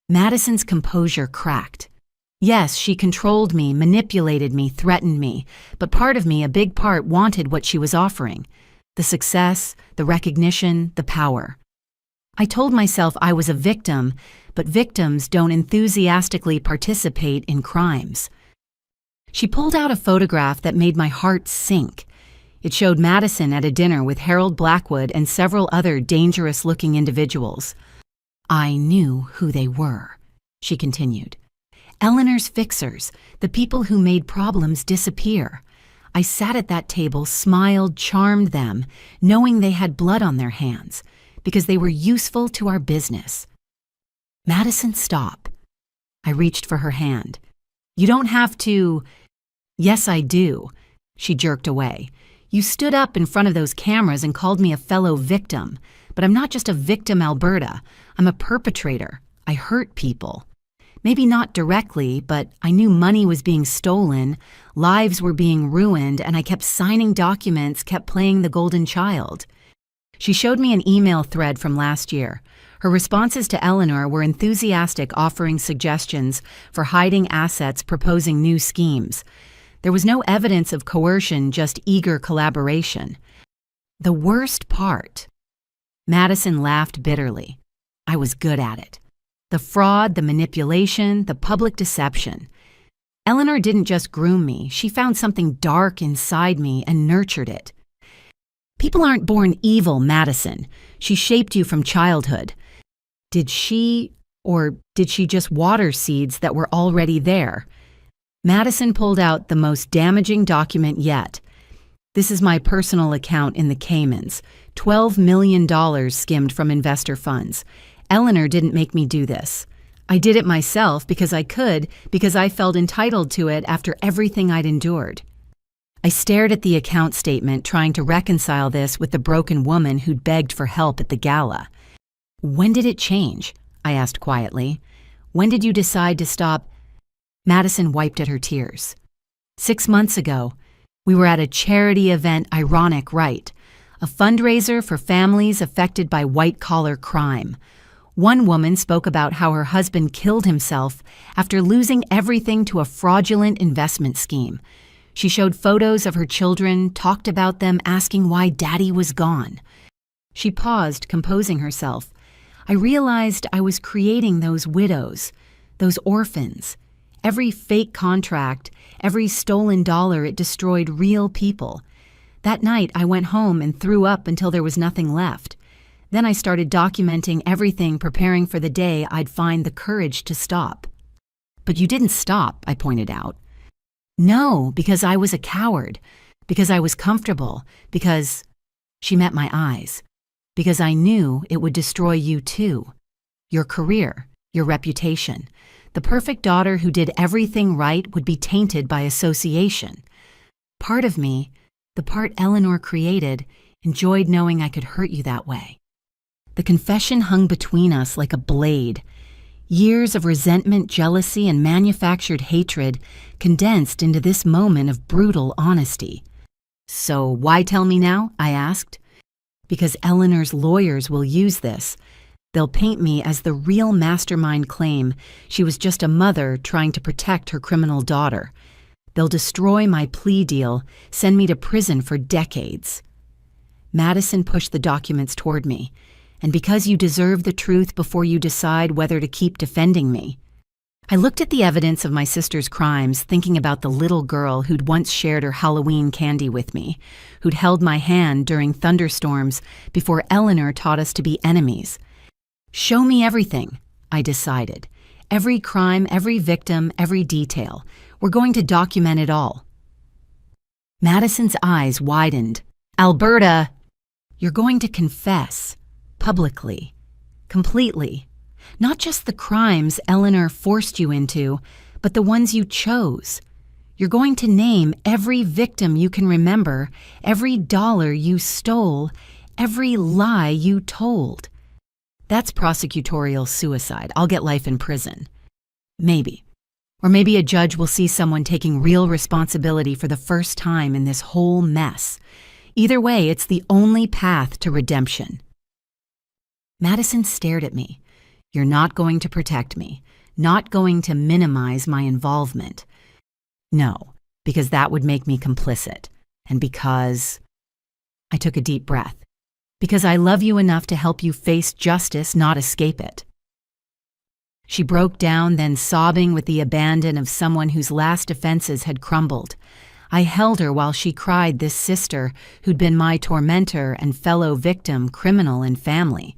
Madison's composure cracked. Yes, she controlled me, manipulated me, threatened me, but part of me, a big part, wanted what she was offering. The success, the recognition, the power. I told myself I was a victim, but victims don't enthusiastically participate in crimes. She pulled out a photograph that made my heart sink. It showed Madison at a dinner with Harold Blackwood and several other dangerous-looking individuals. "I knew who they were," she continued. "Eleanor's fixers, the people who made problems disappear. I sat at that table, smiled, charmed them, knowing they had blood on their hands, because they were useful to our business." "Madison, stop." I reached for her hand. "You don't have to—" "Yes, I do." She jerked away. "You stood up in front of those cameras and called me a fellow victim. But I'm not just a victim, Alberta. I'm a perpetrator. I hurt people. Maybe not directly, but I knew money was being stolen, lives were being ruined, and I kept signing documents, kept playing the golden child." She showed me an email thread from last year. Her responses to Eleanor were enthusiastic, offering suggestions for hiding assets, proposing new schemes. There was no evidence of coercion, just eager collaboration. The worst part. Madison laughed bitterly. I was good at it. The fraud, the manipulation, the public deception. Eleanor didn't just groom me. She found something dark inside me and nurtured it. People aren't born evil, Madison. She shaped you from childhood. Did she just water seeds that were already there? Madison pulled out the most damaging document yet. This is my personal account in the Caymans. $12 million skimmed from investor funds. Eleanor didn't make me do this. I did it myself because I could, because I felt entitled to it after everything I'd endured. I stared at the account statement, trying to reconcile this with the broken woman who'd begged for help at the gala. "When did it change?" I asked quietly. "When did you decide to stop?" Madison wiped at her tears. 6 months ago, we were at a charity event, ironic, right? A fundraiser for families affected by white-collar crime. One woman spoke about how her husband killed himself after losing everything to a fraudulent investment scheme. She showed photos of her children, talked about them, asking why Daddy was gone. She paused, composing herself. I realized I was creating those widows, those orphans. Every fake contract, every stolen dollar, it destroyed real people. That night, I went home and threw up until there was nothing left. Then I started documenting everything, preparing for the day I'd find the courage to stop. "But you didn't stop," I pointed out. "No, because I was a coward, because I was comfortable, because—" She met my eyes. "Because I knew it would destroy you too. Your career, your reputation. The perfect daughter who did everything right would be tainted by association. Part of me, the part Eleanor created, enjoyed knowing I could hurt you that way." The confession hung between us like a blade. Years of resentment, jealousy, and manufactured hatred condensed into this moment of brutal honesty. "So why tell me now?" I asked. "Because Eleanor's lawyers will use this. They'll paint me as the real mastermind, claim she was just a mother trying to protect her criminal daughter. They'll destroy my plea deal, send me to prison for decades." Madison pushed the documents toward me. "And because you deserve the truth before you decide whether to keep defending me." I looked at the evidence of my sister's crimes, thinking about the little girl who'd once shared her Halloween candy with me, who'd held my hand during thunderstorms before Eleanor taught us to be enemies. "Show me everything," I decided. "Every crime, every victim, every detail. We're going to document it all." Madison's eyes widened. "Alberta, you're going to confess. Publicly. Completely. Not just the crimes Eleanor forced you into, but the ones you chose. You're going to name every victim you can remember, every dollar you stole, every lie you told." That's prosecutorial suicide. I'll get life in prison. Maybe. Or maybe a judge will see someone taking real responsibility for the first time in this whole mess. Either way, it's the only path to redemption. Madison stared at me. "You're not going to protect me, not going to minimize my involvement." "No, because that would make me complicit. And because—" I took a deep breath. "Because I love you enough to help you face justice, not escape it." She broke down, then sobbing with the abandon of someone whose last defenses had crumbled. I held her while she cried, this sister who'd been my tormentor and fellow victim, criminal, and family.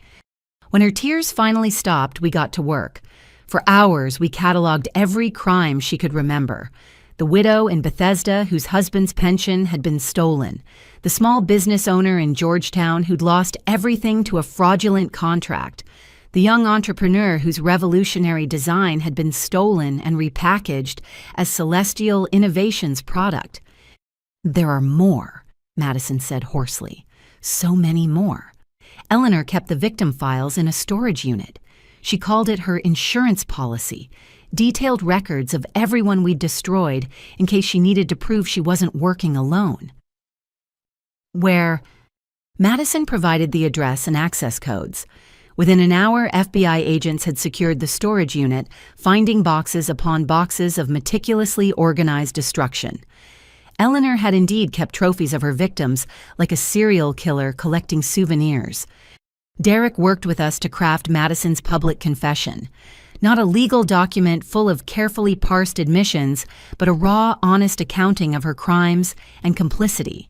When her tears finally stopped, we got to work. For hours, we cataloged every crime she could remember. The widow in Bethesda whose husband's pension had been stolen. The small business owner in Georgetown who'd lost everything to a fraudulent contract. The young entrepreneur whose revolutionary design had been stolen and repackaged as Celestial Innovations product. "There are more," Madison said hoarsely. "So many more." Eleanor kept the victim files in a storage unit. She called it her insurance policy, detailed records of everyone we'd destroyed in case she needed to prove she wasn't working alone. Where? Madison provided the address and access codes. Within an hour, FBI agents had secured the storage unit, finding boxes upon boxes of meticulously organized destruction. Eleanor had indeed kept trophies of her victims, like a serial killer collecting souvenirs. Derek worked with us to craft Madison's public confession. Not a legal document full of carefully parsed admissions, but a raw, honest accounting of her crimes and complicity.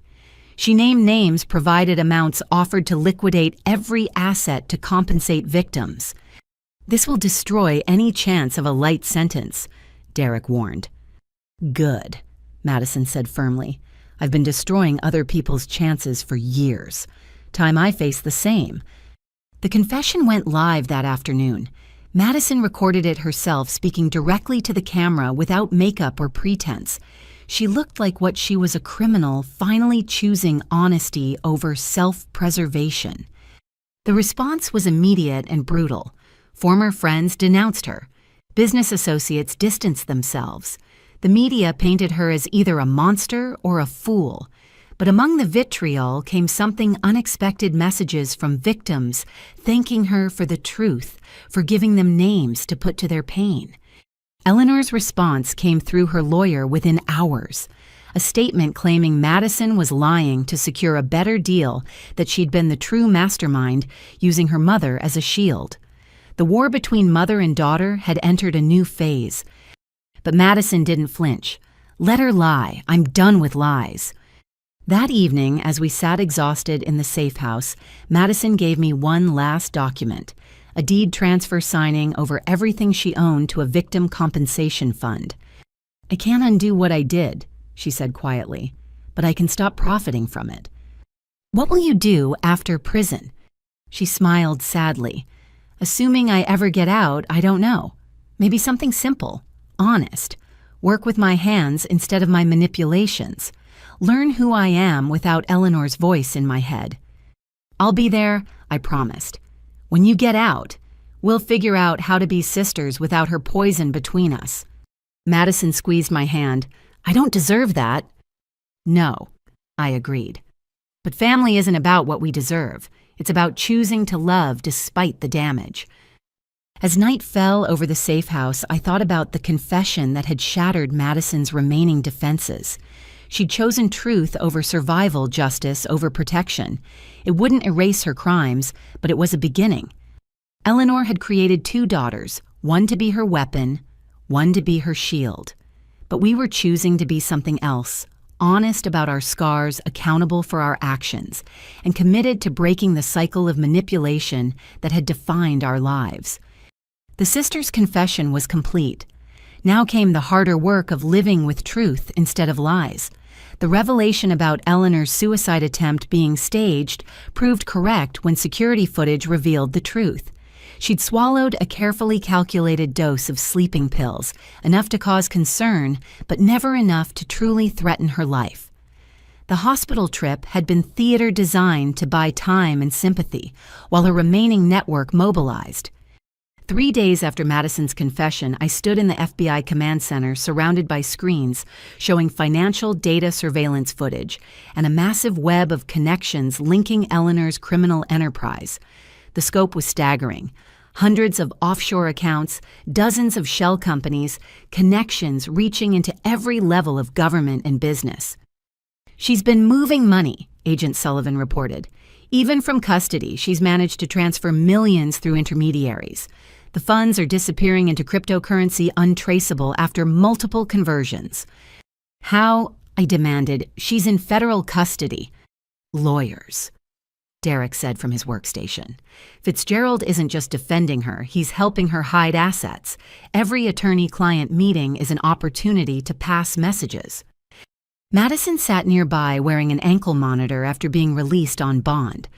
She named names, provided amounts, offered to liquidate every asset to compensate victims. "This will destroy any chance of a light sentence," Derek warned. "Good," Madison said firmly. "I've been destroying other people's chances for years. Time I face the same." The confession went live that afternoon. Madison recorded it herself, speaking directly to the camera without makeup or pretense. She looked like what she was, a criminal finally choosing honesty over self-preservation. The response was immediate and brutal. Former friends denounced her. Business associates distanced themselves. The media painted her as either a monster or a fool. But among the vitriol came something unexpected: messages from victims thanking her for the truth, for giving them names to put to their pain. Eleanor's response came through her lawyer within hours. A statement claiming Madison was lying to secure a better deal, that she'd been the true mastermind, using her mother as a shield. The war between mother and daughter had entered a new phase. But Madison didn't flinch. Let her lie. I'm done with lies. That evening, as we sat exhausted in the safe house, Madison gave me one last document, a deed transfer signing over everything she owned to a victim compensation fund. "I can't undo what I did," she said quietly, "but I can stop profiting from it." "What will you do after prison?" She smiled sadly. "Assuming I ever get out, I don't know. Maybe something simple, honest. Work with my hands instead of my manipulations. Learn who I am without Eleanor's voice in my head. I'll be there," I promised. "When you get out, we'll figure out how to be sisters without her poison between us." Madison squeezed my hand. "I don't deserve that." "No," I agreed. "But family isn't about what we deserve. It's about choosing to love despite the damage." As night fell over the safe house, I thought about the confession that had shattered Madison's remaining defenses. She'd chosen truth over survival, justice over protection. It wouldn't erase her crimes, but it was a beginning. Eleanor had created 2 daughters, one to be her weapon, one to be her shield. But we were choosing to be something else, honest about our scars, accountable for our actions, and committed to breaking the cycle of manipulation that had defined our lives. The sisters' confession was complete. Now came the harder work of living with truth instead of lies. The revelation about Eleanor's suicide attempt being staged proved correct when security footage revealed the truth. She'd swallowed a carefully calculated dose of sleeping pills, enough to cause concern, but never enough to truly threaten her life. The hospital trip had been theater designed to buy time and sympathy, while her remaining network mobilized. 3 days after Madison's confession, I stood in the FBI command center surrounded by screens showing financial data surveillance footage and a massive web of connections linking Eleanor's criminal enterprise. The scope was staggering. Hundreds of offshore accounts, dozens of shell companies, connections reaching into every level of government and business. "She's been moving money," Agent Sullivan reported. "Even from custody, she's managed to transfer millions through intermediaries. The funds are disappearing into cryptocurrency untraceable after multiple conversions." "How?" I demanded. "She's in federal custody." "Lawyers," Derek said from his workstation. "Fitzgerald isn't just defending her, he's helping her hide assets. Every attorney-client meeting is an opportunity to pass messages." Madison sat nearby wearing an ankle monitor after being released on bond.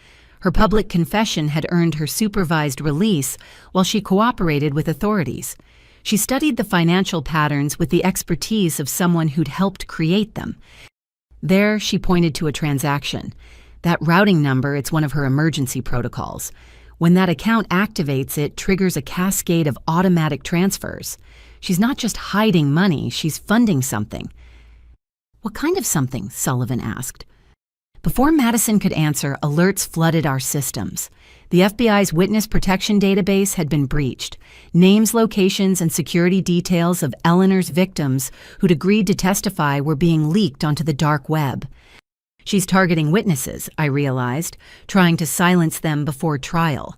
Her public confession had earned her supervised release while she cooperated with authorities. She studied the financial patterns with the expertise of someone who'd helped create them. There, she pointed to a transaction. "That routing number, it's one of her emergency protocols. When that account activates, it triggers a cascade of automatic transfers. She's not just hiding money, she's funding something." "What kind of something?" Sullivan asked. Before Madison could answer, alerts flooded our systems. The FBI's witness protection database had been breached. Names, locations, and security details of Eleanor's victims who'd agreed to testify were being leaked onto the dark web. "She's targeting witnesses," I realized, trying to silence them before trial.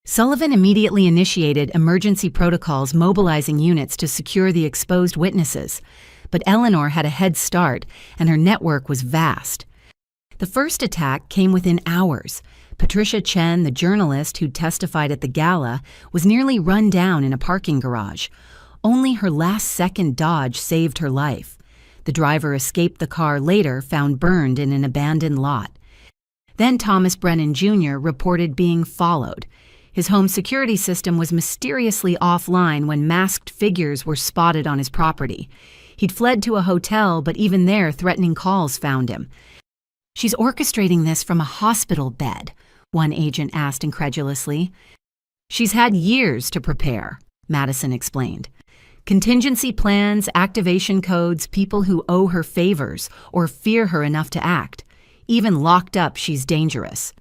Sullivan immediately initiated emergency protocols, mobilizing units to secure the exposed witnesses. But Eleanor had a head start, and her network was vast. The first attack came within hours. Patricia Chen, the journalist who'd testified at the gala, was nearly run down in a parking garage. Only her last-second dodge saved her life. The driver escaped the car later, found burned in an abandoned lot. Then Thomas Brennan Jr. reported being followed. His home security system was mysteriously offline when masked figures were spotted on his property. He'd fled to a hotel, but even there, threatening calls found him. "She's orchestrating this from a hospital bed," one agent asked incredulously. "She's had years to prepare," Madison explained. "Contingency plans, activation codes, people who owe her favors or fear her enough to act. Even locked up, she's dangerous."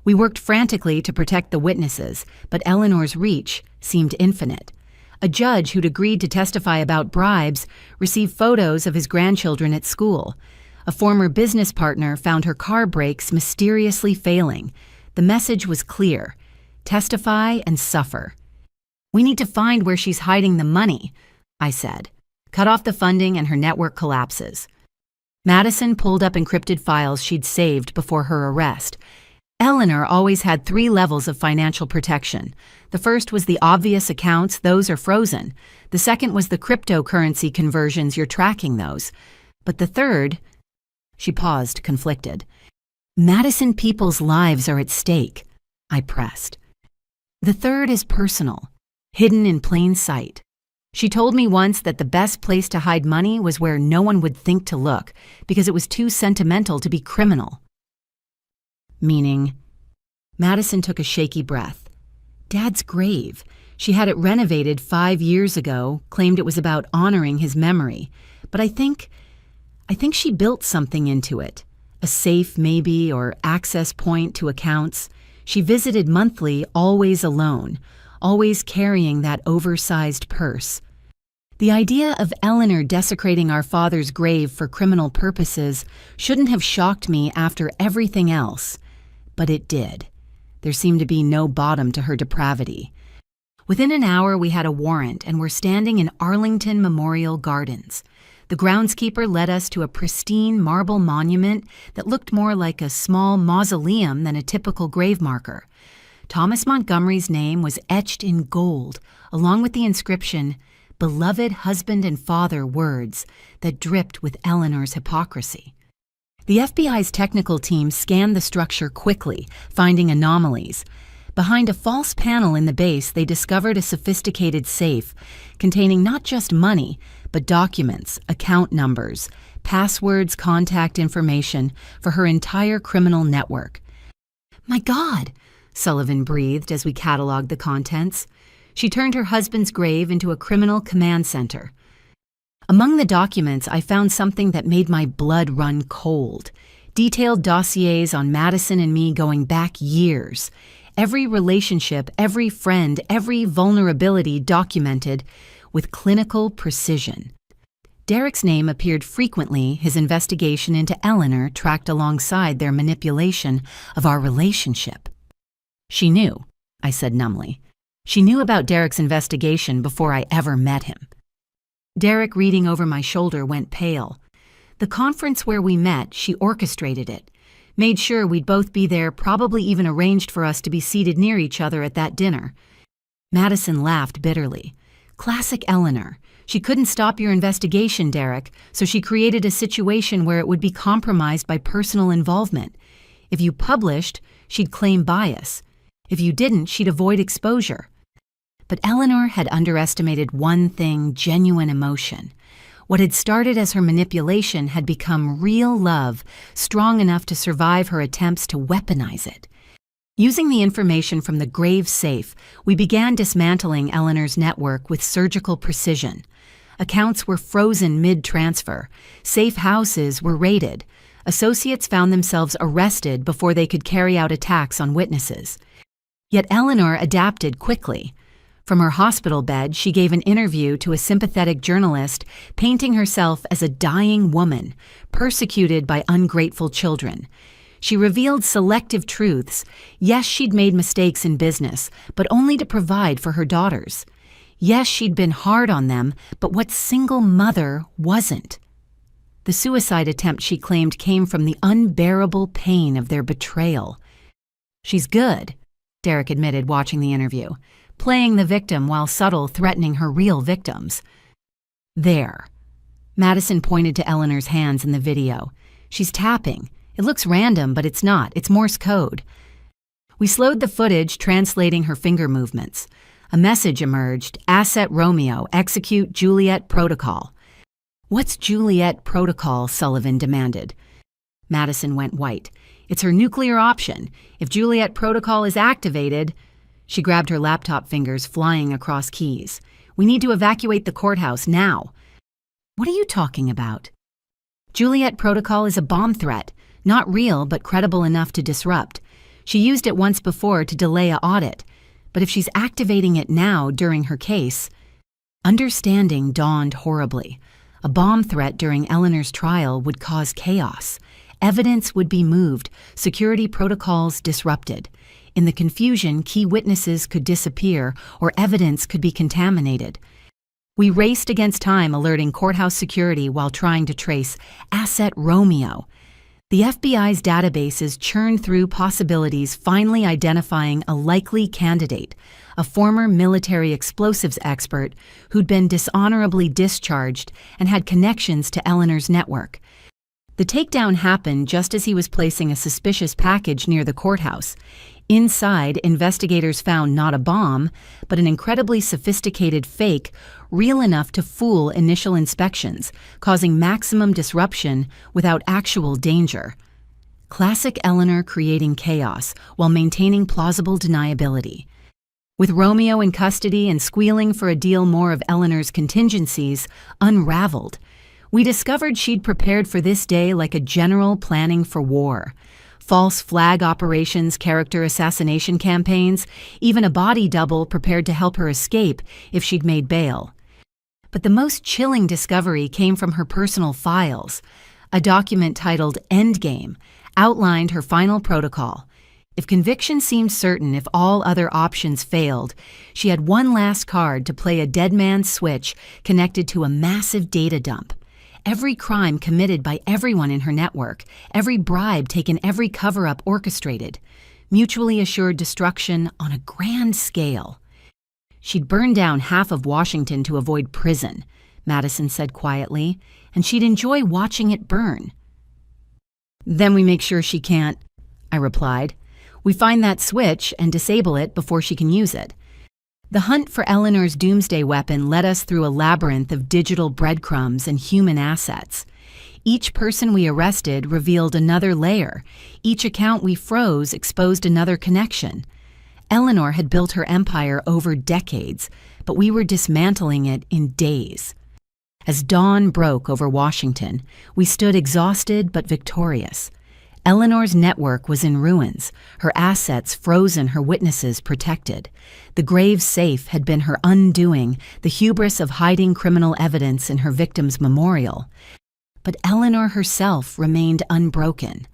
We worked frantically to protect the witnesses, but Eleanor's reach seemed infinite. A judge who'd agreed to testify about bribes received photos of his grandchildren at school. A former business partner found her car brakes mysteriously failing. The message was clear: testify and suffer. "We need to find where she's hiding the money," I said. "Cut off the funding and her network collapses." Madison pulled up encrypted files she'd saved before her arrest. Eleanor always had 3 levels of financial protection. The first was the obvious accounts, those are frozen. The second was the cryptocurrency conversions, you're tracking those. But the third... She paused, conflicted. "Madison people's lives are at stake," I pressed. "The third is personal, hidden in plain sight. She told me once that the best place to hide money was where no one would think to look, because it was too sentimental to be criminal." "Meaning?" Madison took a shaky breath. "Dad's grave. She had it renovated 5 years ago, claimed it was about honoring his memory. But I think she built something into it. A safe, maybe, or access point to accounts. She visited monthly, always alone, always carrying that oversized purse. The idea of Eleanor desecrating our father's grave for criminal purposes shouldn't have shocked me after everything else. But it did. There seemed to be no bottom to her depravity. Within an hour, we had a warrant and were standing in Arlington Memorial Gardens. The groundskeeper led us to a pristine marble monument that looked more like a small mausoleum than a typical grave marker. Thomas Montgomery's name was etched in gold, along with the inscription, "Beloved husband and father," words that dripped with Eleanor's hypocrisy. The FBI's technical team scanned the structure quickly, finding anomalies. Behind a false panel in the base, they discovered a sophisticated safe containing not just money, but documents, account numbers, passwords, contact information for her entire criminal network. "My God," Sullivan breathed as we cataloged the contents. She turned her husband's grave into a criminal command center. Among the documents, I found something that made my blood run cold. Detailed dossiers on Madison and me going back years. Every relationship, every friend, every vulnerability documented with clinical precision. Derek's name appeared frequently, his investigation into Eleanor tracked alongside their manipulation of our relationship. "She knew," I said numbly. "She knew about Derek's investigation before I ever met him." Derek, reading over my shoulder, went pale. "The conference where we met, she orchestrated it. Made sure we'd both be there, probably even arranged for us to be seated near each other at that dinner." Madison laughed bitterly. "Classic Eleanor. She couldn't stop your investigation, Derek, so she created a situation where it would be compromised by personal involvement. If you published, she'd claim bias. If you didn't, she'd avoid exposure." But Eleanor had underestimated one thing: genuine emotion. What had started as her manipulation had become real love, strong enough to survive her attempts to weaponize it. Using the information from the grave safe, we began dismantling Eleanor's network with surgical precision. Accounts were frozen mid-transfer. Safe houses were raided. Associates found themselves arrested before they could carry out attacks on witnesses. Yet Eleanor adapted quickly. From her hospital bed, she gave an interview to a sympathetic journalist, painting herself as a dying woman, persecuted by ungrateful children. She revealed selective truths. Yes, she'd made mistakes in business, but only to provide for her daughters. Yes, she'd been hard on them, but what single mother wasn't? The suicide attempt, she claimed, came from the unbearable pain of their betrayal. "She's good," Derek admitted, watching the interview. "Playing the victim while subtle, threatening her real victims." "There." Madison pointed to Eleanor's hands in the video. "She's tapping. It looks random, but it's not. It's Morse code." We slowed the footage, translating her finger movements. A message emerged: Asset Romeo, execute Juliet Protocol. What's Juliet Protocol? Sullivan demanded. Madison went white. It's her nuclear option. If Juliet Protocol is activated... She grabbed her laptop fingers, flying across keys. We need to evacuate the courthouse now. What are you talking about? Juliet Protocol is a bomb threat. Not real, but credible enough to disrupt. She used it once before to delay an audit. But if she's activating it now during her case... Understanding dawned horribly. A bomb threat during Eleanor's trial would cause chaos. Evidence would be moved, security protocols disrupted. In the confusion, key witnesses could disappear or evidence could be contaminated. We raced against time, alerting courthouse security while trying to trace Asset Romeo. The FBI's databases churned through possibilities, finally identifying a likely candidate, a former military explosives expert who'd been dishonorably discharged and had connections to Eleanor's network. The takedown happened just as he was placing a suspicious package near the courthouse. Inside, investigators found not a bomb, but an incredibly sophisticated fake, real enough to fool initial inspections, causing maximum disruption without actual danger. Classic Eleanor creating chaos while maintaining plausible deniability. With Romeo in custody and squealing for a deal, more of Eleanor's contingencies unraveled. We discovered she'd prepared for this day like a general planning for war. False flag operations, character assassination campaigns, even a body double prepared to help her escape if she'd made bail. But the most chilling discovery came from her personal files. A document titled Endgame outlined her final protocol. If conviction seemed certain, if all other options failed, she had one last card to play a dead man's switch connected to a massive data dump. Every crime committed by everyone in her network, every bribe taken, every cover-up orchestrated, mutually assured destruction on a grand scale. She'd burn down half of Washington to avoid prison, Madison said quietly, and she'd enjoy watching it burn. Then we make sure she can't, I replied. We find that switch and disable it before she can use it. The hunt for Eleanor's doomsday weapon led us through a labyrinth of digital breadcrumbs and human assets. Each person we arrested revealed another layer. Each account we froze exposed another connection. Eleanor had built her empire over decades, but we were dismantling it in days. As dawn broke over Washington, we stood exhausted but victorious. Eleanor's network was in ruins, her assets frozen, her witnesses protected. The grave safe had been her undoing, the hubris of hiding criminal evidence in her victim's memorial. But Eleanor herself remained unbroken.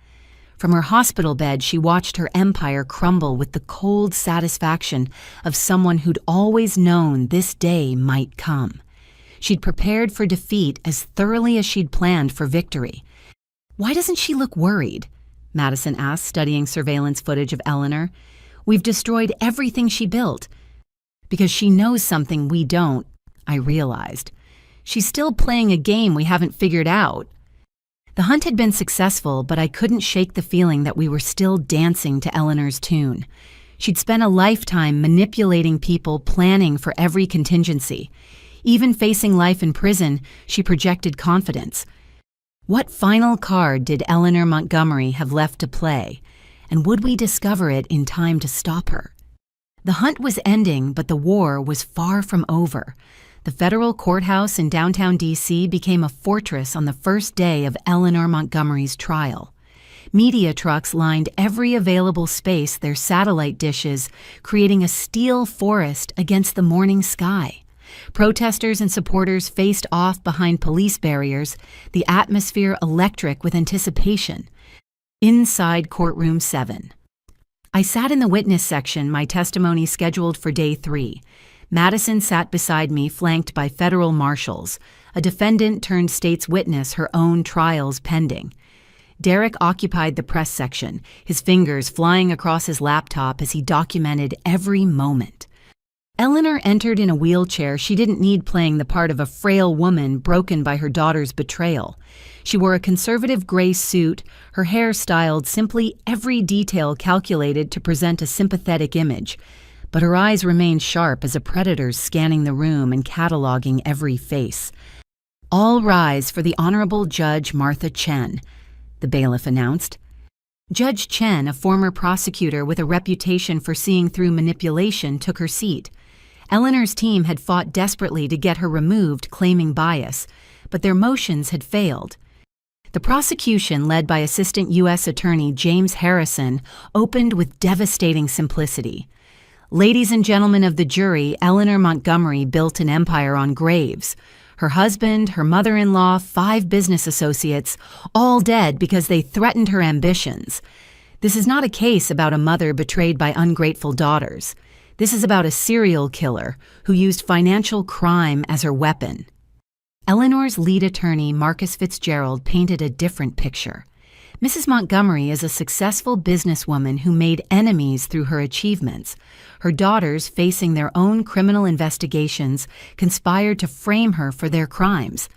From her hospital bed, she watched her empire crumble with the cold satisfaction of someone who'd always known this day might come. She'd prepared for defeat as thoroughly as she'd planned for victory. Why doesn't she look worried? Madison asked, studying surveillance footage of Eleanor. We've destroyed everything she built. Because she knows something we don't, I realized. She's still playing a game we haven't figured out. The hunt had been successful, but I couldn't shake the feeling that we were still dancing to Eleanor's tune. She'd spent a lifetime manipulating people, planning for every contingency. Even facing life in prison, she projected confidence. What final card did Eleanor Montgomery have left to play, and would we discover it in time to stop her? The hunt was ending, but the war was far from over. The federal courthouse in downtown D.C. became a fortress on the first day of Eleanor Montgomery's trial. Media trucks lined every available space, their satellite dishes creating a steel forest against the morning sky. Protesters and supporters faced off behind police barriers, the atmosphere electric with anticipation. Inside Courtroom 7. I sat in the witness section, my testimony scheduled for day 3. Madison sat beside me, flanked by federal marshals, a defendant turned state's witness, her own trials pending. Derek occupied the press section, his fingers flying across his laptop as he documented every moment. Eleanor entered in a wheelchair she didn't need, playing the part of a frail woman broken by her daughter's betrayal. She wore a conservative gray suit, her hair styled simply, every detail calculated to present a sympathetic image. But her eyes remained sharp as a predator's, scanning the room and cataloging every face. "All rise for the Honorable Judge Martha Chen," the bailiff announced. Judge Chen, a former prosecutor with a reputation for seeing through manipulation, took her seat. Eleanor's team had fought desperately to get her removed, claiming bias, but their motions had failed. The prosecution, led by Assistant U.S. Attorney James Harrison, opened with devastating simplicity. "Ladies and gentlemen of the jury, Eleanor Montgomery built an empire on graves. Her husband, her mother-in-law, 5 business associates, all dead because they threatened her ambitions. This is not a case about a mother betrayed by ungrateful daughters. This is about a serial killer who used financial crime as her weapon." Eleanor's lead attorney, Marcus Fitzgerald, painted a different picture. Mrs. Montgomery is a successful businesswoman who made enemies through her achievements. Her daughters, facing their own criminal investigations, conspired to frame her for their crimes.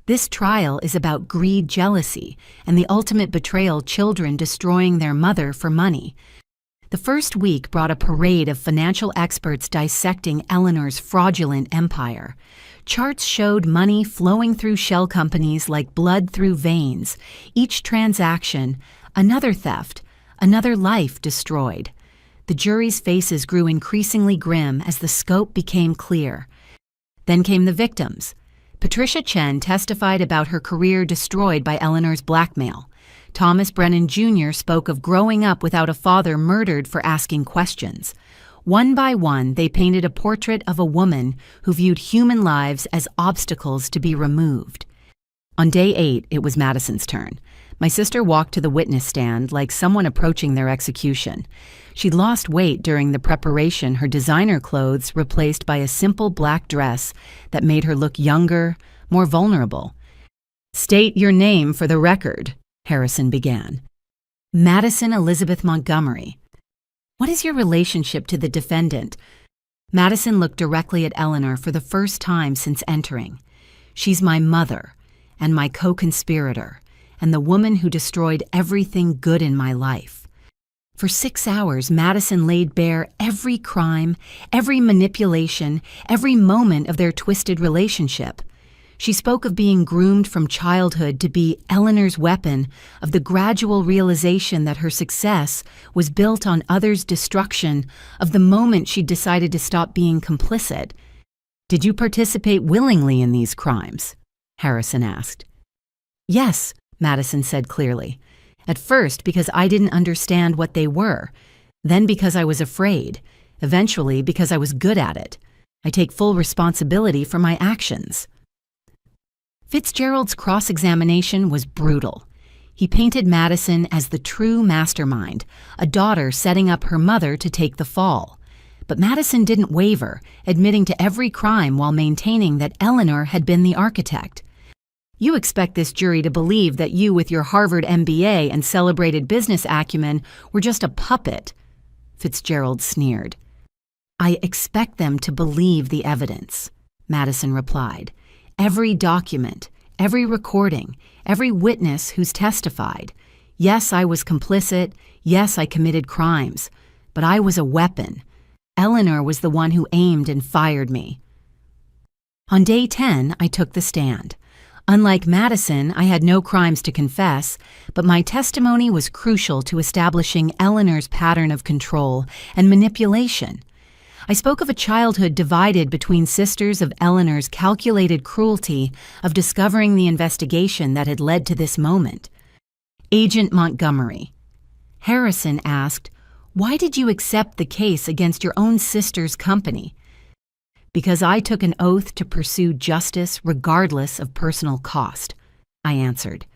This trial is about greed, jealousy, and the ultimate betrayal: children destroying their mother for money. The first week brought a parade of financial experts dissecting Eleanor's fraudulent empire. Charts showed money flowing through shell companies like blood through veins. Each transaction, another theft, another life destroyed. The jury's faces grew increasingly grim as the scope became clear. Then came the victims. Patricia Chen testified about her career destroyed by Eleanor's blackmail. Thomas Brennan Jr. spoke of growing up without a father, murdered for asking questions. One by one, they painted a portrait of a woman who viewed human lives as obstacles to be removed. On day 8, it was Madison's turn. My sister walked to the witness stand like someone approaching their execution. She'd lost weight during the preparation, her designer clothes replaced by a simple black dress that made her look younger, more vulnerable. "State your name for the record," Harrison began. "Madison Elizabeth Montgomery." "What is your relationship to the defendant?" Madison looked directly at Eleanor for the first time since entering. "She's my mother, and my co-conspirator, and the woman who destroyed everything good in my life." For 6 hours, Madison laid bare every crime, every manipulation, every moment of their twisted relationship. She spoke of being groomed from childhood to be Eleanor's weapon, of the gradual realization that her success was built on others' destruction, of the moment she decided to stop being complicit. "Did you participate willingly in these crimes?" Harrison asked. "Yes," Madison said clearly. "At first because I didn't understand what they were, then because I was afraid, eventually because I was good at it. I take full responsibility for my actions." Fitzgerald's cross-examination was brutal. He painted Madison as the true mastermind, a daughter setting up her mother to take the fall. But Madison didn't waver, admitting to every crime while maintaining that Eleanor had been the architect. "You expect this jury to believe that you, with your Harvard MBA and celebrated business acumen, were just a puppet," Fitzgerald sneered. "I expect them to believe the evidence," Madison replied. "Every document, every recording, every witness who's testified. Yes, I was complicit. Yes, I committed crimes. But I was a weapon. Eleanor was the one who aimed and fired me." On day 10, I took the stand. Unlike Madison, I had no crimes to confess, but my testimony was crucial to establishing Eleanor's pattern of control and manipulation. I spoke of a childhood divided between sisters, of Eleanor's calculated cruelty, of discovering the investigation that had led to this moment. "Agent Montgomery," Harrison asked, "why did you accept the case against your own sister's company?" "Because I took an oath to pursue justice regardless of personal cost," I answered.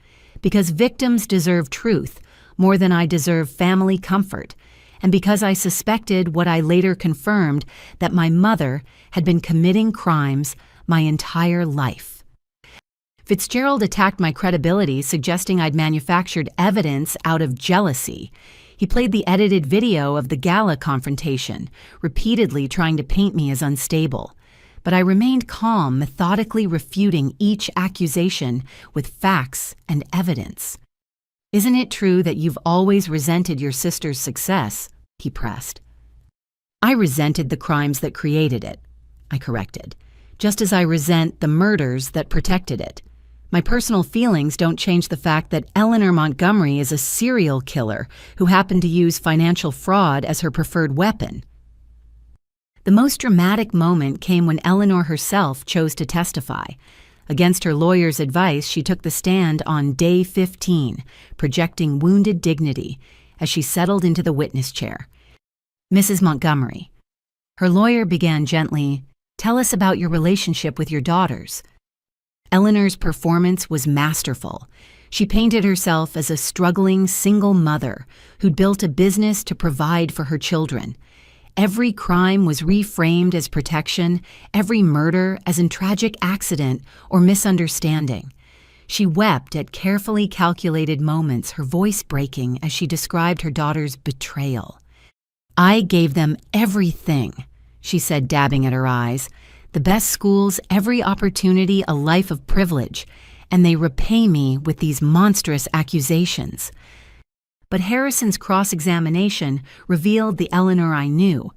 "Because victims deserve truth more than I deserve family comfort, and because I suspected what I later confirmed, that my mother had been committing crimes my entire life." Fitzgerald attacked my credibility, suggesting I'd manufactured evidence out of jealousy. He played the edited video of the gala confrontation, repeatedly trying to paint me as unstable. But I remained calm, methodically refuting each accusation with facts and evidence. "Isn't it true that you've always resented your sister's success?" he pressed. "I resented the crimes that created it," I corrected, "just as I resent the murders that protected it. My personal feelings don't change the fact that Eleanor Montgomery is a serial killer who happened to use financial fraud as her preferred weapon." The most dramatic moment came when Eleanor herself chose to testify. Against her lawyer's advice, she took the stand on day 15, projecting wounded dignity as she settled into the witness chair. "Mrs. Montgomery," her lawyer began gently, "tell us about your relationship with your daughters." Eleanor's performance was masterful. She painted herself as a struggling single mother who'd built a business to provide for her children. Every crime was reframed as protection, every murder as a tragic accident or misunderstanding. She wept at carefully calculated moments, her voice breaking as she described her daughter's betrayal. "I gave them everything," she said, dabbing at her eyes. "The best schools, every opportunity, a life of privilege, and they repay me with these monstrous accusations." But Harrison's cross-examination revealed the Eleanor I knew.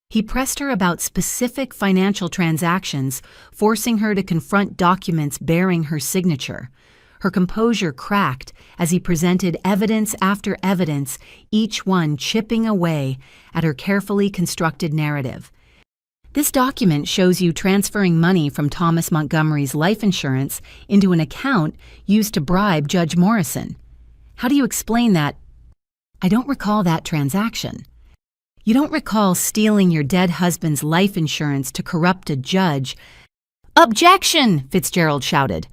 He pressed her about specific financial transactions, forcing her to confront documents bearing her signature. Her composure cracked as he presented evidence after evidence, each one chipping away at her carefully constructed narrative. "This document shows you transferring money from Thomas Montgomery's life insurance into an account used to bribe Judge Morrison. How do you explain that?" "I don't recall that transaction." "You don't recall stealing your dead husband's life insurance to corrupt a judge?" "Objection!" Fitzgerald shouted.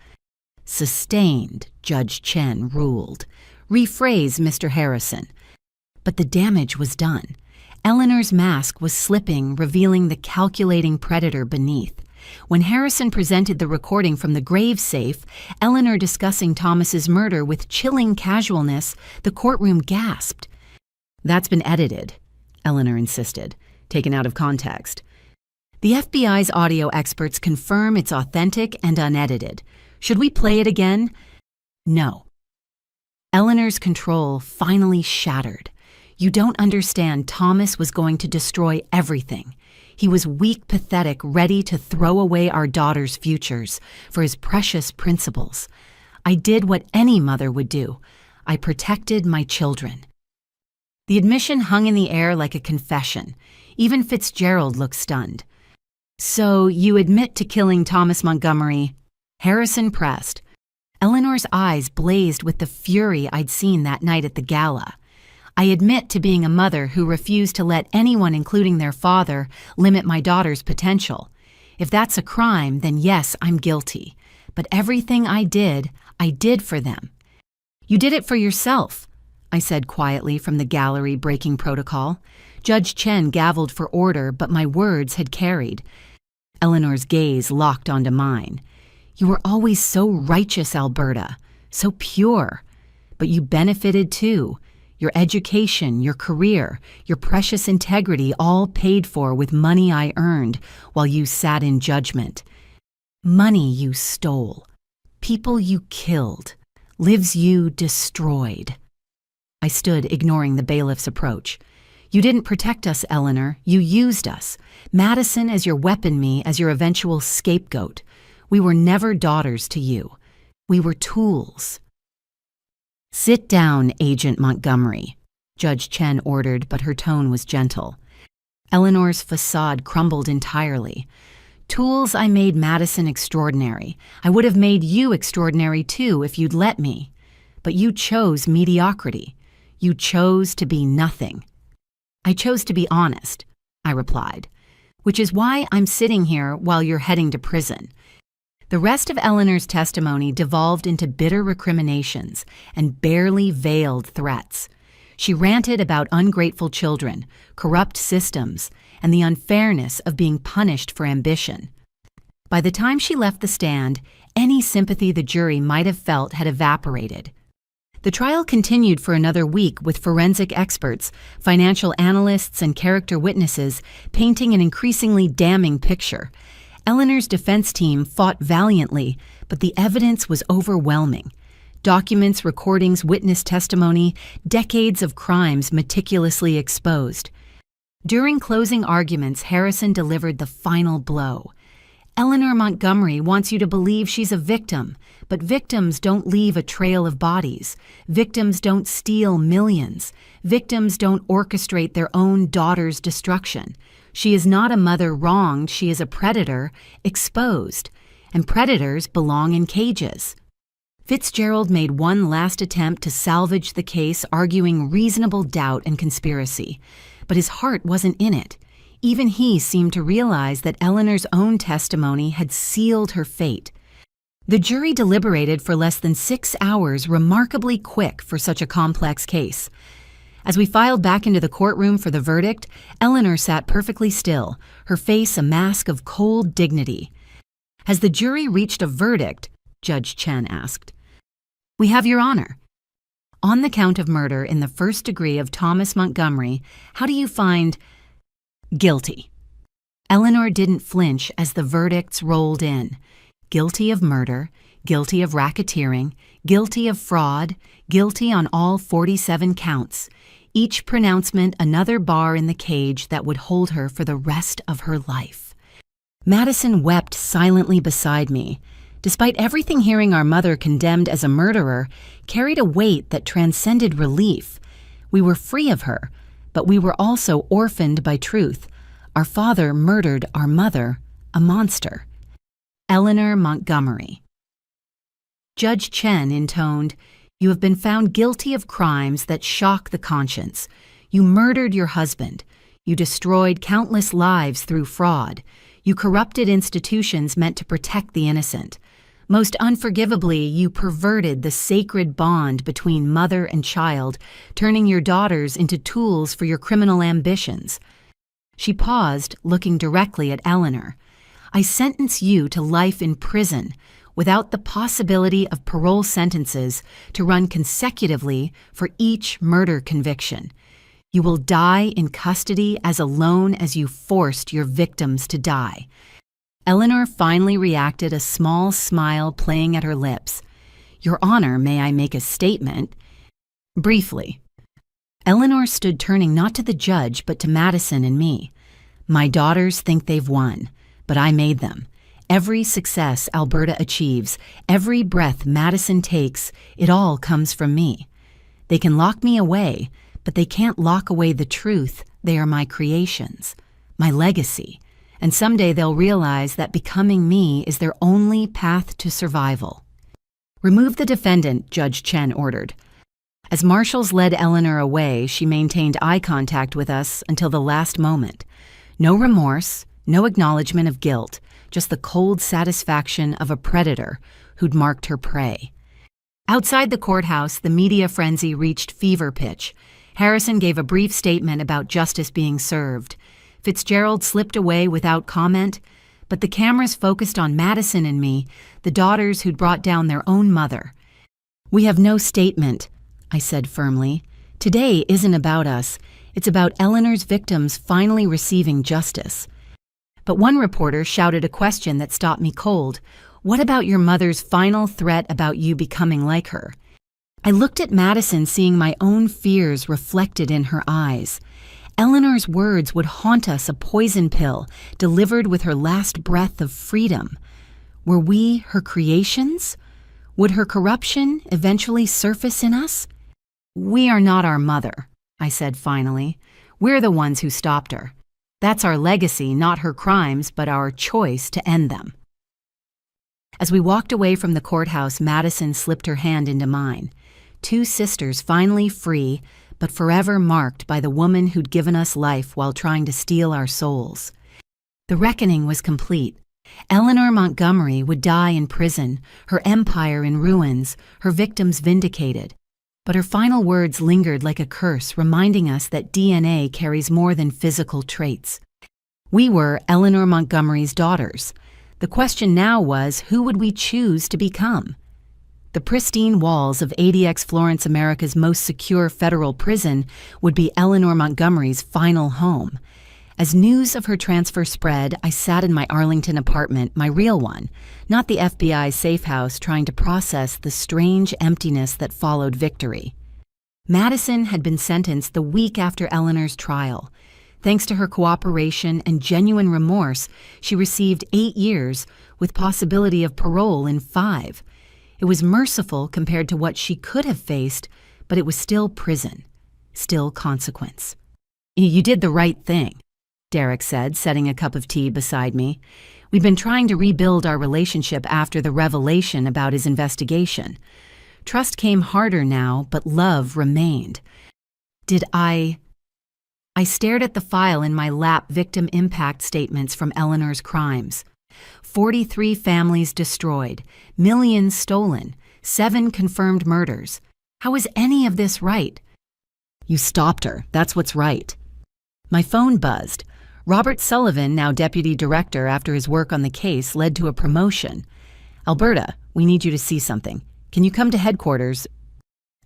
"Sustained," Judge Chen ruled. "Rephrase, Mr. Harrison." But the damage was done. Eleanor's mask was slipping, revealing the calculating predator beneath. When Harrison presented the recording from the grave safe, Eleanor discussing Thomas's murder with chilling casualness, the courtroom gasped. "That's been edited," Eleanor insisted, taken out of context. "The FBI's audio experts confirm it's authentic and unedited. Should we play it again?" "No." Eleanor's control finally shattered. "You don't understand. Thomas was going to destroy everything. He was weak, pathetic, ready to throw away our daughters' futures for his precious principles. I did what any mother would do. I protected my children." The admission hung in the air like a confession. Even Fitzgerald looked stunned. "So you admit to killing Thomas Montgomery?" Harrison pressed. Eleanor's eyes blazed with the fury I'd seen that night at the gala. "I admit to being a mother who refused to let anyone, including their father, limit my daughter's potential. If that's a crime, then yes, I'm guilty. But everything I did for them." "You did it for yourself," I said quietly from the gallery, breaking protocol. Judge Chen gavelled for order, but my words had carried. Eleanor's gaze locked onto mine. "You were always so righteous, Alberta, so pure. But you benefited too. Your education, your career, your precious integrity, all paid for with money I earned while you sat in judgment. Money you stole, people you killed, lives you destroyed." I stood, ignoring the bailiff's approach. "You didn't protect us, Eleanor. You used us. Madison as your weapon, me as your eventual scapegoat. We were never daughters to you. We were tools." "Sit down, Agent Montgomery," Judge Chen ordered, but her tone was gentle. Eleanor's facade crumbled entirely. "Tools, I made Madison extraordinary. I would have made you extraordinary too if you'd let me. But you chose mediocrity. You chose to be nothing." "I chose to be honest," I replied, "which is why I'm sitting here while you're heading to prison." The rest of Eleanor's testimony devolved into bitter recriminations and barely veiled threats. She ranted about ungrateful children, corrupt systems, and the unfairness of being punished for ambition. By the time she left the stand, any sympathy the jury might have felt had evaporated. The trial continued for another week with forensic experts, financial analysts, and character witnesses painting an increasingly damning picture. Eleanor's defense team fought valiantly, but the evidence was overwhelming. Documents, recordings, witness testimony, decades of crimes meticulously exposed. During closing arguments, Harrison delivered the final blow. Eleanor Montgomery wants you to believe she's a victim, but victims don't leave a trail of bodies. Victims don't steal millions. Victims don't orchestrate their own daughter's destruction. She is not a mother wronged, she is a predator exposed, and predators belong in cages. Fitzgerald made one last attempt to salvage the case, arguing reasonable doubt and conspiracy, but his heart wasn't in it. Even he seemed to realize that Eleanor's own testimony had sealed her fate. The jury deliberated for less than 6 hours, remarkably quick for such a complex case. As we filed back into the courtroom for the verdict, Eleanor sat perfectly still, her face a mask of cold dignity. "Has the jury reached a verdict?" Judge Chen asked. "We have, Your Honor." "On the count of murder in the first degree of Thomas Montgomery, how do you find guilty?" Eleanor didn't flinch as the verdicts rolled in. Guilty of murder, guilty of racketeering, guilty of fraud, guilty on all 47 counts. Each pronouncement another bar in the cage that would hold her for the rest of her life. Madison wept silently beside me. Despite everything, hearing our mother condemned as a murderer carried a weight that transcended relief. We were free of her, but we were also orphaned by truth. Our father murdered our mother, a monster. Eleanor Montgomery. Judge Chen intoned, "You have been found guilty of crimes that shock the conscience. You murdered your husband. You destroyed countless lives through fraud. You corrupted institutions meant to protect the innocent. Most unforgivably, you perverted the sacred bond between mother and child, turning your daughters into tools for your criminal ambitions." She paused, looking directly at Eleanor. "I sentence you to life in prison, without the possibility of parole sentences to run consecutively for each murder conviction. You will die in custody as alone as you forced your victims to die." Eleanor finally reacted, a small smile playing at her lips. "Your Honor, may I make a statement?" "Briefly." Eleanor stood, turning not to the judge but to Madison and me. "My daughters think they've won, but I made them. Every success Alberta achieves, every breath Madison takes, it all comes from me. They can lock me away, but they can't lock away the truth. They are my creations, my legacy. And someday they'll realize that becoming me is their only path to survival." "Remove the defendant," Judge Chen ordered. As marshals led Eleanor away, she maintained eye contact with us until the last moment. No remorse, no acknowledgement of guilt, just the cold satisfaction of a predator who'd marked her prey. Outside the courthouse, the media frenzy reached fever pitch. Harrison gave a brief statement about justice being served. Fitzgerald slipped away without comment, but the cameras focused on Madison and me, the daughters who'd brought down their own mother. "We have no statement," I said firmly. "Today isn't about us. It's about Eleanor's victims finally receiving justice." But one reporter shouted a question that stopped me cold. "What about your mother's final threat about you becoming like her?" I looked at Madison, seeing my own fears reflected in her eyes. Eleanor's words would haunt us, a poison pill delivered with her last breath of freedom. Were we her creations? Would her corruption eventually surface in us? "We are not our mother," I said finally. "We're the ones who stopped her. That's our legacy, not her crimes, but our choice to end them." As we walked away from the courthouse, Madison slipped her hand into mine. Two sisters finally free, but forever marked by the woman who'd given us life while trying to steal our souls. The reckoning was complete. Eleanor Montgomery would die in prison, her empire in ruins, her victims vindicated. But her final words lingered like a curse, reminding us that DNA carries more than physical traits. We were Eleanor Montgomery's daughters. The question now was, who would we choose to become? The pristine walls of ADX Florence, America's most secure federal prison, would be Eleanor Montgomery's final home. As news of her transfer spread, I sat in my Arlington apartment, my real one, not the FBI safe house, trying to process the strange emptiness that followed victory. Madison had been sentenced the week after Eleanor's trial. Thanks to her cooperation and genuine remorse, she received 8 years, with possibility of parole in 5. It was merciful compared to what she could have faced, but it was still prison, still consequence. "You did the right thing," Derek said, setting a cup of tea beside me. We'd been trying to rebuild our relationship after the revelation about his investigation. Trust came harder now, but love remained. I stared at the file in my lap, victim impact statements from Eleanor's crimes. 43 families destroyed, millions stolen, 7 confirmed murders. How is any of this right? "You stopped her. That's what's right." My phone buzzed. Robert Sullivan, now deputy director after his work on the case led to a promotion. "Alberta, we need you to see something. Can you come to headquarters?"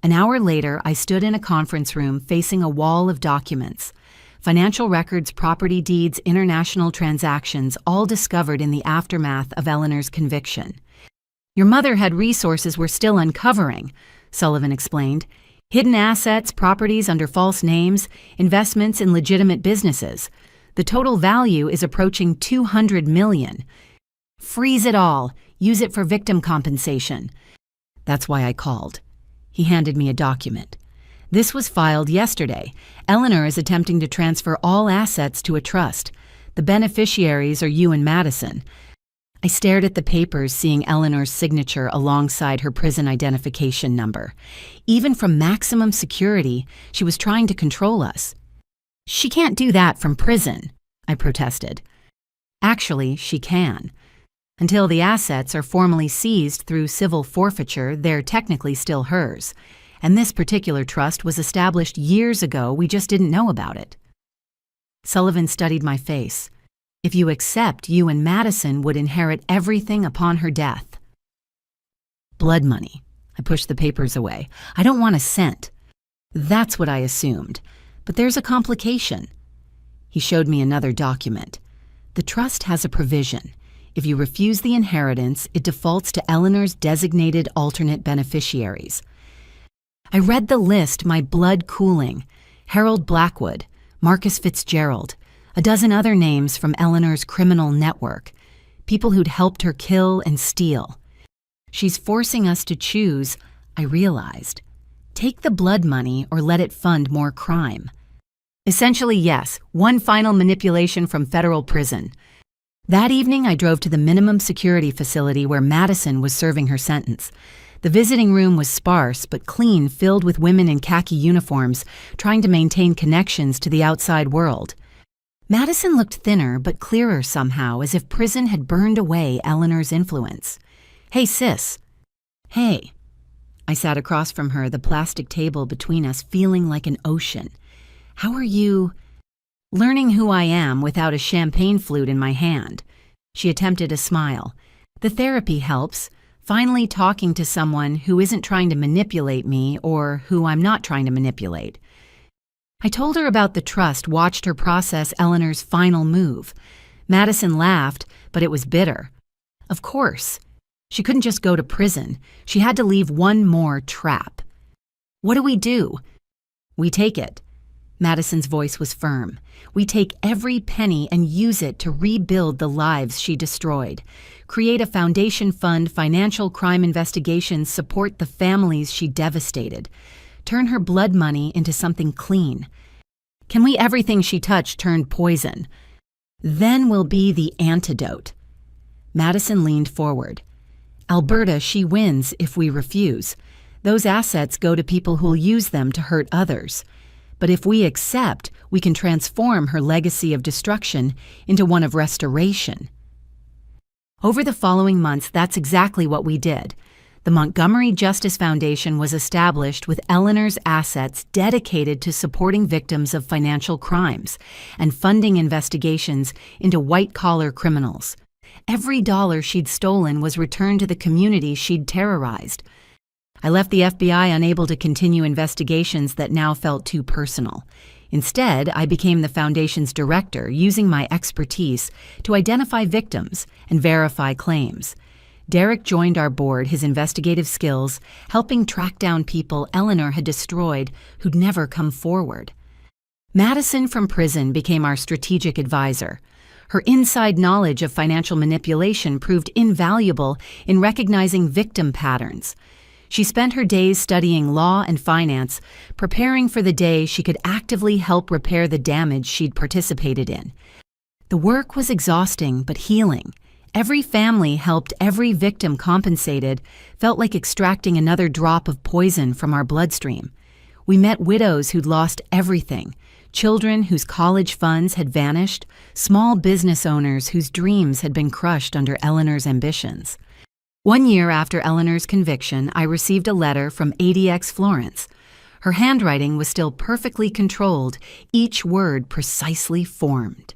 An hour later, I stood in a conference room facing a wall of documents. Financial records, property deeds, international transactions, all discovered in the aftermath of Eleanor's conviction. "Your mother had resources we're still uncovering," Sullivan explained. "Hidden assets, properties under false names, investments in legitimate businesses. The total value is approaching $200 million. Freeze it all. Use it for victim compensation." That's why I called. He handed me a document. "This was filed yesterday. Eleanor is attempting to transfer all assets to a trust. The beneficiaries are you and Madison." I stared at the papers, seeing Eleanor's signature alongside her prison identification number. Even from maximum security, she was trying to control us. "She can't do that from prison," I protested. "Actually, she can. Until the assets are formally seized through civil forfeiture, they're technically still hers. And this particular trust was established years ago, we just didn't know about it." Sullivan studied my face. "If you accept, you and Madison would inherit everything upon her death." "Blood money." I pushed the papers away. "I don't want a cent." "That's what I assumed. But there's a complication." He showed me another document. "The trust has a provision. If you refuse the inheritance, it defaults to Eleanor's designated alternate beneficiaries." I read the list, my blood cooling. Harold Blackwood, Marcus Fitzgerald, a dozen other names from Eleanor's criminal network, people who'd helped her kill and steal. She's forcing us to choose, I realized. Take the blood money or let it fund more crime. Essentially, yes, one final manipulation from federal prison. That evening, I drove to the minimum security facility where Madison was serving her sentence. The visiting room was sparse but clean, filled with women in khaki uniforms, trying to maintain connections to the outside world. Madison looked thinner but clearer somehow, as if prison had burned away Eleanor's influence. "Hey, sis." "Hey." I sat across from her, the plastic table between us feeling like an ocean. "How are you?" "Learning who I am without a champagne flute in my hand." She attempted a smile. "The therapy helps. Finally talking to someone who isn't trying to manipulate me or who I'm not trying to manipulate." I told her about the trust, watched her process Eleanor's final move. Madison laughed, but it was bitter. Of course. She couldn't just go to prison. She had to leave one more trap. "What do we do?" "We take it." Madison's voice was firm. "We take every penny and use it to rebuild the lives she destroyed. Create a foundation fund, financial crime investigations, support the families she devastated. Turn her blood money into something clean. Can we everything she touched turned poison? Then will be the antidote." Madison leaned forward. "Alberta, she wins if we refuse. Those assets go to people who'll use them to hurt others. But if we accept, we can transform her legacy of destruction into one of restoration." Over the following months, that's exactly what we did. The Montgomery Justice Foundation was established with Eleanor's assets dedicated to supporting victims of financial crimes and funding investigations into white-collar criminals. Every dollar she'd stolen was returned to the community she'd terrorized. I left the FBI unable to continue investigations that now felt too personal. Instead, I became the Foundation's director, using my expertise to identify victims and verify claims. Derek joined our board, his investigative skills helping track down people Eleanor had destroyed who'd never come forward. Madison from prison became our strategic advisor. Her inside knowledge of financial manipulation proved invaluable in recognizing victim patterns. She spent her days studying law and finance, preparing for the day she could actively help repair the damage she'd participated in. The work was exhausting but healing. Every family helped, every victim compensated, felt like extracting another drop of poison from our bloodstream. We met widows who'd lost everything, children whose college funds had vanished, small business owners whose dreams had been crushed under Eleanor's ambitions. 1 year after Eleanor's conviction, I received a letter from ADX Florence. Her handwriting was still perfectly controlled, each word precisely formed.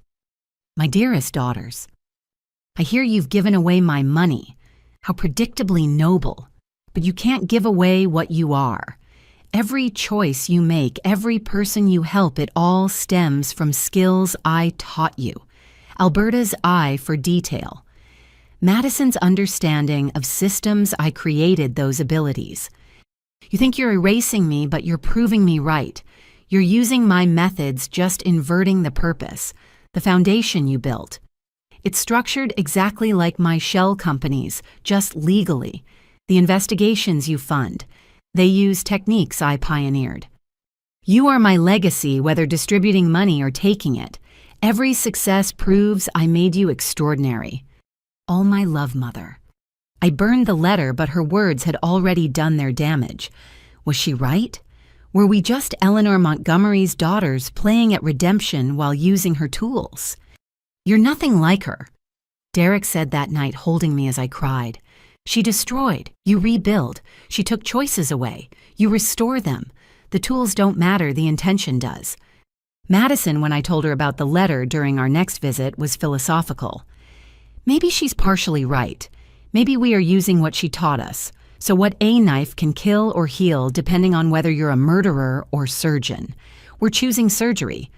My dearest daughters, I hear you've given away my money. How predictably noble. But you can't give away what you are. Every choice you make, every person you help, it all stems from skills I taught you. Alberta's eye for detail. Madison's understanding of systems I created those abilities. You think you're erasing me, but you're proving me right. You're using my methods, just inverting the purpose, the foundation you built. It's structured exactly like my shell companies, just legally. The investigations you fund. They use techniques I pioneered. You are my legacy, whether distributing money or taking it. Every success proves I made you extraordinary. All my love, Mother. I burned the letter, but her words had already done their damage. Was she right? Were we just Eleanor Montgomery's daughters playing at redemption while using her tools? You're nothing like her, Derek said that night, holding me as I cried. She destroyed, you rebuild. She took choices away, you restore them. The tools don't matter, the intention does. Madison, when I told her about the letter during our next visit, was philosophical. Maybe she's partially right. Maybe we are using what she taught us. So what a knife can kill or heal depending on whether you're a murderer or surgeon. We're choosing surgery.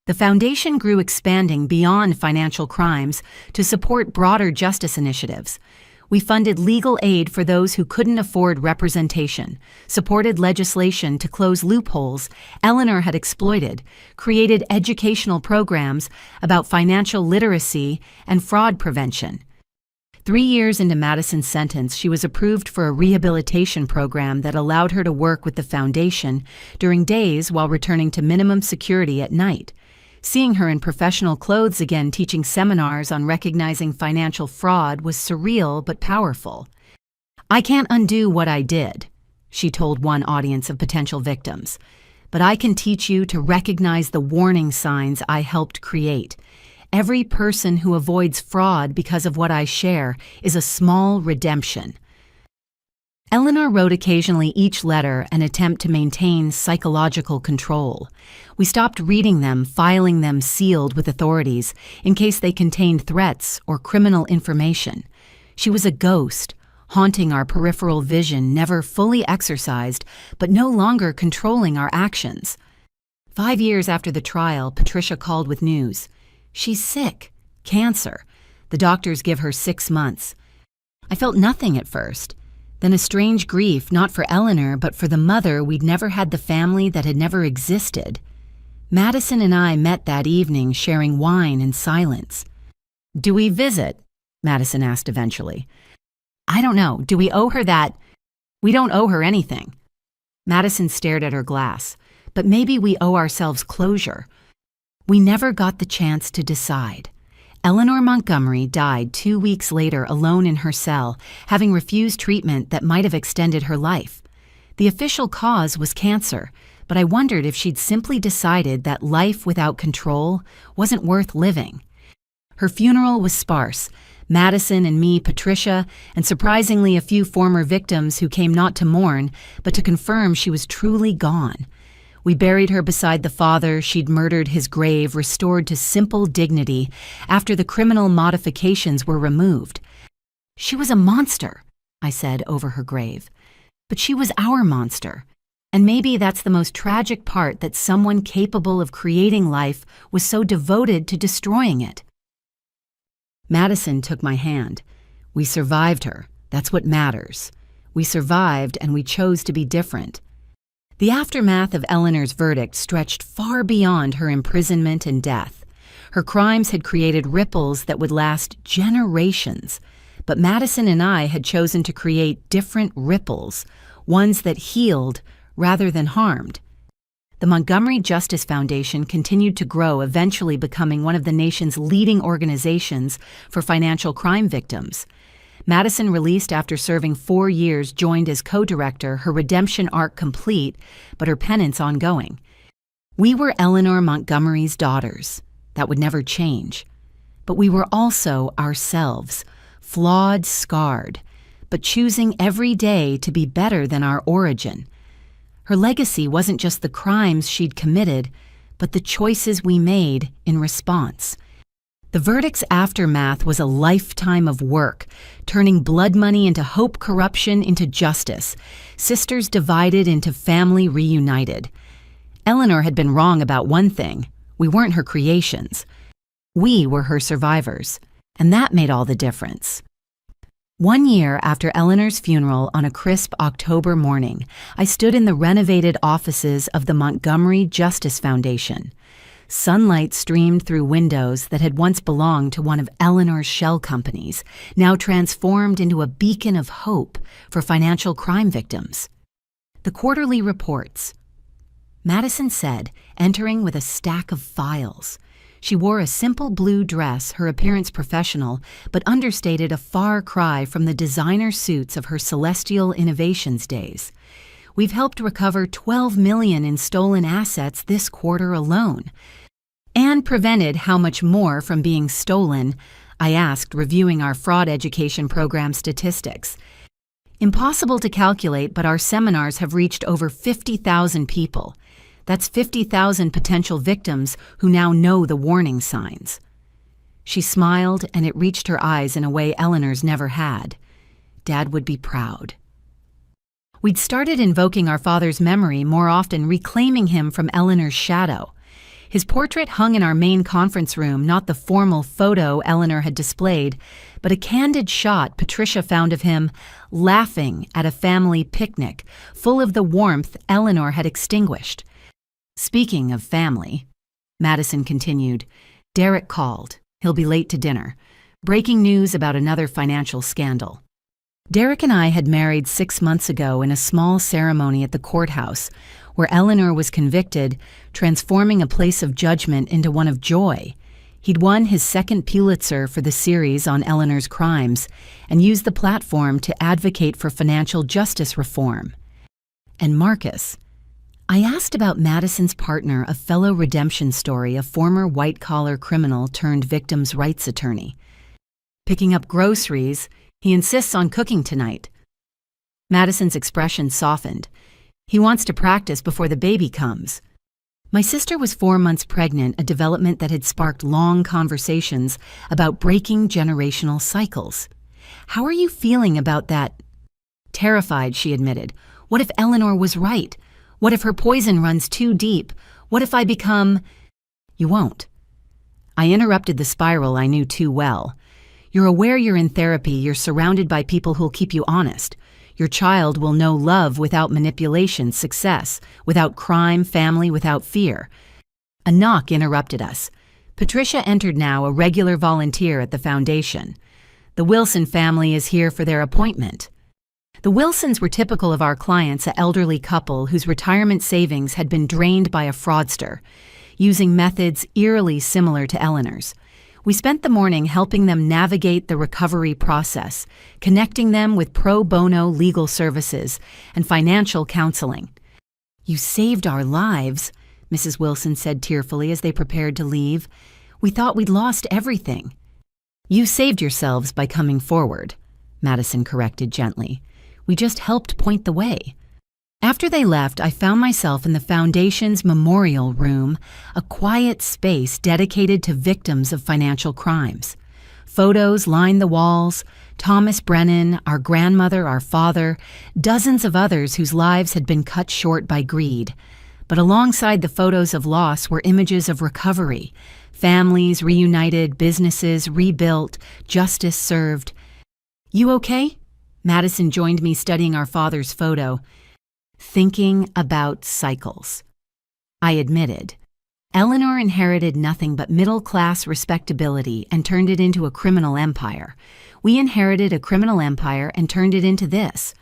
The foundation grew, expanding beyond financial crimes to support broader justice initiatives. We funded legal aid for those who couldn't afford representation, supported legislation to close loopholes Eleanor had exploited, created educational programs about financial literacy and fraud prevention. 3 years into Madison's sentence, she was approved for a rehabilitation program that allowed her to work with the foundation during days while returning to minimum security at night. Seeing her in professional clothes again teaching seminars on recognizing financial fraud was surreal but powerful. I can't undo what I did, she told one audience of potential victims, but I can teach you to recognize the warning signs I helped create. Every person who avoids fraud because of what I share is a small redemption. Eleanor wrote occasionally, each letter an attempt to maintain psychological control. We stopped reading them, filing them sealed with authorities in case they contained threats or criminal information. She was a ghost, haunting our peripheral vision, never fully exercised, but no longer controlling our actions. 5 years after the trial, Patricia called with news. She's sick, cancer. The doctors give her 6 months. I felt nothing at first. Then a strange grief, not for Eleanor, but for the mother we'd never had, the family that had never existed. Madison and I met that evening, sharing wine in silence. Do we visit? Madison asked eventually. I don't know. Do we owe her that? We don't owe her anything. Madison stared at her glass. But maybe we owe ourselves closure. We never got the chance to decide. Eleanor Montgomery died 2 weeks later alone in her cell, having refused treatment that might have extended her life. The official cause was cancer, but I wondered if she'd simply decided that life without control wasn't worth living. Her funeral was sparse. Madison and me, Patricia, and surprisingly a few former victims who came not to mourn, but to confirm she was truly gone. We buried her beside the father she'd murdered, his grave restored to simple dignity after the criminal modifications were removed. She was a monster, I said over her grave. but she was our monster. And maybe that's the most tragic part, that someone capable of creating life was so devoted to destroying it. Madison took my hand. We survived her. That's what matters. We survived, and we chose to be different. The aftermath of Eleanor's verdict stretched far beyond her imprisonment and death. Her crimes had created ripples that would last generations. But Madison and I had chosen to create different ripples, ones that healed rather than harmed. The Montgomery Justice Foundation continued to grow, eventually becoming one of the nation's leading organizations for financial crime victims. Madison, released after serving 4 years, joined as co-director, her redemption arc complete, but her penance ongoing. We were Eleanor Montgomery's daughters. That would never change. But we were also ourselves, flawed, scarred, but choosing every day to be better than our origin. Her legacy wasn't just the crimes she'd committed, but the choices we made in response. The verdict's aftermath was a lifetime of work, turning blood money into hope, corruption into justice, sisters divided into family reunited. Eleanor had been wrong about one thing: we weren't her creations. We were her survivors, and that made all the difference. 1 year after Eleanor's funeral, on a crisp October morning, I stood in the renovated offices of the Montgomery Justice Foundation. Sunlight streamed through windows that had once belonged to one of Eleanor's shell companies, now transformed into a beacon of hope for financial crime victims. The quarterly reports. Madison said, entering with a stack of files. She wore a simple blue dress, her appearance professional, but understated a far cry from the designer suits of her Celestial Innovations days. We've helped recover $12 million in stolen assets this quarter alone. And prevented how much more from being stolen? I asked, reviewing our fraud education program statistics. Impossible to calculate, but our seminars have reached over 50,000 people. That's 50,000 potential victims who now know the warning signs. She smiled, and it reached her eyes in a way Eleanor's never had. Dad would be proud. We'd started invoking our father's memory more often, reclaiming him from Eleanor's shadow. His portrait hung in our main conference room, not the formal photo Eleanor had displayed, but a candid shot Patricia found of him laughing at a family picnic, full of the warmth Eleanor had extinguished. Speaking of family, Madison continued, Derek called. He'll be late to dinner. Breaking news about another financial scandal. Derek and I had married 6 months ago in a small ceremony at the courthouse, where Eleanor was convicted, transforming a place of judgment into one of joy. He'd won his second Pulitzer for the series on Eleanor's crimes, and used the platform to advocate for financial justice reform. And Marcus. I asked about Madison's partner, a fellow redemption story, a former white-collar criminal turned victims' rights attorney. Picking up groceries, he insists on cooking tonight. Madison's expression softened. He wants to practice before the baby comes. My sister was 4 months pregnant, a development that had sparked long conversations about breaking generational cycles. How are you feeling about that? Terrified, she admitted. What if Eleanor was right? What if her poison runs too deep? What if I become... You won't. I interrupted the spiral I knew too well. You're aware you're in therapy, you're surrounded by people who'll keep you honest. Your child will know love without manipulation, success, without crime, family, without fear. A knock interrupted us. Patricia entered now, a regular volunteer at the foundation. The Wilson family is here for their appointment. The Wilsons were typical of our clients, an elderly couple whose retirement savings had been drained by a fraudster, using methods eerily similar to Eleanor's. We spent the morning helping them navigate the recovery process, connecting them with pro bono legal services and financial counseling. You saved our lives, Mrs. Wilson said tearfully as they prepared to leave. We thought we'd lost everything. You saved yourselves by coming forward, Madison corrected gently. We just helped point the way. After they left, I found myself in the Foundation's memorial room, a quiet space dedicated to victims of financial crimes. Photos lined the walls, Thomas Brennan, our grandmother, our father, dozens of others whose lives had been cut short by greed. But alongside the photos of loss were images of recovery. Families reunited, businesses rebuilt, justice served. "You okay?" Madison joined me studying our father's photo. "Thinking about cycles." I admitted. Eleanor inherited nothing but middle-class respectability and turned it into a criminal empire. We inherited a criminal empire and turned it into this.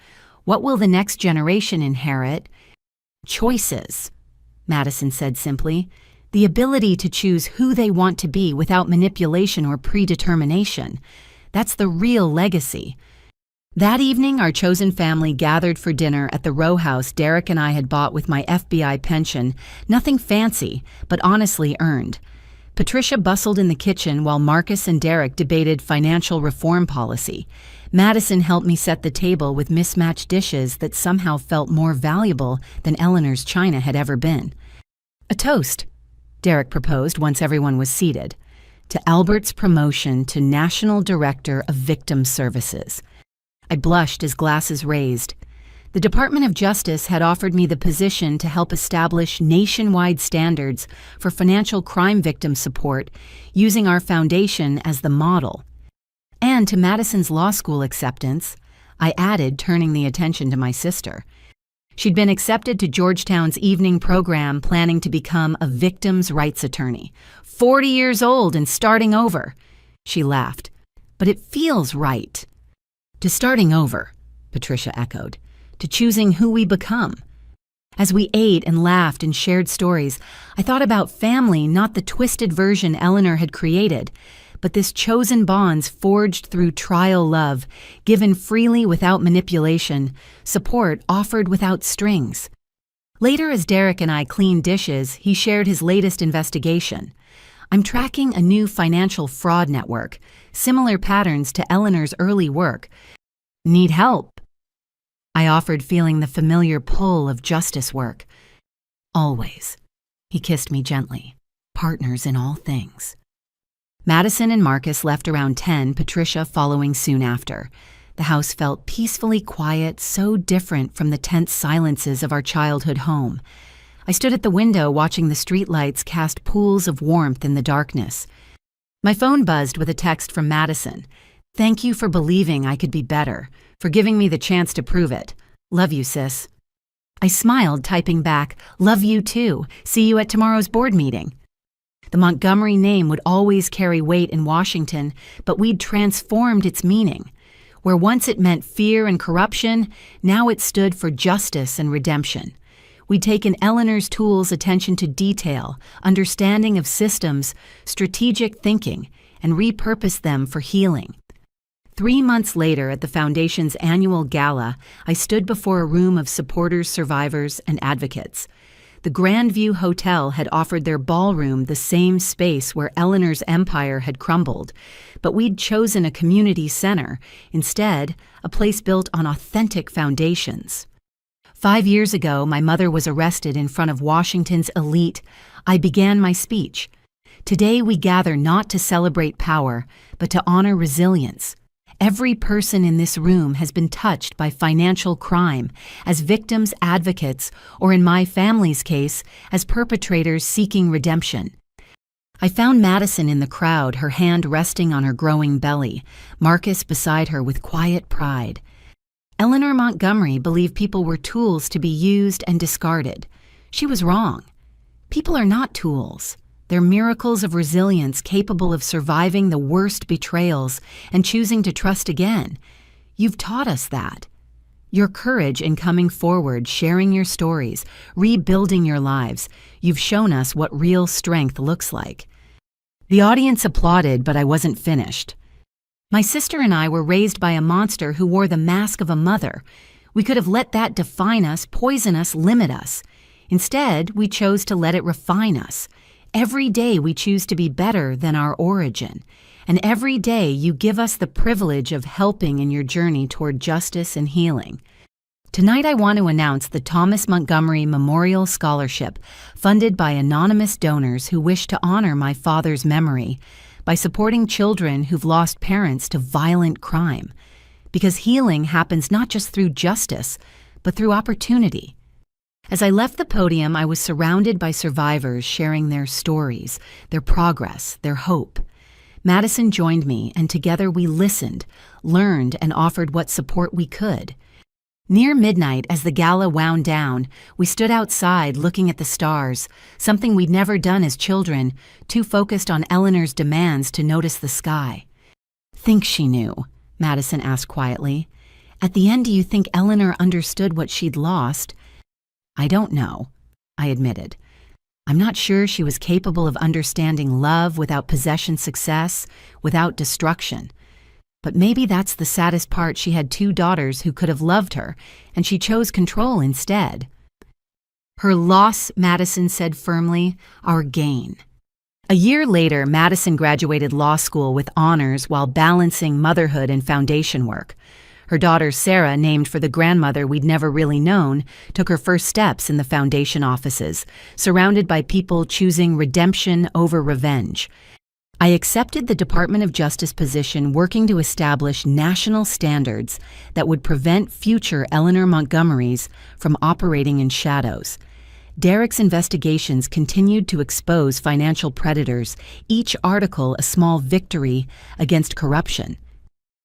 What will the next generation inherit? Choices, Madison said simply. The ability to choose who they want to be without manipulation or predetermination. That's the real legacy. That evening, our chosen family gathered for dinner at the row house Derek and I had bought with my FBI pension. Nothing fancy, but honestly earned. Patricia bustled in the kitchen while Marcus and Derek debated financial reform policy. Madison helped me set the table with mismatched dishes that somehow felt more valuable than Eleanor's china had ever been. "A toast," Derek proposed once everyone was seated, "to Albert's promotion to National Director of Victim Services." I blushed as glasses raised. The Department of Justice had offered me the position to help establish nationwide standards for financial crime victim support, using our foundation as the model. And to Madison's law school acceptance, I added, turning the attention to my sister. She'd been accepted to Georgetown's evening program, planning to become a victims' rights attorney. 40 years old and starting over. She laughed. "But it feels right." "To starting over," Patricia echoed, "to choosing who we become." As we ate and laughed and shared stories, I thought about family, not the twisted version Eleanor had created, but this chosen bonds forged through trial love, given freely without manipulation, support offered without strings. Later, as Derek and I cleaned dishes, he shared his latest investigation. "I'm tracking a new financial fraud network, similar patterns to Eleanor's early work. Need help?" I offered, feeling the familiar pull of justice work. "Always." He kissed me gently. "Partners in all things." Madison and Marcus left around 10, Patricia following soon after. The house felt peacefully quiet, so different from the tense silences of our childhood home. I stood at the window watching the streetlights cast pools of warmth in the darkness. My phone buzzed with a text from Madison. "Thank you for believing I could be better, for giving me the chance to prove it. Love you, sis." I smiled, typing back, "Love you too. See you at tomorrow's board meeting." The Montgomery name would always carry weight in Washington, but we'd transformed its meaning. Where once it meant fear and corruption, now it stood for justice and redemption. We'd taken Eleanor's tools, attention to detail, understanding of systems, strategic thinking, and repurposed them for healing. 3 months later, at the Foundation's annual gala, I stood before a room of supporters, survivors, and advocates. The Grandview Hotel had offered their ballroom the same space where Eleanor's empire had crumbled, but we'd chosen a community center, instead, a place built on authentic foundations. 5 years ago, my mother was arrested in front of Washington's elite. I began my speech. Today, we gather not to celebrate power, but to honor resilience. Every person in this room has been touched by financial crime, as victims, advocates, or in my family's case, as perpetrators seeking redemption. I found Madison in the crowd, her hand resting on her growing belly, Marcus beside her with quiet pride. Eleanor Montgomery believed people were tools to be used and discarded. She was wrong. People are not tools. They're miracles of resilience capable of surviving the worst betrayals and choosing to trust again. You've taught us that. Your courage in coming forward, sharing your stories, rebuilding your lives, you've shown us what real strength looks like. The audience applauded, but I wasn't finished. My sister and I were raised by a monster who wore the mask of a mother. We could have let that define us, poison us, limit us. Instead, we chose to let it refine us. Every day we choose to be better than our origin. And every day you give us the privilege of helping in your journey toward justice and healing. Tonight I want to announce the Thomas Montgomery Memorial Scholarship, funded by anonymous donors who wish to honor my father's memory. by supporting children who've lost parents to violent crime. Because healing happens not just through justice, but through opportunity. As I left the podium, I was surrounded by survivors sharing their stories, their progress, their hope. Madison joined me, and together we listened, learned, and offered what support we could. Near midnight, as the gala wound down, we stood outside looking at the stars, something we'd never done as children, too focused on Eleanor's demands to notice the sky. "Think she knew?" Madison asked quietly. "At the end, do you think Eleanor understood what she'd lost?" "I don't know," I admitted. "I'm not sure she was capable of understanding love without possession success, without destruction. But maybe that's the saddest part. She had 2 daughters who could have loved her, and she chose control instead." "Her loss," Madison said firmly, "our gain." A year later, Madison graduated law school with honors while balancing motherhood and foundation work. Her daughter Sarah, named for the grandmother we'd never really known, took her first steps in the foundation offices, surrounded by people choosing redemption over revenge. I accepted the Department of Justice position working to establish national standards that would prevent future Eleanor Montgomerys from operating in shadows. Derek's investigations continued to expose financial predators, each article a small victory against corruption.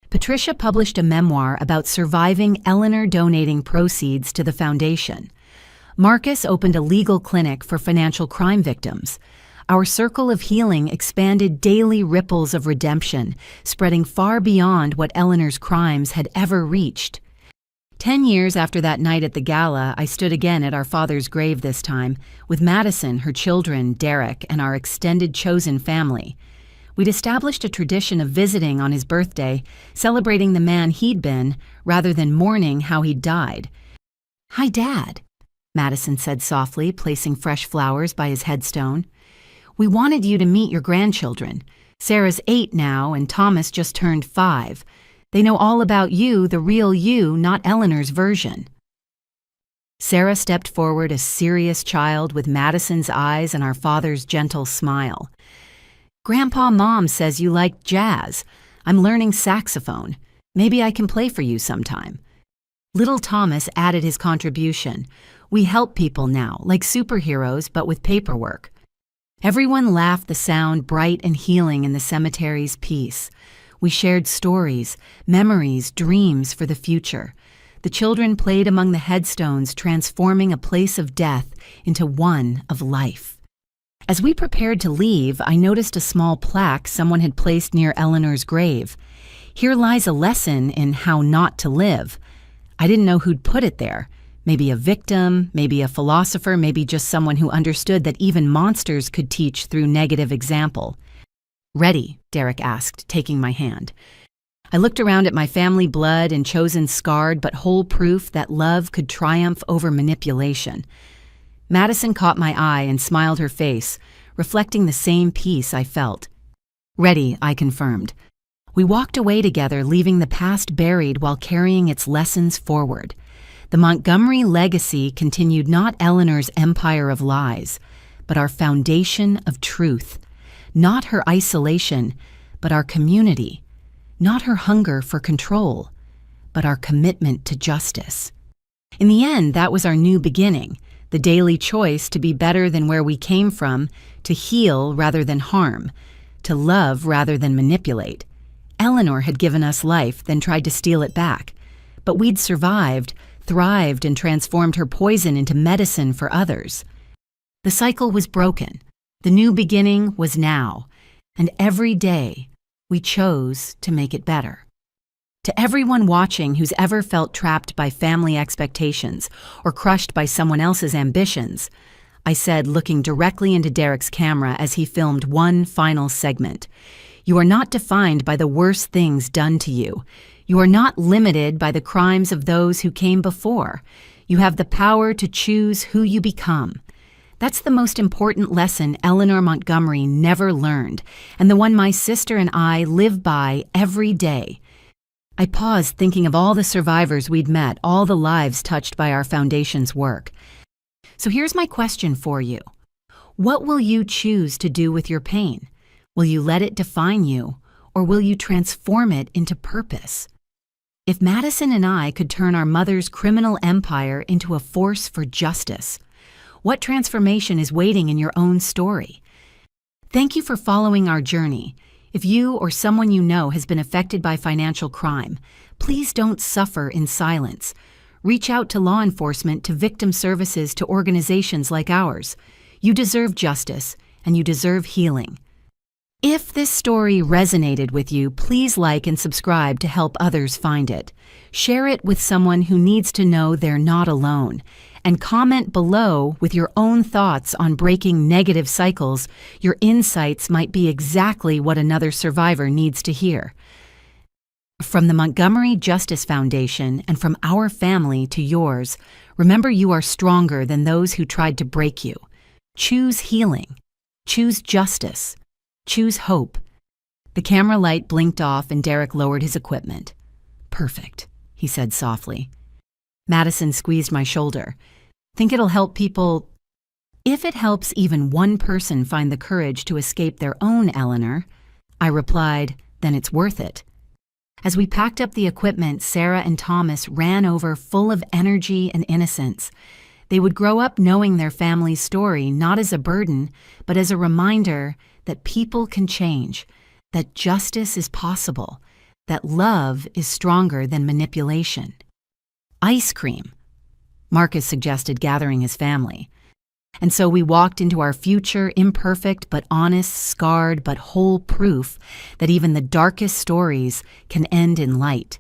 Patricia published a memoir about surviving Eleanor donating proceeds to the foundation. Marcus opened a legal clinic for financial crime victims. Our circle of healing expanded daily ripples of redemption, spreading far beyond what Eleanor's crimes had ever reached. 10 years after that night at the gala, I stood again at our father's grave this time, with Madison, her children, Derek, and our extended chosen family. We'd established a tradition of visiting on his birthday, celebrating the man he'd been, rather than mourning how he'd died. "Hi, Dad," Madison said softly, placing fresh flowers by his headstone. "We wanted you to meet your grandchildren. Sarah's 8 now, and Thomas just turned 5. They know all about you, the real you, not Eleanor's version." Sarah stepped forward, a serious child with Madison's eyes and our father's gentle smile. "Grandpa, Mom says you like jazz. I'm learning saxophone. Maybe I can play for you sometime." Little Thomas added his contribution. "We help people now, like superheroes, but with paperwork." Everyone laughed, the sound bright and healing in the cemetery's peace. We shared stories, memories, dreams for the future. The children played among the headstones, transforming a place of death into one of life. As we prepared to leave, I noticed a small plaque someone had placed near Eleanor's grave. "Here lies a lesson in how not to live." I didn't know who'd put it there. Maybe a victim, maybe a philosopher, maybe just someone who understood that even monsters could teach through negative example. "Ready?" Derek asked, taking my hand. I looked around at my family blood and chosen scarred but whole proof that love could triumph over manipulation. Madison caught my eye and smiled her face, reflecting the same peace I felt. "Ready," I confirmed. We walked away together, leaving the past buried while carrying its lessons forward. The Montgomery legacy continued not Eleanor's empire of lies, but our foundation of truth. Not her isolation, but our community. Not her hunger for control, but our commitment to justice. In the end, that was our new beginning. The daily choice to be better than where we came from, to heal rather than harm, to love rather than manipulate. Eleanor had given us life, then tried to steal it back. But we'd survived, thrived, and transformed her poison into medicine for others. The cycle was broken. The new beginning was now. And every day, we chose to make it better. To everyone watching who's ever felt trapped by family expectations or crushed by someone else's ambitions, I said, looking directly into Derek's camera as he filmed one final segment, "You are not defined by the worst things done to you. You are not limited by the crimes of those who came before. You have the power to choose who you become." That's the most important lesson Eleanor Montgomery never learned, and the one my sister and I live by every day. I paused, thinking of all the survivors we'd met, all the lives touched by our foundation's work. So here's my question for you. What will you choose to do with your pain? Will you let it define you, or will you transform it into purpose? If Madison and I could turn our mother's criminal empire into a force for justice, what transformation is waiting in your own story? Thank you for following our journey. If you or someone you know has been affected by financial crime, please don't suffer in silence. Reach out to law enforcement, to victim services, to organizations like ours. You deserve justice, and you deserve healing. If this story resonated with you, please like and subscribe to help others find it. Share it with someone who needs to know they're not alone. And comment below with your own thoughts on breaking negative cycles. Your insights might be exactly what another survivor needs to hear. From the Montgomery Justice Foundation and from our family to yours, remember you are stronger than those who tried to break you. Choose healing. Choose justice. Choose hope. The camera light blinked off and Derek lowered his equipment. "Perfect," he said softly. Madison squeezed my shoulder. "Think it'll help people?" "If it helps even one person find the courage to escape their own Eleanor," I replied, "then it's worth it." As we packed up the equipment, Sarah and Thomas ran over full of energy and innocence. They would grow up knowing their family's story not as a burden, but as a reminder that people can change, that justice is possible, that love is stronger than manipulation. "Ice cream," Marcus suggested, gathering his family. And so we walked into our future, imperfect but honest, scarred but whole proof that even the darkest stories can end in light.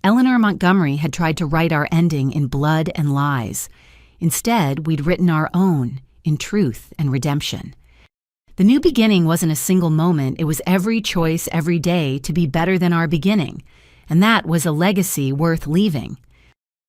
Eleanor Montgomery had tried to write our ending in blood and lies. Instead, we'd written our own, in truth and redemption. The new beginning wasn't a single moment, it was every choice every day to be better than our beginning. And that was a legacy worth leaving.